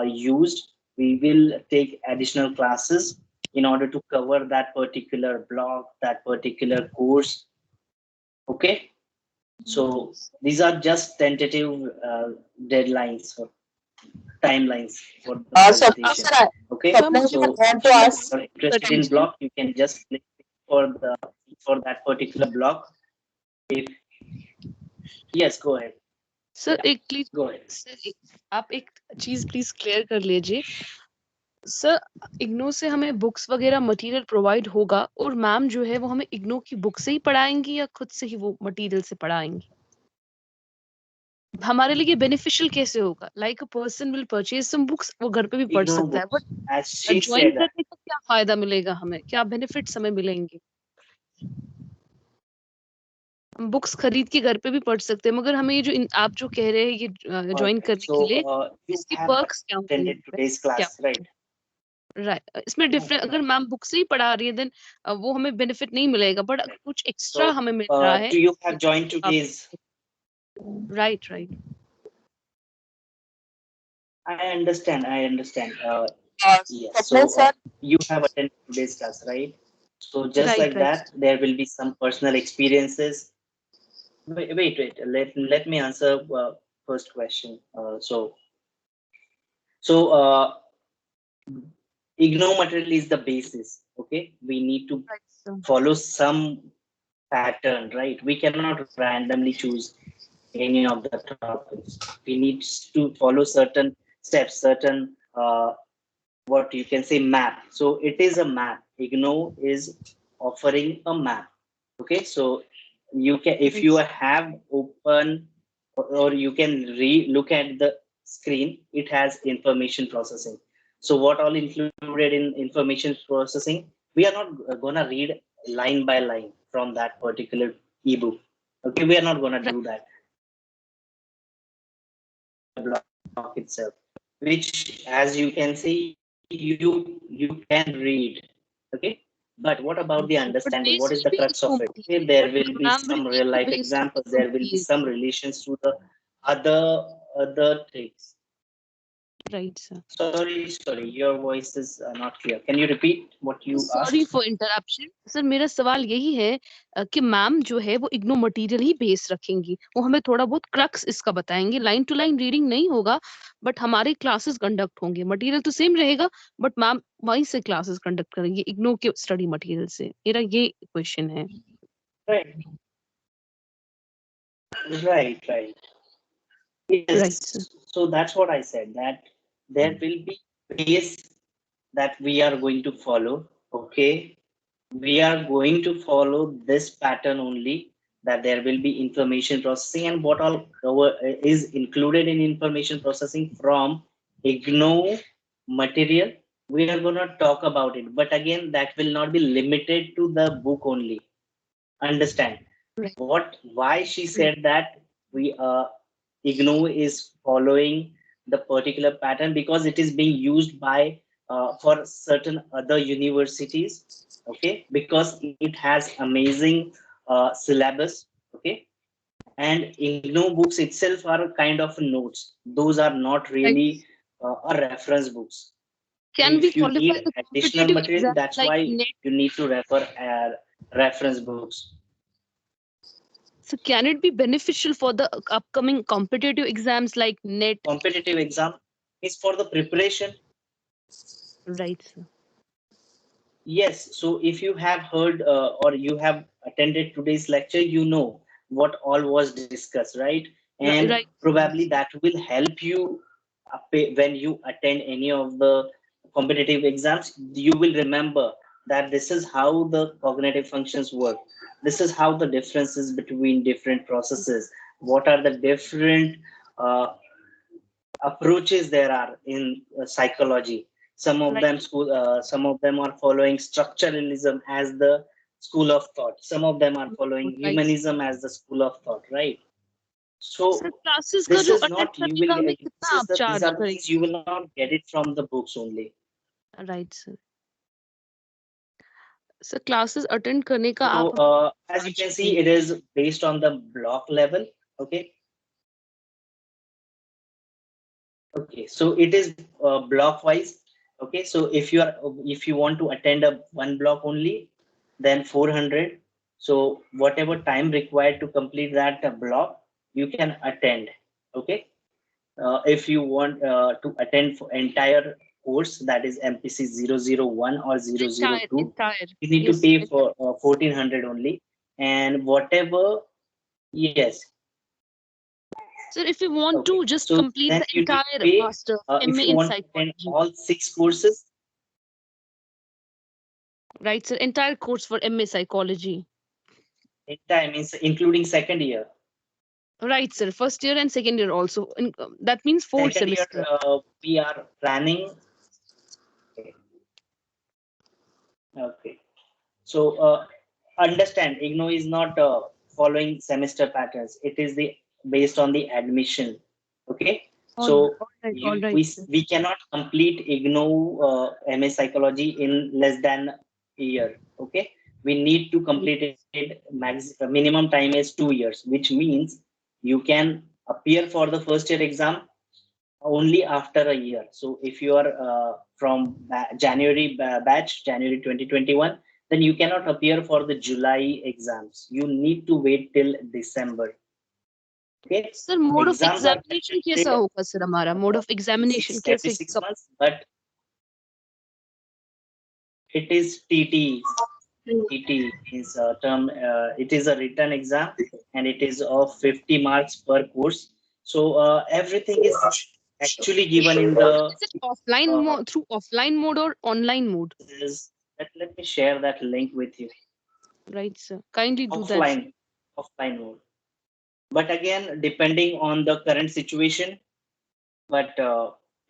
used. We will take additional classes in order to cover that particular block, that particular course. Okay. So these are just tentative deadlines or timelines for the presentation. Okay. So if you are interested in block, you can just click for that particular block. If yes, go ahead. Sir Yeah, एक please go ahead. Sir आप एक चीज please clear कर लीजिए sir IGNOU से हमें books वगैरह material provide होगा और मैम जो है वो हमें इग्नो की बुक से ही पढ़ाएंगी या खुद से ही वो मटेरियल से पढ़ाएंगी हमारे लिए बेनिफिशियल कैसे होगा like a person will purchase some books वो घर पे भी पढ़ Ignore सकता है books, but as she join said that. करने का क्या फायदा मिलेगा हमें क्या बेनिफिट्स हमें मिलेंगे हम बुक्स खरीद के घर पे भी पढ़ सकते हैं मगर हमें ये जो आप जो कह रहे हैं ये ज्वाइन Perfect. करने So के लिए you इसकी have पर्क्स क्या होंगे attended today's class, right? Right इसमें डिफरेंट अगर मैम बुक से ही पढ़ा रही है देन वो हमें बेनिफिट नहीं मिलेगा बट कुछ एक्स्ट्रा So हमें मिल रहा है do you have joined today's? Right right I understand. Yes. So you have attended today's class, right? So just like that, there will be some personal experiences. Wait. Let me answer first question. IGNOU material is the basis. Okay, we need to follow some pattern, right? We cannot randomly choose any of the topics. We need to follow certain steps, certain what you can say map. So it is a map. IGNOU is offering a map. Okay, so you can, if you have open or you can look at the screen, it has information processing. So what all included in information processing? We are not gonna read line by line from that particular ebook. Okay, we are not gonna do that. Block itself, which as you can see, you can read. Okay, but what about the understanding? What is the crux of it? Okay, there will be some real life examples. There will be some relations to the other things. Right, sir. Sorry, your voice is not clear. Can you repeat what you asked? Sorry for interruption sir मेरा सवाल यही है कि ma'am जो है वो IGNOU material ही base रखेंगी वो हमें थोड़ा बहुत क्रक्स इसका बताएंगे लाइन टू लाइन रीडिंग नहीं होगा बट हमारे क्लासेस कंडक्ट होंगे मटेरियल तो सेम रहेगा बट मैम वहीं से क्लासेस कंडक्ट करेंगे इग्नो के स्टडी मटेरियल से मेरा ये क्वेश्चन है Right. Yes. Right. So that's what I said, that there will be ways that we are going to follow. Okay. We are going to follow this pattern only, that there will be information processing, and what all is included in information processing from IGNOU material. We are going to talk about it. But again, that will not be limited to the book only. Understand? Right. Why she said that we IGNOU is following the particular pattern, because it is being used by for certain other universities. Okay, because it has amazing syllabus. Okay, and IGNOU books itself are kind of notes. Those are not really a reference books. Can if you need additional material, that's like why net? You need to refer reference books. So can it be beneficial for the upcoming competitive exams like NET? Competitive exam is for the preparation. Right, sir. Yes. So if you have heard or you have attended today's lecture, you know what all was discussed, right? And probably that will help you when you attend any of the competitive exams. You will remember that this is how the cognitive functions work. This is how the differences between different processes. What are the different approaches there are in psychology? Some of them are following structuralism as the school of thought. Some of them are following humanism as the school of thought, right? So this is not you will. These are things you will not get it from the books only. Right, sir. So classes attend करने का So as you can see, it is based on the block level. Okay, Okay, so it is block wise. Okay, so if you want to attend a one block only, then 400. So whatever time required to complete that block, you can attend. Okay, if you want to attend for entire course, that is MPC 001 or 002, Entire. you need to Yes. pay for 1400 only. And whatever, yes. Sir, if you want Okay, to just so complete then the you need to entire pay master if MA you in want to attend psychology, all 6 courses. right, sir? Entire course for MA psychology. Entire means including second year. Right, sir. First year and second year also. That means 4 Second year, semesters. we are planning. Okay. So understand, IGNOU is not following semester patterns. It is the based on the admission. Okay. So All right. we cannot complete IGNOU MA psychology in less than a year. Okay. We need to complete it minimum time is 2 years, which means you can appear for the first year exam only after a year. So if you are from January batch, January 2021, then you cannot appear for the July exams. You need to wait till December. Okay. Sir, mode of Exams are examination कैसा conducted होगा sir हमारा? Mode of examination every कैसे? 6 months, but it is TT. TT is a term. It is a written exam, and it is of 50 marks per course. So everything is actually given in the Is it offline mode, through offline mode or online mode? Let me share that link with you. Right, sir. Kindly do that. Offline mode. But again, depending on the current situation, but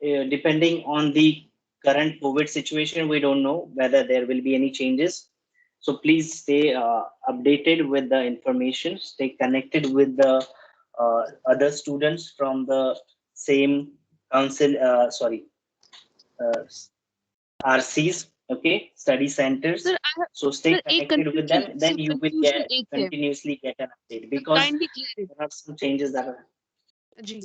depending on the current COVID situation, we don't know whether there will be any changes. So please stay updated with the information, stay connected with the other students from the same council, RCs, okay, study centers. Sir, So stay sir, एक connected with confusion, them, sir, then you will confusion get एक है. continuously get an update because Kindly clear it. there are some changes that are. जी.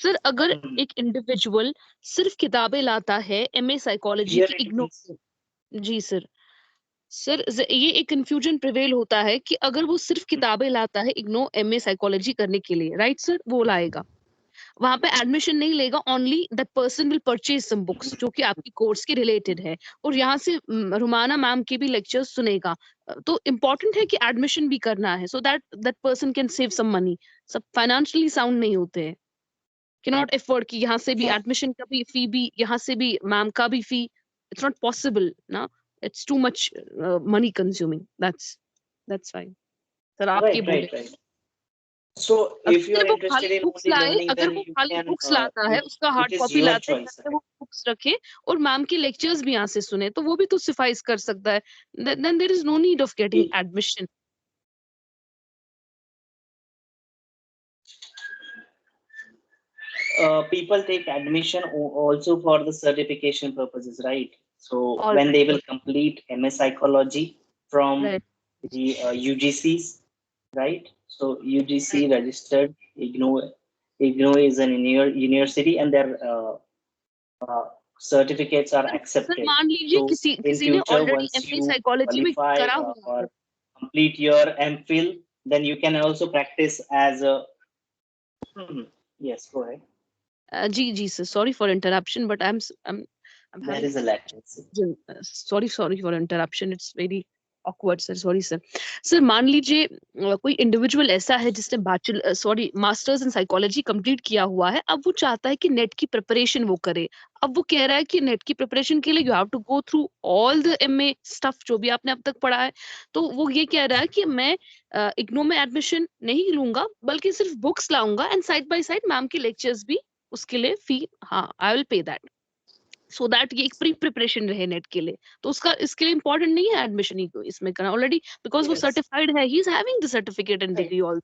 Sir अगर एक individual सिर्फ किताबें लाता है एमए साइकोलॉजी की इग्नोर से, जी सर, सर ये एक कंफ्यूजन प्रिवेल होता है कि अगर वो सिर्फ किताबें लाता है इग्नो एमए साइकोलॉजी करने के लिए, राइट सर, वो लाएगा, वहां पे एडमिशन नहीं लेगा, only that person will purchase some books जो कि आपकी कोर्स के रिलेटेड है, और यहाँ से रुमाना मैम के भी लेक्चर्स सुनेगा. तो इम्पोर्टेंट है कि एडमिशन भी करना है, so that that person can save some money. सब फाइनेंशियली साउंड नहीं होते हैं, cannot afford कि यहाँ से भी एडमिशन का भी फी भी, यहाँ से भी मैम का भी फी. It's not possible ना, it's too much money consuming. That's why. Sir आप ये बोले. Right. So if you are वो interested खाली in बुक्स only लाए, learning, अगर then वो you खाली can. बुक्स लाता है, उसका It hard is copy your लाता है, choice. वो बुक्स रखे और मैम के लेक्चर्स भी यहाँ से सुने, तो वो भी तो सफाइस कर सकता है. Then there is no need of getting admission. People take admission also for the certification purposes, right? So All when right. they will complete MS psychology from the UGCs, right? So UGC registered IGNOU is an university, and their certificates are sir accepted. मान लीजिए So किसी in किसी ने future, already once MA you psychology में qualify करा हुआ है, or complete your MPhil, then you can also practice as a. Yes, go ahead. जी sir, sorry for interruption, but I'm There having is a latency. sorry for interruption. It's very awkward sir, sorry sir. Sir मान लीजिए कोई individual ऐसा है जिसने masters in psychology complete किया हुआ है, अब वो चाहता है कि नेट की प्रिपरेशन वो करे. अब वो कह रहा है कि नेट की प्रिपरेशन के लिए you have to go through all the MA stuff जो भी आपने अब तक पढ़ा है. तो वो ये कह रहा है कि मैं इग्नो में एडमिशन नहीं लूंगा, बल्कि सिर्फ बुक्स लाऊंगा and side by side ma'am के लेक्चर्स भी, उसके लिए फी, हाँ I will pay that, so that ये एक प्री प्रिपरेशन रहे नेट के लिए. तो उसका इसके लिए इंपॉर्टेंट नहीं है एडमिशन ही इसमें करना ऑलरेडी, बिकॉज वो सर्टिफाइड है, he is having the certificate and degree all.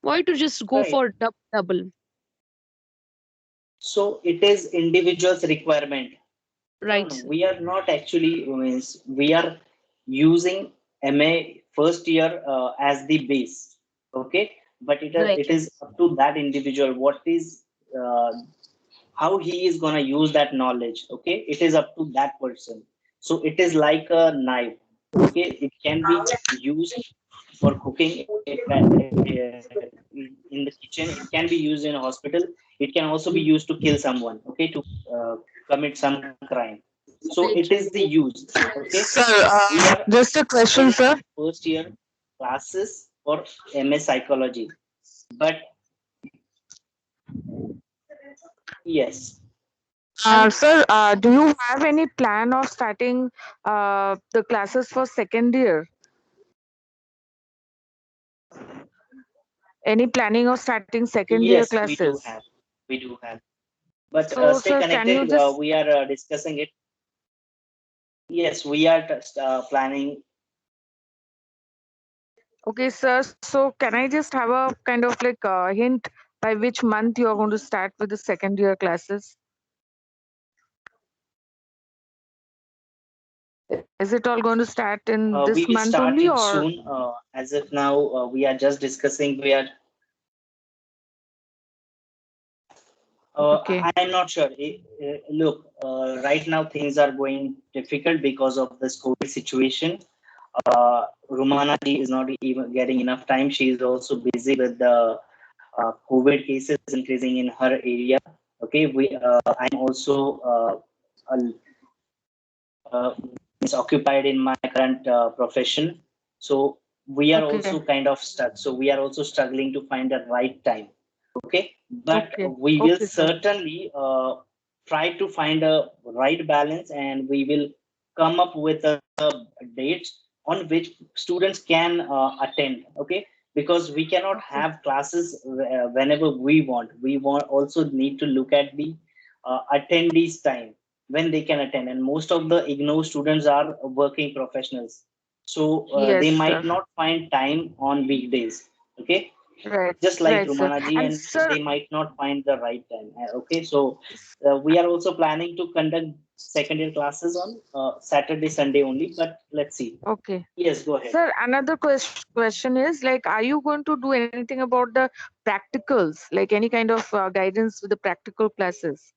Why to just go for double? So it is individual's requirement. Right. No, we are not actually, we are using MA first year as the base. Okay. But it is up to that individual. What is how he is going to use that knowledge. Okay, it is up to that person. So it is like a knife. Okay, it can be used for cooking. In the kitchen, it can be used in a hospital. It can also be used to kill someone. Okay, to commit some crime. So it is the use. Okay, Sir, we are just a question, sir. first year classes for MS psychology, but yes. Sir, do you have any plan of starting the classes for second year? Any planning of starting second year Yes, we do classes? have. We do have. But So, stay sir, can you connected. just We are discussing it. Yes, we are planning. okay, sir? So, can I just have a kind of like a hint by which month you are going to start with the second year classes? Is it all going to start in We this will month start only, it or soon. As of now, we are just discussing. We are. okay? I'm not sure. Look, right now things are going difficult because of this COVID situation. Rumana ji is not even getting enough time. She is also busy with the COVID cases increasing in her area. Okay, I'm also is occupied in my current profession. So we are Okay. also kind of stuck. So we are also struggling to find the right time. Okay, but Okay. we will Okay, sir. certainly try to find a right balance, and we will come up with a date on which students can attend. Okay, because we cannot have classes whenever we want. We want also need to look at the attendees time when they can attend, and most of the IGNOU students are working professionals, so Yes, they sir. might not find time on weekdays. Okay, Right. just like Right, sir. Rumana ji, And and sir, they might not find the right time. Okay, so we are also planning to conduct second year classes on Saturday, Sunday only, but let's see. okay. Yes, go ahead. Sir, another question is like, are you going to do anything about the practicals, like any kind of guidance with the practical classes?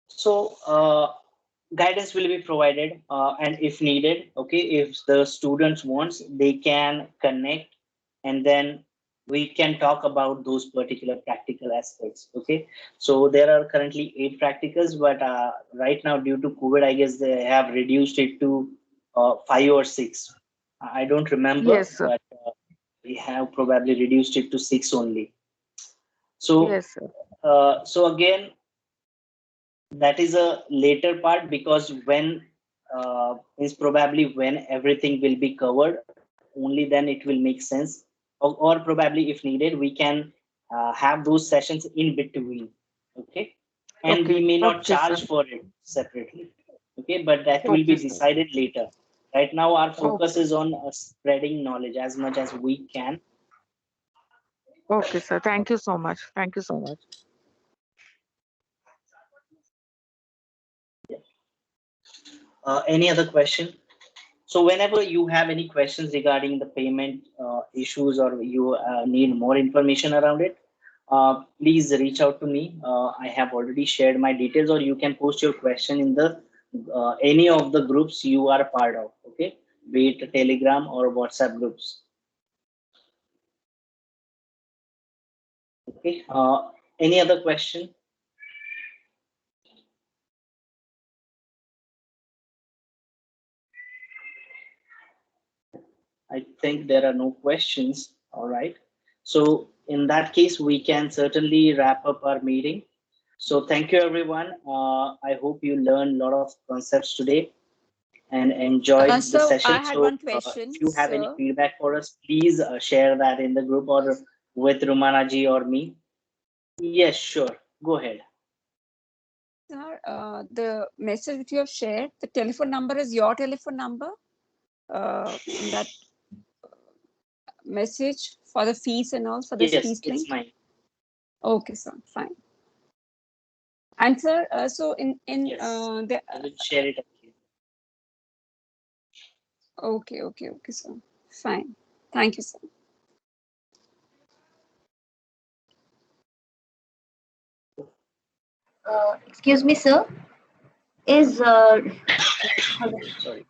So guidance will be provided, and if needed, okay, if the students wants, they can connect, and then we can talk about those particular practical aspects. Okay, so there are currently 8 practicals, but right now due to COVID, I guess they have reduced it to 5 or 6. I don't remember. Yes, sir. But we have probably reduced it to 6 only. So Yes, sir. so again, that is a later part, because when is probably when everything will be covered, only then it will make sense, or probably if needed we can have those sessions in between. Okay, and we Okay. may not Okay, sir. charge for it separately. Okay, but that will Okay, be sir. decided later. Right now our focus Okay. is on spreading knowledge as much as we can. Okay, sir. Thank you so much. Thank you so much. Any other question? So whenever you have any questions regarding the payment issues, or you need more information around it, please reach out to me. I have already shared my details, or you can post your question in the any of the groups you are a part of. Okay, be it Telegram or WhatsApp groups. Okay. Any other question? I think there are no questions. All right. So in that case, we can certainly wrap up our meeting. So thank you, everyone. I hope you learned a lot of concepts today and enjoyed the So I session. had So one if question, you have any sir. feedback for us, please share that in the group or with Rumana ji or me. Yes, sure. Go ahead. Sir, the message that you have shared, the telephone number is your telephone number in that message for the fees and all, for this Yes, fees it's link? mine. Okay, sir, fine. And sir, so in Yes, the I will share it again. okay, sir, fine. Thank you, sir. Excuse me, sir. Is hello? Sorry.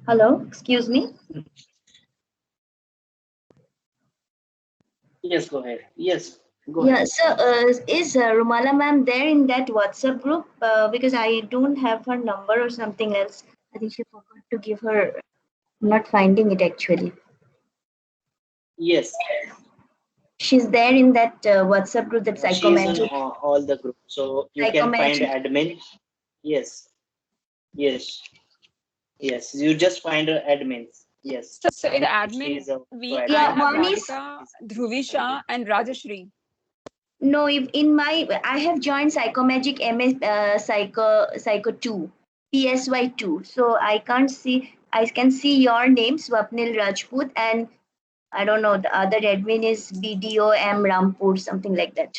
Hello, excuse me. Yes, go ahead. Yes, go ahead. Yeah, so is Rumala ma'am there in that WhatsApp group? Because I don't have her number or something else. I think she forgot to give her. I'm not finding it actually. Yes. She's there in that WhatsApp group, that She is in Psychomagic. all the groups. So you can find Psychomagic. admin. Yes. Yes. Yes. You just find admins. Yes. So in She admin, is also I Yeah, have admin. one is Radhika, Dhruvi Shah, and Rajashri. no. If in my, I have joined Psychomagic MS Psycho 2, PSY 2. So I can't see. I can see your name, Swapnil Rajput, and I don't know. The other admin is BDO M Rampur, something like that.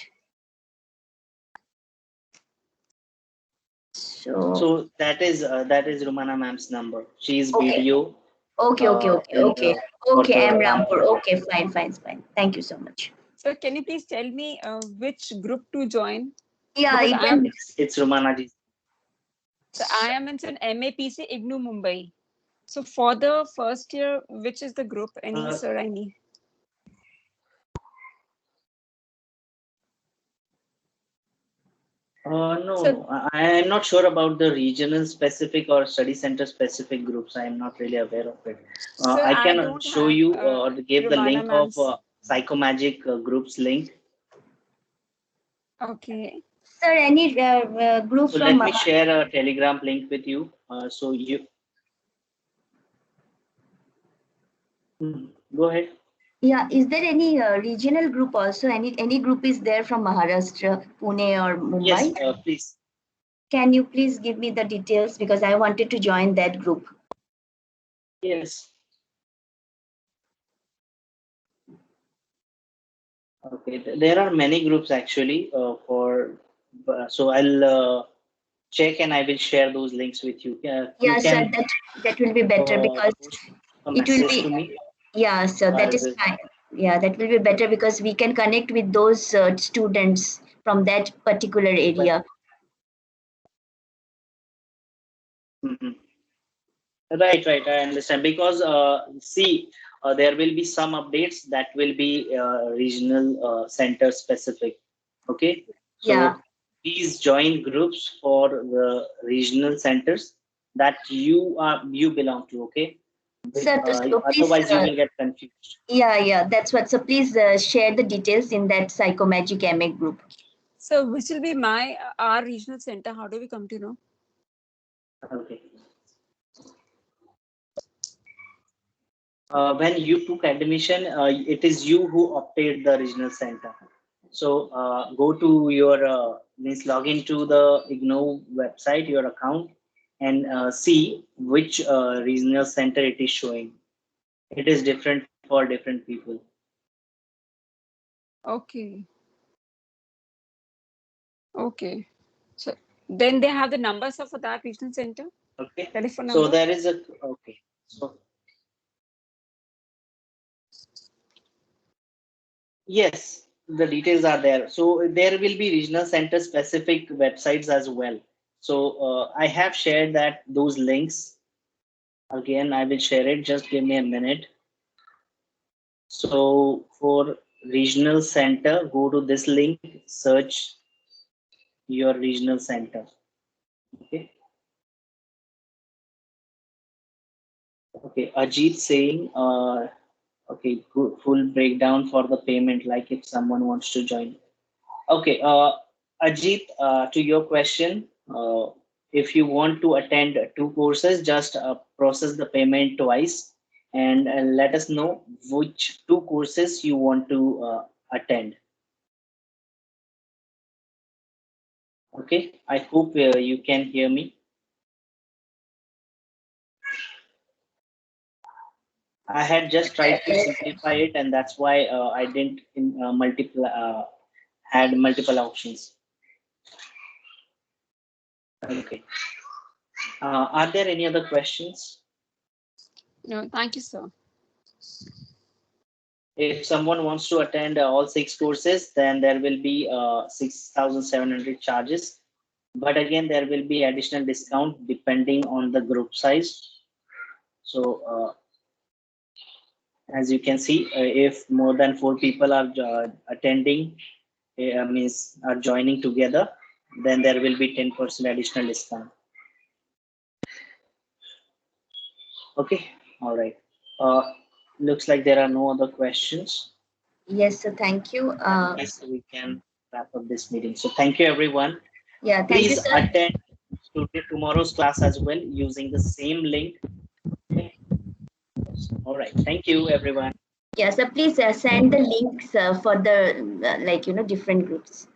So that is Rumana ma'am's number. She is Okay. BDO. Okay. In for Okay. M the Rampur. Rampur. Okay. Fine. Thank you so much. So can you please tell me which group to join? Yeah, Because I am. It's Rumana ji. So I am in MAPC IGNOU Mumbai. So for the first year, which is the group? Any sir? Any? No, I am not sure about the regional specific or study center specific groups. I am not really aware of it. I can show you or give the link of Psychomagic groups link. Okay. Sir, any group So from let me share a Telegram link with you. So you go ahead. Yeah, is there any regional group also? Any group is there from Maharashtra, Pune or Mumbai? Yes, please. Can you please give me the details because I wanted to join that group. Yes. Okay, there are many groups actually so I'll check and I will share those links with you. Yeah, sir, that will be better because it will be. To me. Yeah, sir, that is fine. Yeah, that will be better because we can connect with those students from that particular area. Right, I understand because see, there will be some updates that will be regional center specific. Okay, so Yeah. please join groups for the regional centers that you belong to. Okay, Sir, so please, otherwise you will get confused. Yeah, that's what. So please share the details in that Psychomagic MA group. So which will be our regional center? How do we come to know? Okay. When you took admission, it is you who opted the regional center. So go to your means log into the IGNOU website, your account, and see which regional center it is showing. It is different for different people. Okay. So then they have the numbers for that regional center. Okay. Telephone So number. there is a okay. So yes, the details are there. So there will be regional center specific websites as well. So I have shared those links. Again, I will share it. Just give me a minute. So for regional center, go to this link, search your regional center. Okay. Okay, Ajit saying, okay, full breakdown for the payment, like if someone wants to join. Okay, Ajit, to your question, if you want to attend 2 courses, just process the payment twice and let us know which 2 courses you want to attend. Okay, I hope you can hear me. I had just tried to simplify it, and that's why I didn't had multiple options. Okay. Are there any other questions? No, thank you, sir. If someone wants to attend all 6 courses, then there will be 6,700 charges. But again, there will be additional discount depending on the group size. So as you can see, if more than 4 people are attending, means are joining together, then there will be 10% additional discount. Okay, all right. Looks like there are no other questions. Yes, sir. Thank you. Yes, we can wrap up this meeting. So thank you, everyone. Yeah, thank Please you, sir. attend tomorrow's class as well using the same link. Okay. All right. Thank you, everyone. Yeah, so please send the links for the different groups.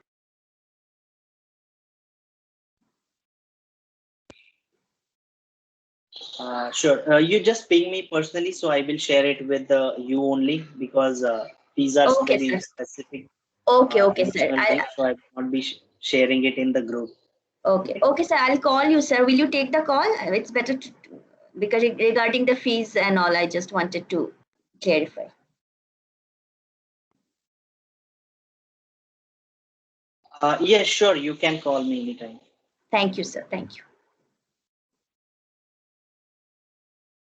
Sure. You just ping me personally, so I will share it with you only, because these are Okay, very sir. specific. Okay, sir. Links, so I will not be sharing it in the group. Okay, sir. I'll call you, sir. Will you take the call? It's better because regarding the fees and all, I just wanted to clarify. Yes, sure. You can call me anytime. Thank you, sir. Thank you.